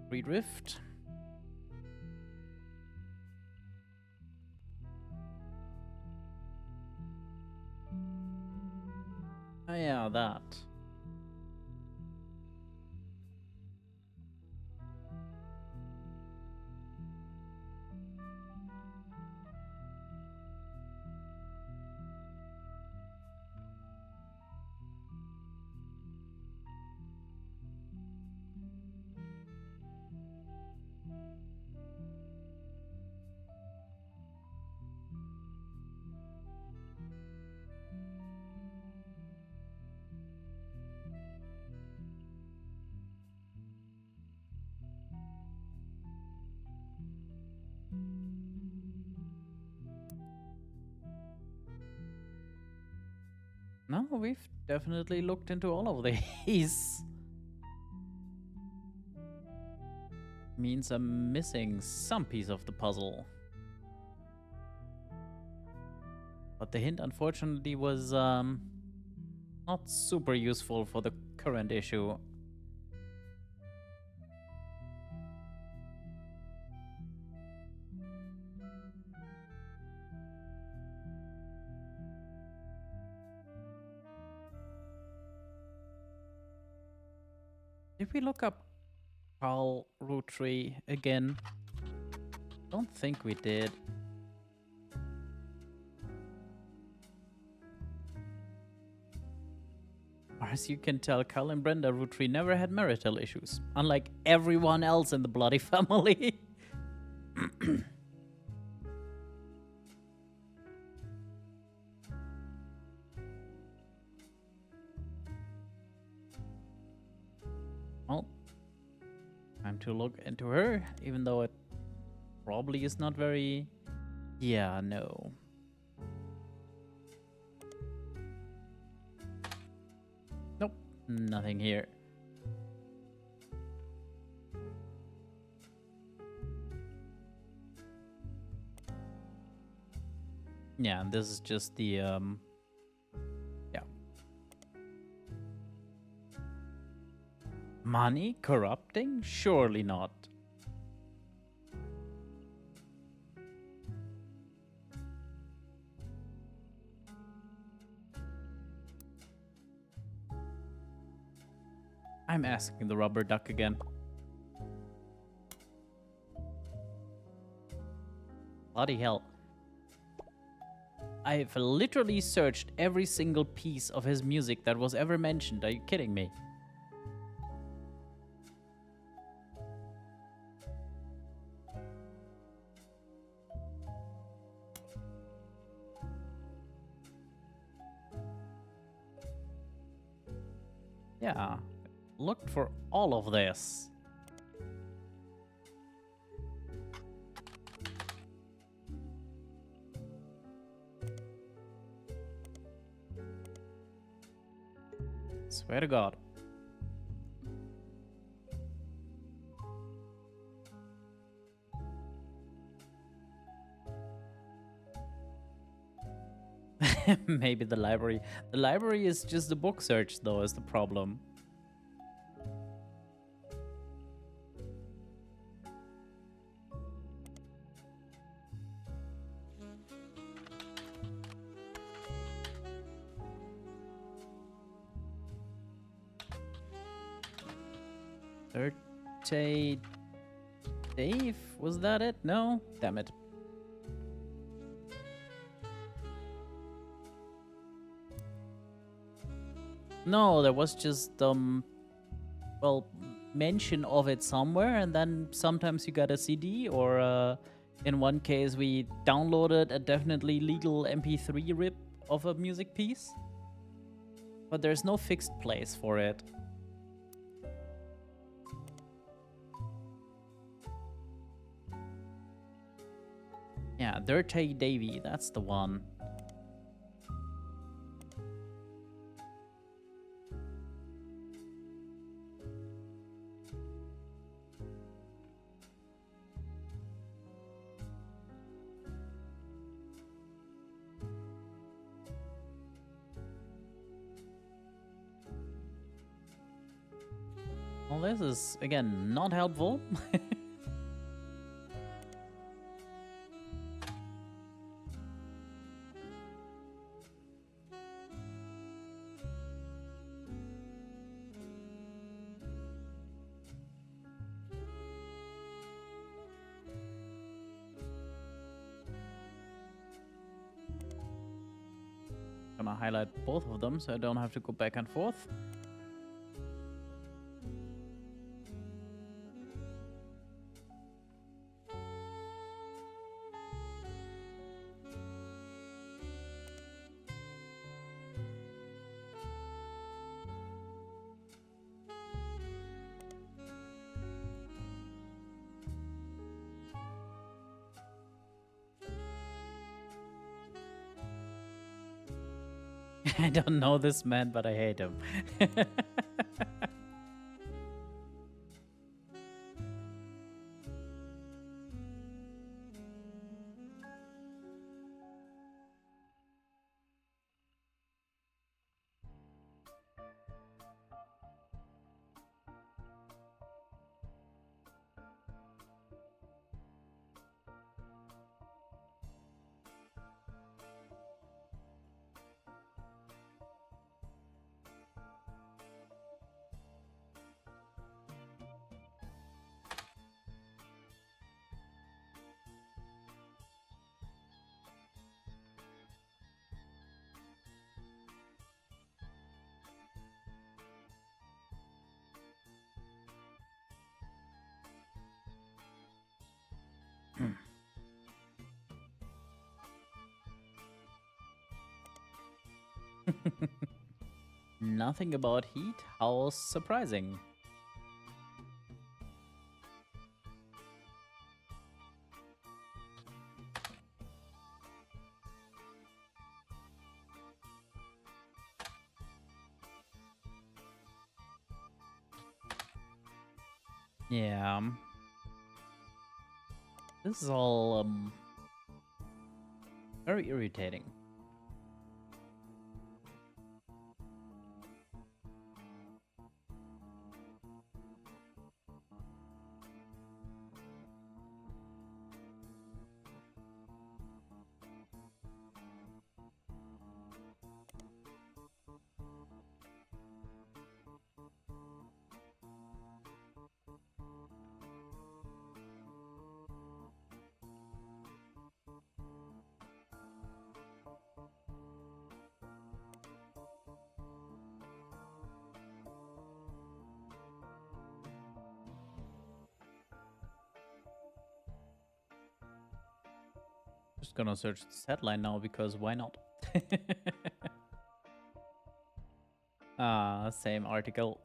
Redrift. Oh yeah, that. No, we've definitely looked into all of these. Means I'm missing some piece of the puzzle. But the hint, unfortunately, was not super useful for the current issue. Did we look up Carl Roottree again? Don't think we did. Or as you can tell, Carl and Brenda Roottree never had marital issues, unlike everyone else in the bloody family. Well, time to look into her, even though it probably is not very... Yeah, no. Nope, nothing here. Yeah, and this is just the, yeah. Money corrupting? Surely not. I'm asking the rubber duck again. Bloody hell. I've literally searched every single piece of his music that was ever mentioned. Are you kidding me? Yeah, looked for all of this. Swear to God. Maybe the library. The library is just the book search, though, is the problem. Birthday Dave? Was that it? No? Damn it. No, there was just, well, mention of it somewhere, and then sometimes you got a CD, or in one case we downloaded a definitely legal MP3 rip of a music piece. But there's no fixed place for it. Yeah, Dirty Davy, that's the one. Well, this is, again, not helpful. Gonna highlight both of them so I don't have to go back and forth. I don't know this man, but I hate him. Nothing about heat? How surprising. Yeah. This is all very irritating. Just gonna search this headline now because why not? Same article.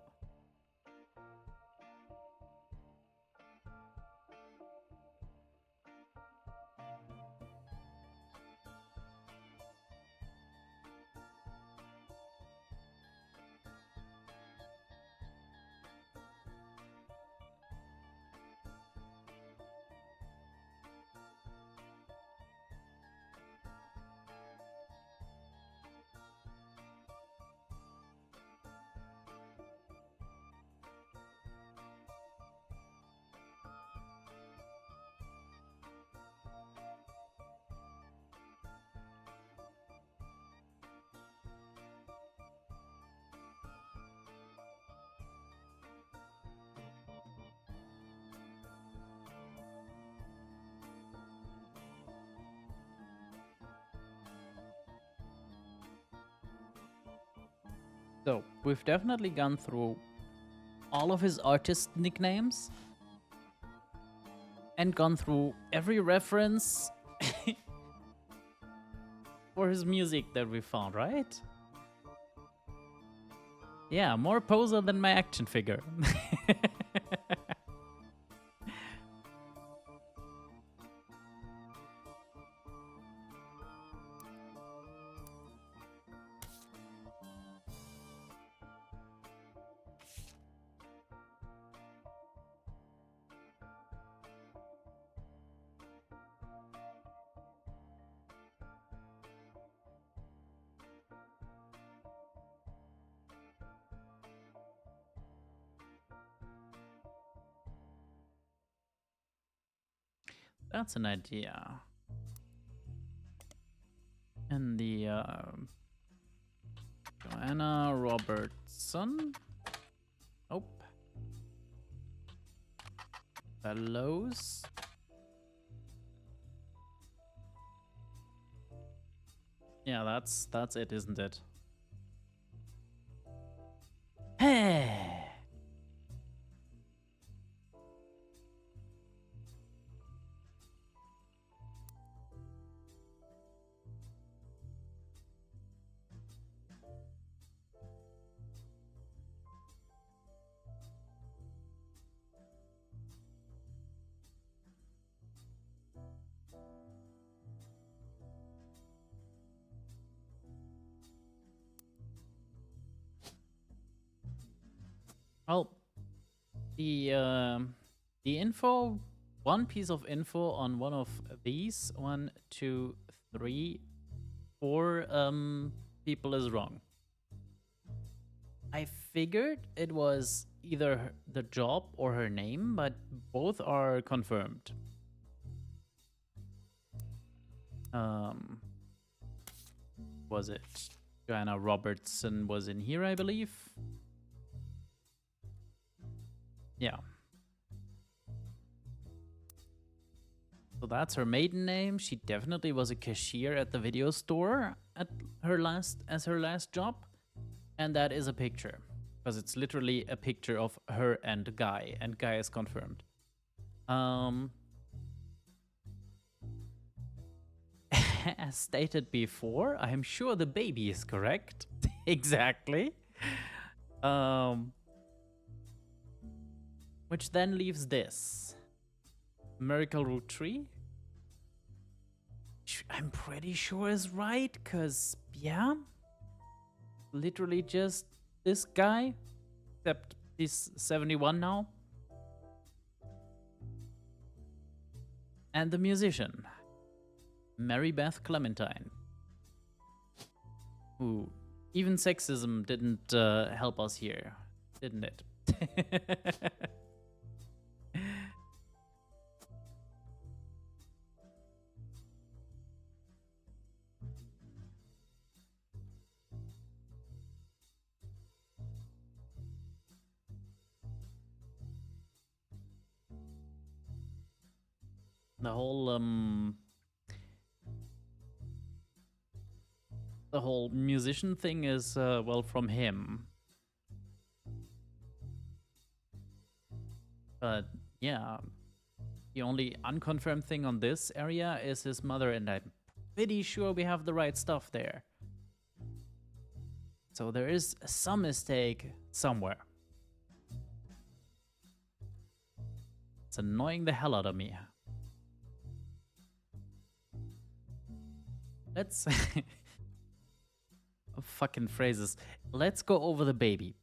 So, we've definitely gone through all of his artist nicknames and gone through every reference for his music that we found, right? Yeah, more poser than my action figure. That's an idea. And the Joanna Robertson. Oh. Fellows. Yeah, that's it, isn't it? Hey. Well, the info, one piece of info on one of these, 1, 2, 3, 4 people is wrong. I figured it was either the job or her name, but both are confirmed. Was it Joanna Robertson was in here, I believe? Yeah. So that's her maiden name. She definitely was a cashier at the video store at her last job. And that is a picture. Because it's literally a picture of her and Guy. And Guy is confirmed. as stated before, I'm sure the baby is correct. Exactly. Which then leaves this. Miracle Root Tree. I'm pretty sure is right, cause yeah. Literally just this guy. Except he's 71 now. And the musician. Mary Beth Clementine. Ooh, even sexism didn't help us here, didn't it? The whole musician thing is well, from him. But yeah, the only unconfirmed thing on this area is his mother, and I'm pretty sure we have the right stuff there. So there is some mistake somewhere. It's annoying the hell out of me. Let's... fucking phrases. Let's go over the baby.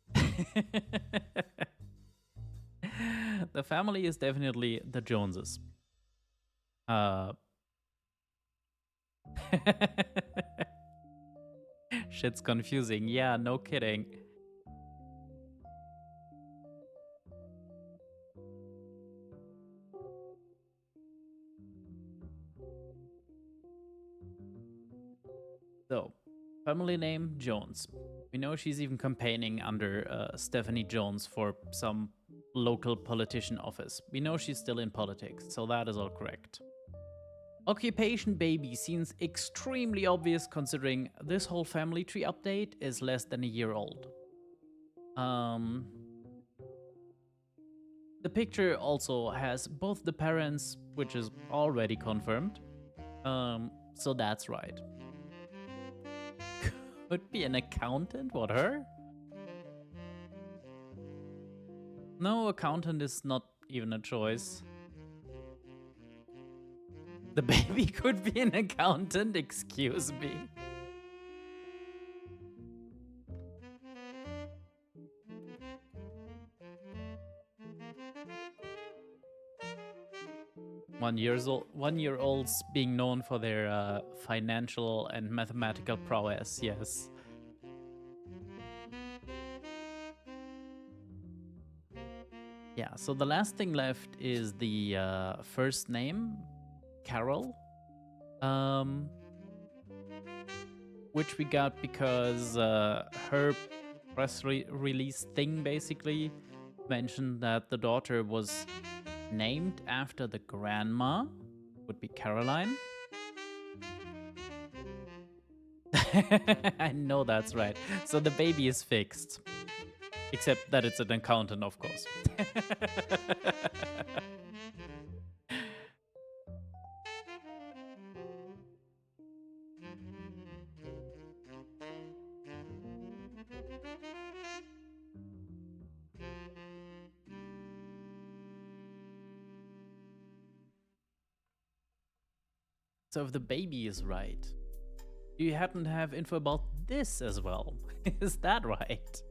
The family is definitely the Joneses. Shit's confusing. Yeah, no kidding. So, family name Jones. We know she's even campaigning under Stephanie Jones for some local politician office. We know she's still in politics, so that is all correct. Occupation baby seems extremely obvious considering this whole family tree update is less than a year old. The picture also has both the parents, which is already confirmed. So that's right. Could be an accountant? What, her? No, accountant is not even a choice. The baby could be an accountant, excuse me. One-year-olds being known for their financial and mathematical prowess, yes. Yeah, so the last thing left is the first name, Carol, which we got because her press release thing basically mentioned that the daughter was named after the grandma, would be Caroline. I know that's right. So the baby is fixed. Except that it's an accountant, of course. So if the baby is right, do you happen to have info about this as well? Is that right?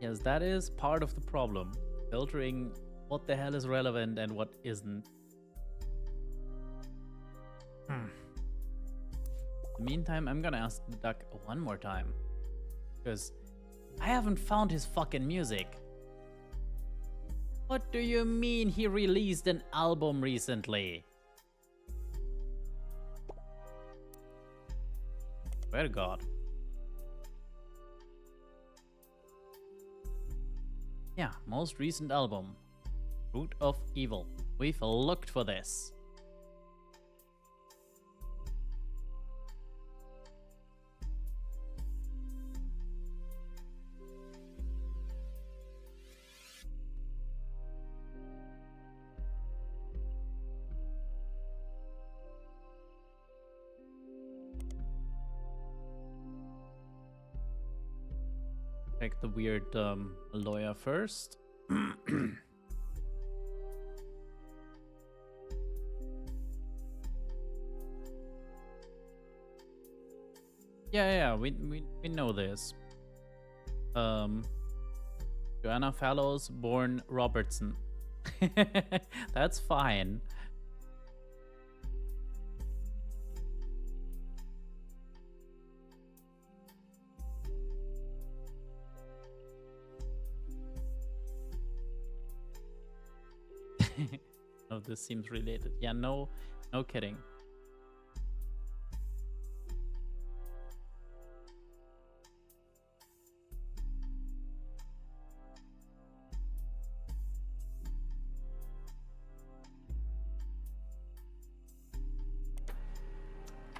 Yes, that is part of the problem. Filtering what the hell is relevant and what isn't. In the meantime, I'm gonna ask the duck one more time. Because I haven't found his fucking music. What do you mean he released an album recently? Swear to God. Yeah, most recent album. Root of Evil. We've looked for this. Check the weird lawyer first. Yeah, we know this. Joanna Fallows, born Robertson. That's fine. Oh, this seems related. Yeah, no kidding.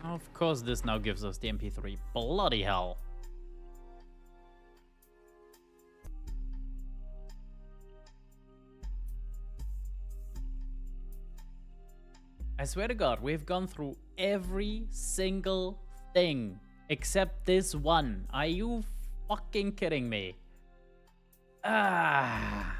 Of course, this now gives us the MP3. Bloody hell. I swear to God, we've gone through every single thing except this one. Are you fucking kidding me? Ah.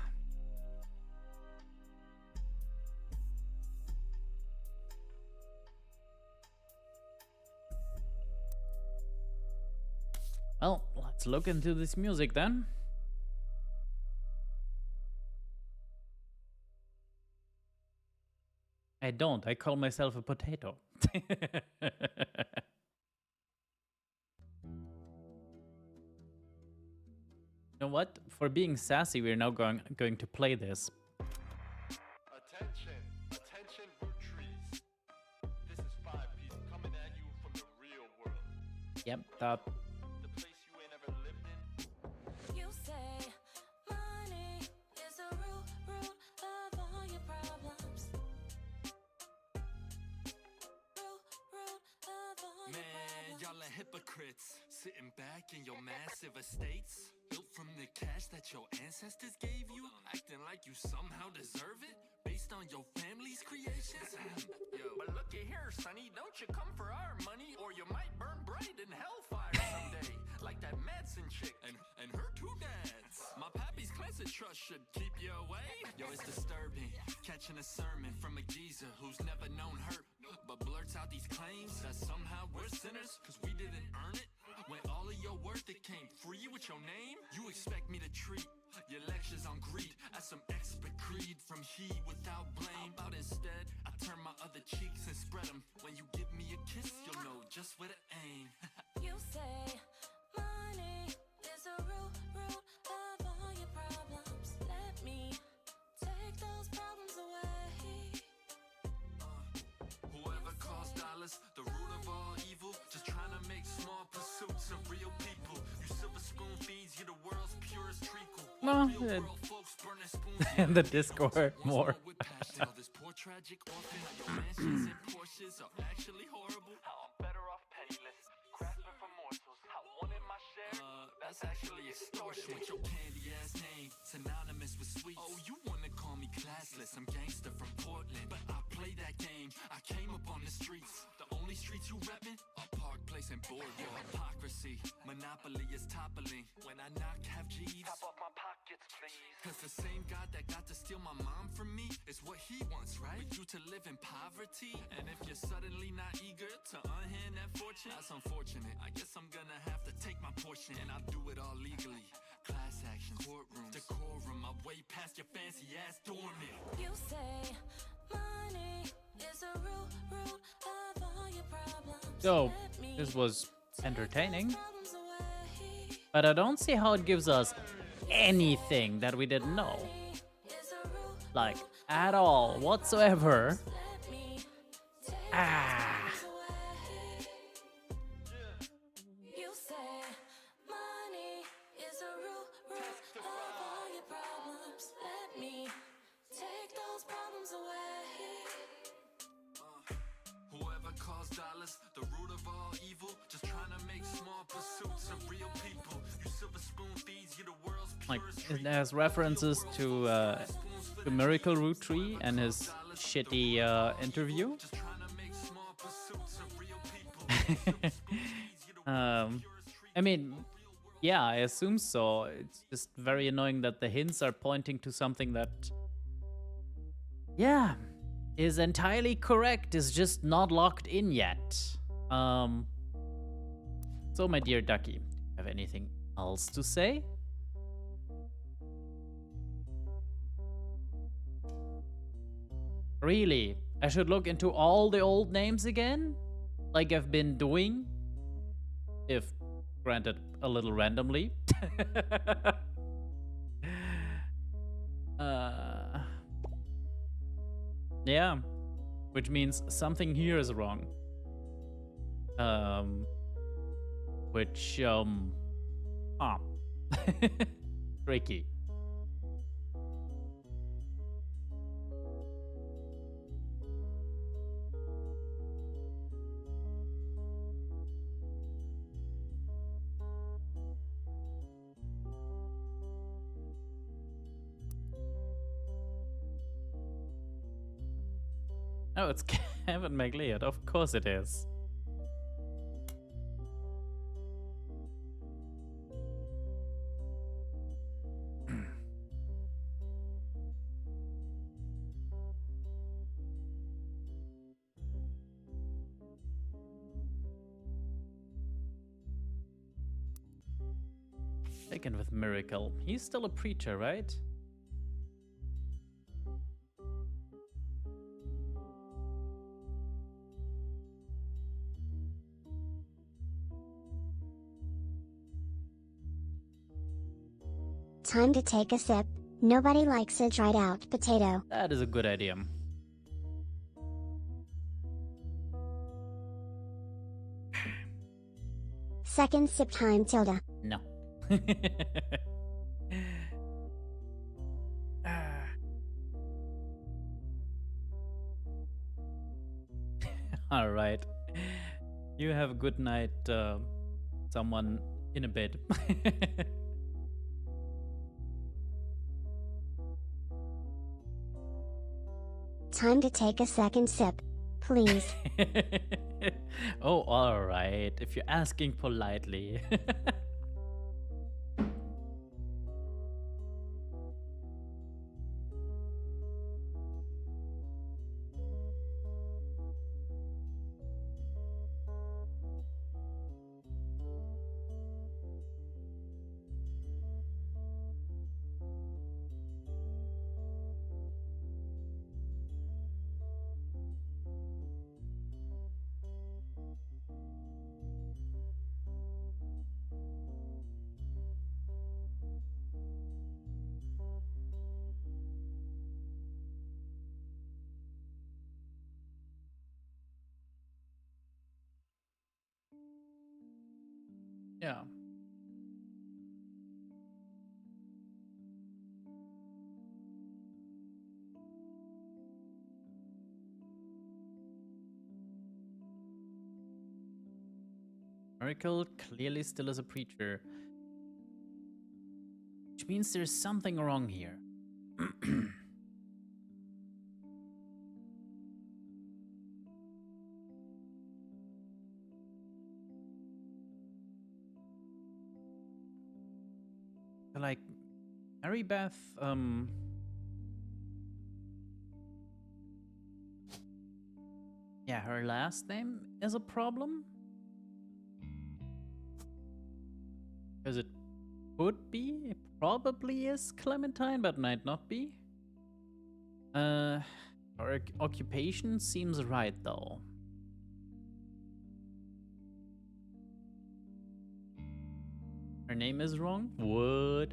Well, let's look into this music then. I don't. I call myself a potato. You know what? For being sassy, we're now going to play this. Attention, attention, Roottrees. This is 5-piece coming at you from the real world. Yep, that. The place you ain't ever lived in. You say money is the root of all your problems. Root of all your Man, problems. y'all are hypocrites. Sitting back in your massive estates, built from the cash that your ancestors gave you, acting like you somehow deserve it, based on your family's creations. Yo. But looky here, sonny, don't you come for our money, or you might burn bright in hellfire someday, like that Madsen chick. And her two dads. My pappy's cleansing trust should keep you away. Yo, it's disturbing, catching a sermon from a geezer who's never known hurt, but blurts out these claims that somehow we're sinners, cause we didn't earn it. When all of your worth it came free with your name, you expect me to treat your lectures on greed as some expert creed from he without blame. How about instead, I turn my other cheeks and spread them. When you give me a kiss, you'll know just where to aim. You say money is the root of all your problems. Let me take those problems away. Whoever calls dollars the root of all evil, just trying to make small pursuits of real people. You silver spoon feeds you the world's purest treacle. No, Real world folks burning spoons in the Discord more. with passion. This poor tragic orphan, your mansions and Porsches are actually horrible. How I'm better off penniless, grasping for morsels. I wanted my share. That's actually extortion. With your candy ass name, synonymous with sweets. Oh, you wanna call me classless? I'm gangster from Portland, but I play that game. I came up on the streets. The only streets you reppin' are Park Place and Boardwalk. Hypocrisy, monopoly is toppling. When I knock, have G's. Top off my pockets, please. Cause the same God that got to steal my mom from me is what he wants, right? For you to live in poverty. And if you're suddenly not eager to unhand that fortune, that's unfortunate. I guess I'm gonna have to take my portion, and I'll do it all legally. Class action, courtrooms, decorum. I'm way past your fancy ass dormant. You say money is the root of all your problems. So, Let me this was take entertaining, those problems away. but I don't see how it gives us anything that we didn't know. Is the root Like, at all, whatsoever. let me take Ah. those problems away. Like, it has references to Miracle Roottree and his shitty interview. I mean, yeah, I assume so. It's just very annoying that the hints are pointing to something that, yeah, is entirely correct, is just not locked in yet. So, my dear Ducky, do you have anything else to say? Really? I should look into all the old names again? Like I've been doing? If granted, a little randomly. Yeah. Which means something here is wrong. Huh. Tricky. Oh, it's Kevin McLeod. Of course it is. Taken with Miracle. He's still a preacher, right? Time to take a sip. Nobody likes a dried out potato. That is a good idea. Second sip time, Tilda. No. All right. You have a good night, someone in a bed. Time to take a second sip, please. Oh, all right. If you're asking politely. Yeah. Miracle clearly still is a preacher. Which means there's something wrong here. Like, Mary Beth, yeah, her last name is a problem? Because it could be, it probably is Clementine, but might not be. Her occupation seems right, though. Her name is wrong? What?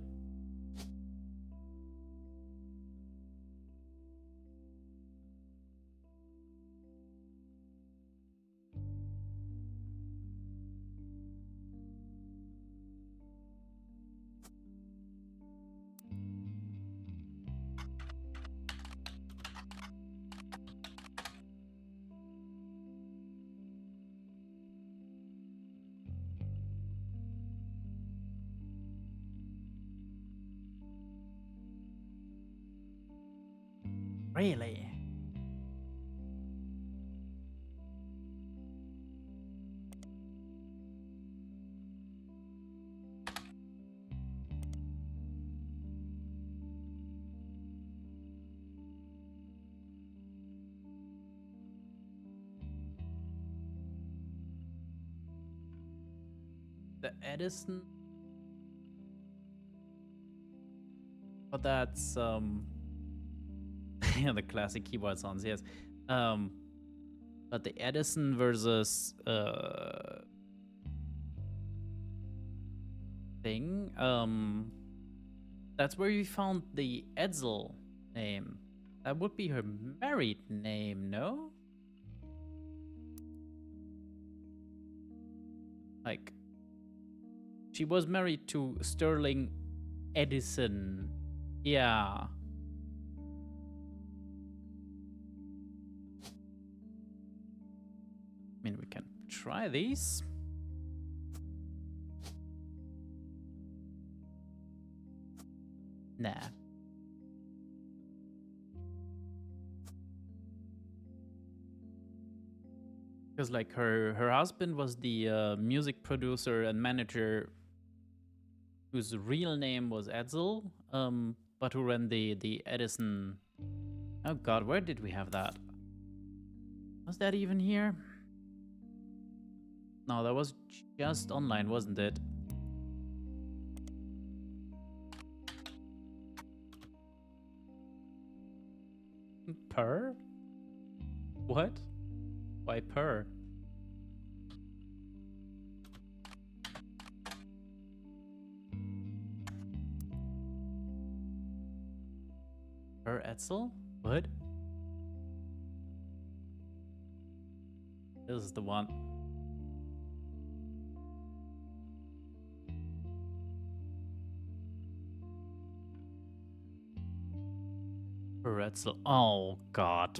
Really? The Edison. But that's yeah, the classic keyboard sounds, yes. But the Edison versus thing, that's where we found the Edsel name. That would be her married name, no? Like, she was married to Sterling Edison. Yeah. I mean, we can try these. Nah. Because like her husband was the music producer and manager whose real name was Edsel, but who ran the Edison. Oh god, where did we have that? Was that even here? No, that was just online, wasn't it? Per? What? Why per? Per Edsel? What? This is the one. Per Edsel. Oh god.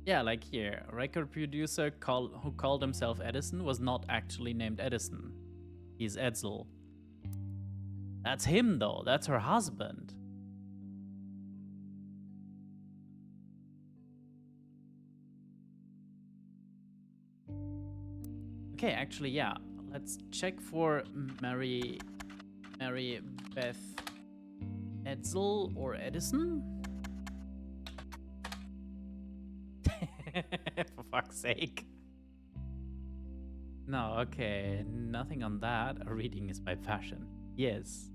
Yeah, like here, a record producer who called himself Edison was not actually named Edison. He's Edsel. That's him though, that's her husband. Okay, actually, yeah. Let's check for Mary Beth Edsel or Edison. For fuck's sake. No, okay, nothing on that. A reading is my passion. Yes.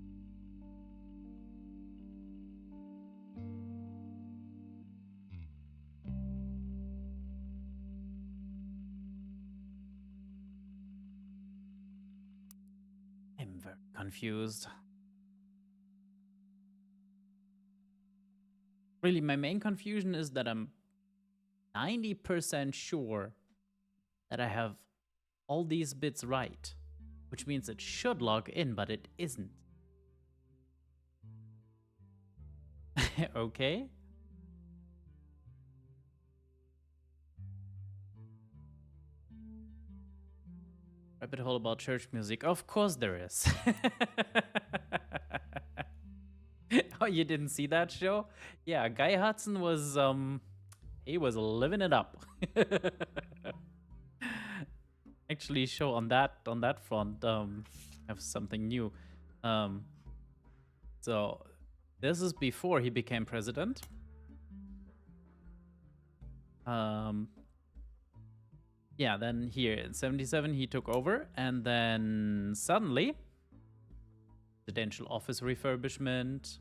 I'm very confused. Really, my main confusion is that I'm 90% sure that I have all these bits right, which means it should log in, but it isn't. Okay. Rabbit hole about church music. Of course there is. Oh, you didn't see that show? Yeah, Guy Hudson was he was living it up. Actually, show on that front have something new. So this is before he became president. Yeah, then here in 77 he took over, and then suddenly presidential office refurbishment,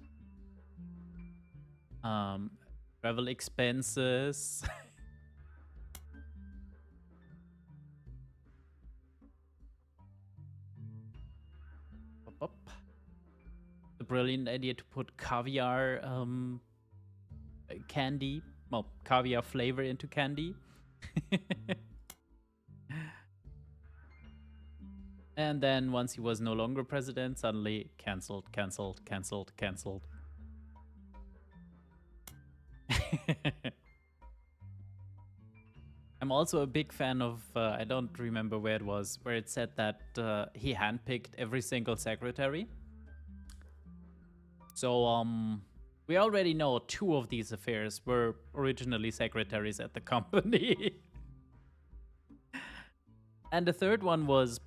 travel expenses. The brilliant idea to put caviar candy, well, caviar flavor into candy. And then once he was no longer president, suddenly cancelled. I'm also a big fan of, I don't remember where it was, where it said that he handpicked every single secretary. So, we already know 2 of these affairs were originally secretaries at the company. And the third one was,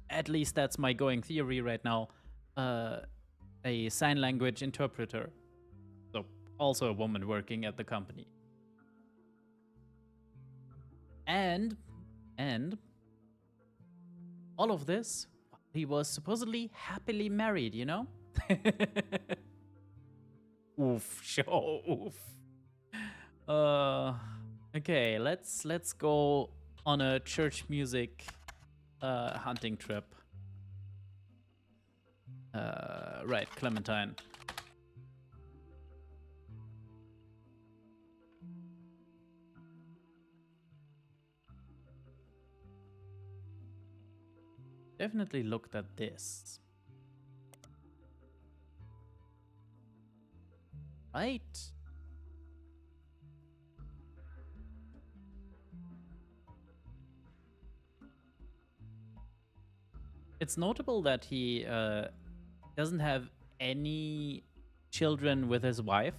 at least that's my going theory right now, a sign language interpreter. So, also a woman working at the company. And all of this, he was supposedly happily married, you know? Oof, show, oof. Okay, let's go on a church music hunting trip. Right, Clementine. Definitely looked at this. Right. It's notable that he doesn't have any children with his wife.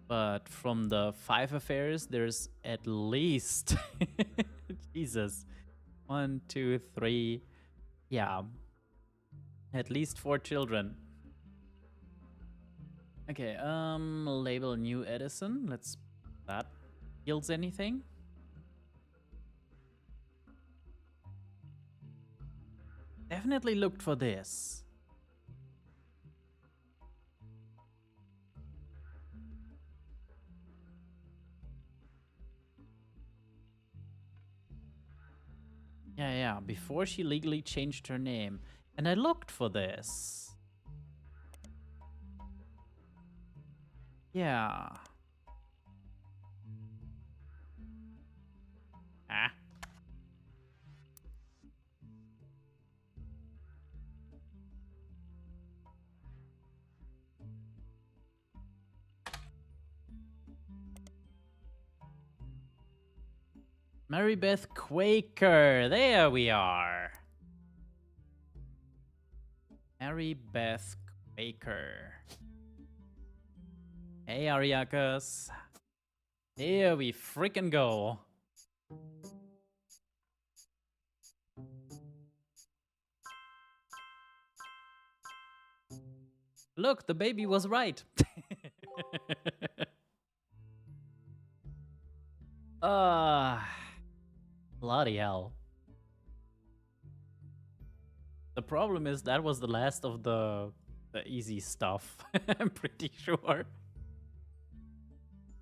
But from the 5 affairs, there's at least Jesus. 1, 2, 3. Yeah. At least 4 children. Okay, label New Edison. Let's that yields anything. Definitely looked for this. Yeah, before she legally changed her name. And I looked for this. Yeah. Ah. Mary Beth Quaker. There we are. Mary Beth Quaker. Hey, Ariakas. Here we freaking go. Look, the baby was right. Bloody hell. The problem is that was the last of the easy stuff. I'm pretty sure.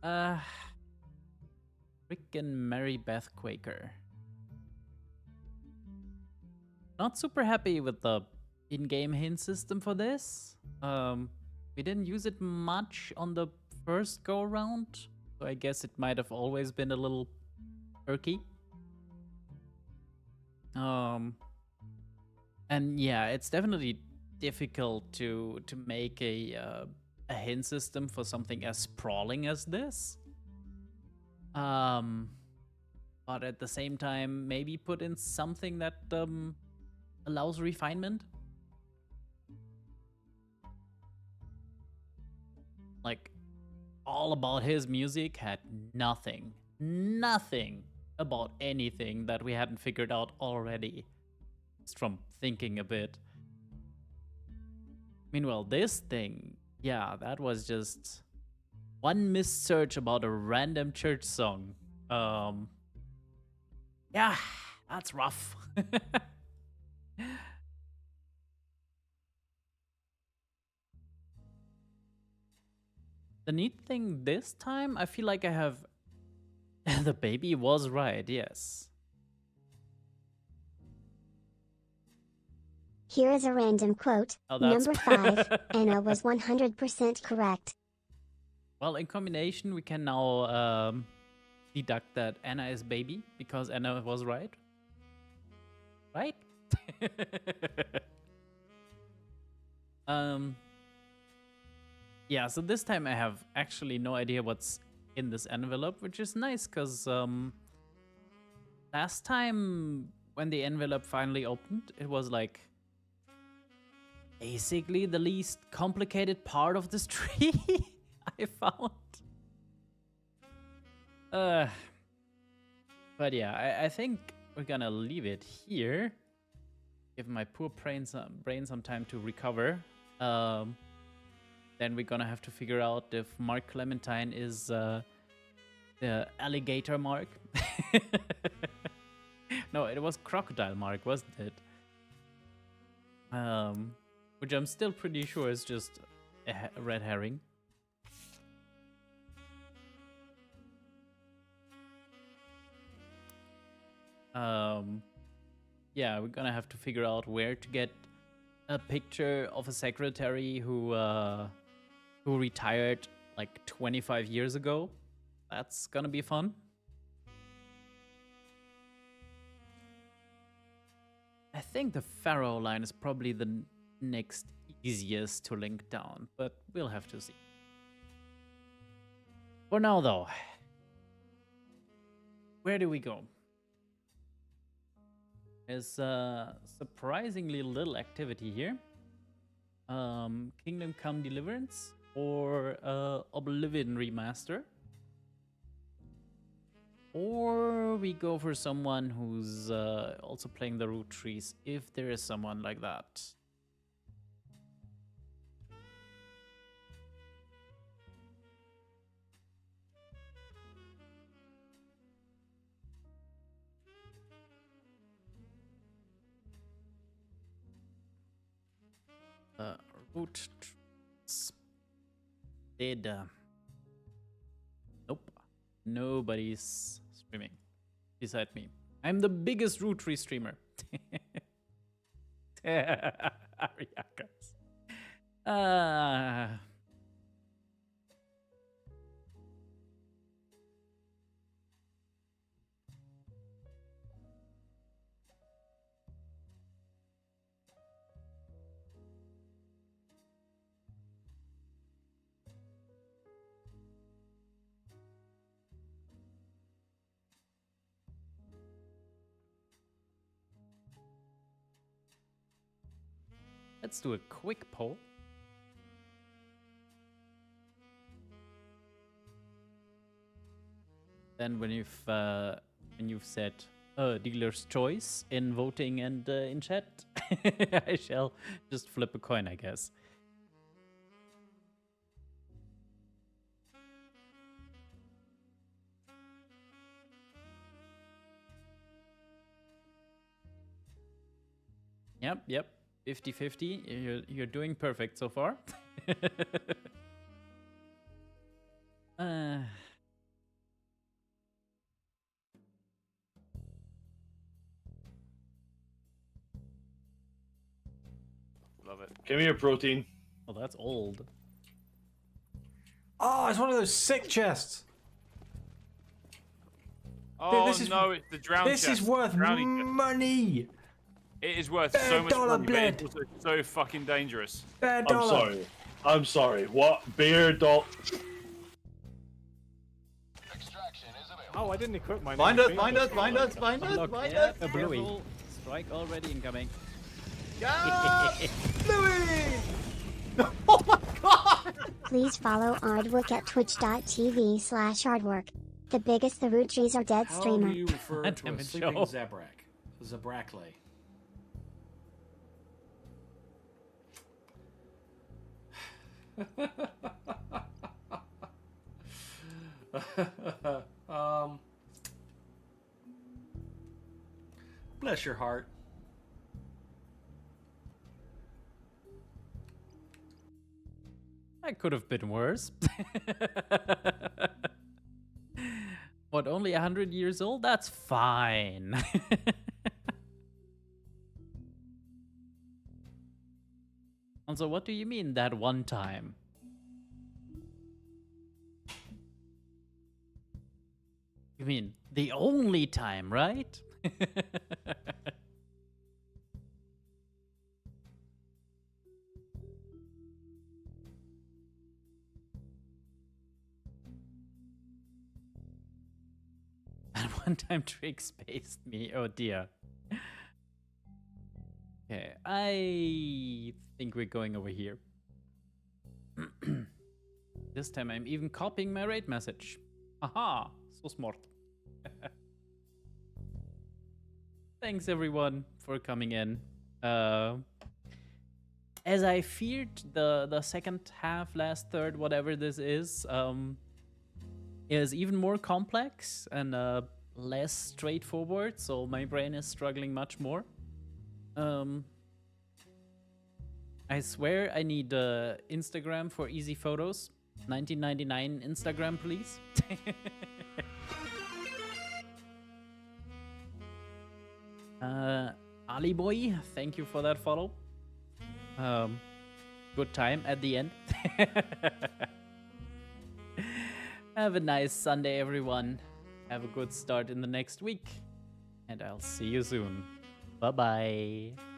Freaking Mary Beth Quaker. Not super happy with the in-game hint system for this. We didn't use it much on the first go-around, so I guess it might have always been a little irky. And yeah, it's definitely difficult to make a hint system for something as sprawling as this. But at the same time, maybe put in something that allows refinement. Like, all about his music had nothing about anything that we hadn't figured out already. Just from thinking a bit. Meanwhile, this thing, yeah, that was just one missed search about a random church song. Yeah, that's rough. The neat thing this time, I feel like I have... The baby was right, yes. Here is a random quote. Oh, that's... Number 5, Anna was 100% correct. Well, in combination, we can now deduct that Anna is baby, because Anna was right. Right? Yeah, so this time I have actually no idea what's in this envelope, which is nice because last time when the envelope finally opened, it was like basically the least complicated part of this tree I found. But yeah, I think we're gonna leave it here. Give my poor brain some time to recover. Then we're gonna have to figure out if Mark Clementine is the alligator Mark. No, it was crocodile Mark, wasn't it? Which I'm still pretty sure is just a red herring. Yeah, we're gonna have to figure out where to get a picture of a secretary who retired like 25 years ago. That's gonna be fun. I think the Pharaoh line is probably the next easiest to link down, but we'll have to see. For now, though, where do we go? There's surprisingly little activity here. Kingdom Come Deliverance or Oblivion Remaster. Or we go for someone who's also playing the Roottrees, if there is someone like that. Roottrees. Nope. Nobody's streaming beside me. I'm the biggest Roottree streamer. Ariakas. Let's do a quick poll. Then when you've said dealer's choice in voting and in chat, I shall just flip a coin, I guess. Yep. 50-50. You're doing perfect so far. Love it. Give me your protein. Oh, that's old. Oh, it's one of those sick chests. Oh this is, no, it's the drown This chest. is worth money. It is worth Bare so much dollar money, blade. but it's also so fucking dangerous. Bare I'm sorry. I'm sorry. What? Bear doll. Oh, I didn't equip my. Find us, find us, find us, find us, Look, find us. a bluey. Strike already incoming. Yeah! Bluey! Oh my god! Please follow Aardwork at twitch.tv/Aardwork. The biggest the Roottrees are dead How streamer. do you refer God to damn a it, sleeping Joe. Zabrak? Zabrakle. Bless your heart. That could have been worse. What, only 100 years old? That's fine. Also, what do you mean that one time? You mean the only time, right? one-time trick spaced me. Oh dear. Okay, I think we're going over here. This time I'm even copying my raid message. Haha, so smart. Thanks everyone for coming in. As I feared, the second half, last third, whatever this is even more complex and less straightforward, so my brain is struggling much more. I swear I need Instagram for easy photos. 1999 Instagram, please. Ali Boy, thank you for that follow. Good time at the end. Have a nice Sunday, everyone. Have a good start in the next week. And I'll see you soon. Bye-bye.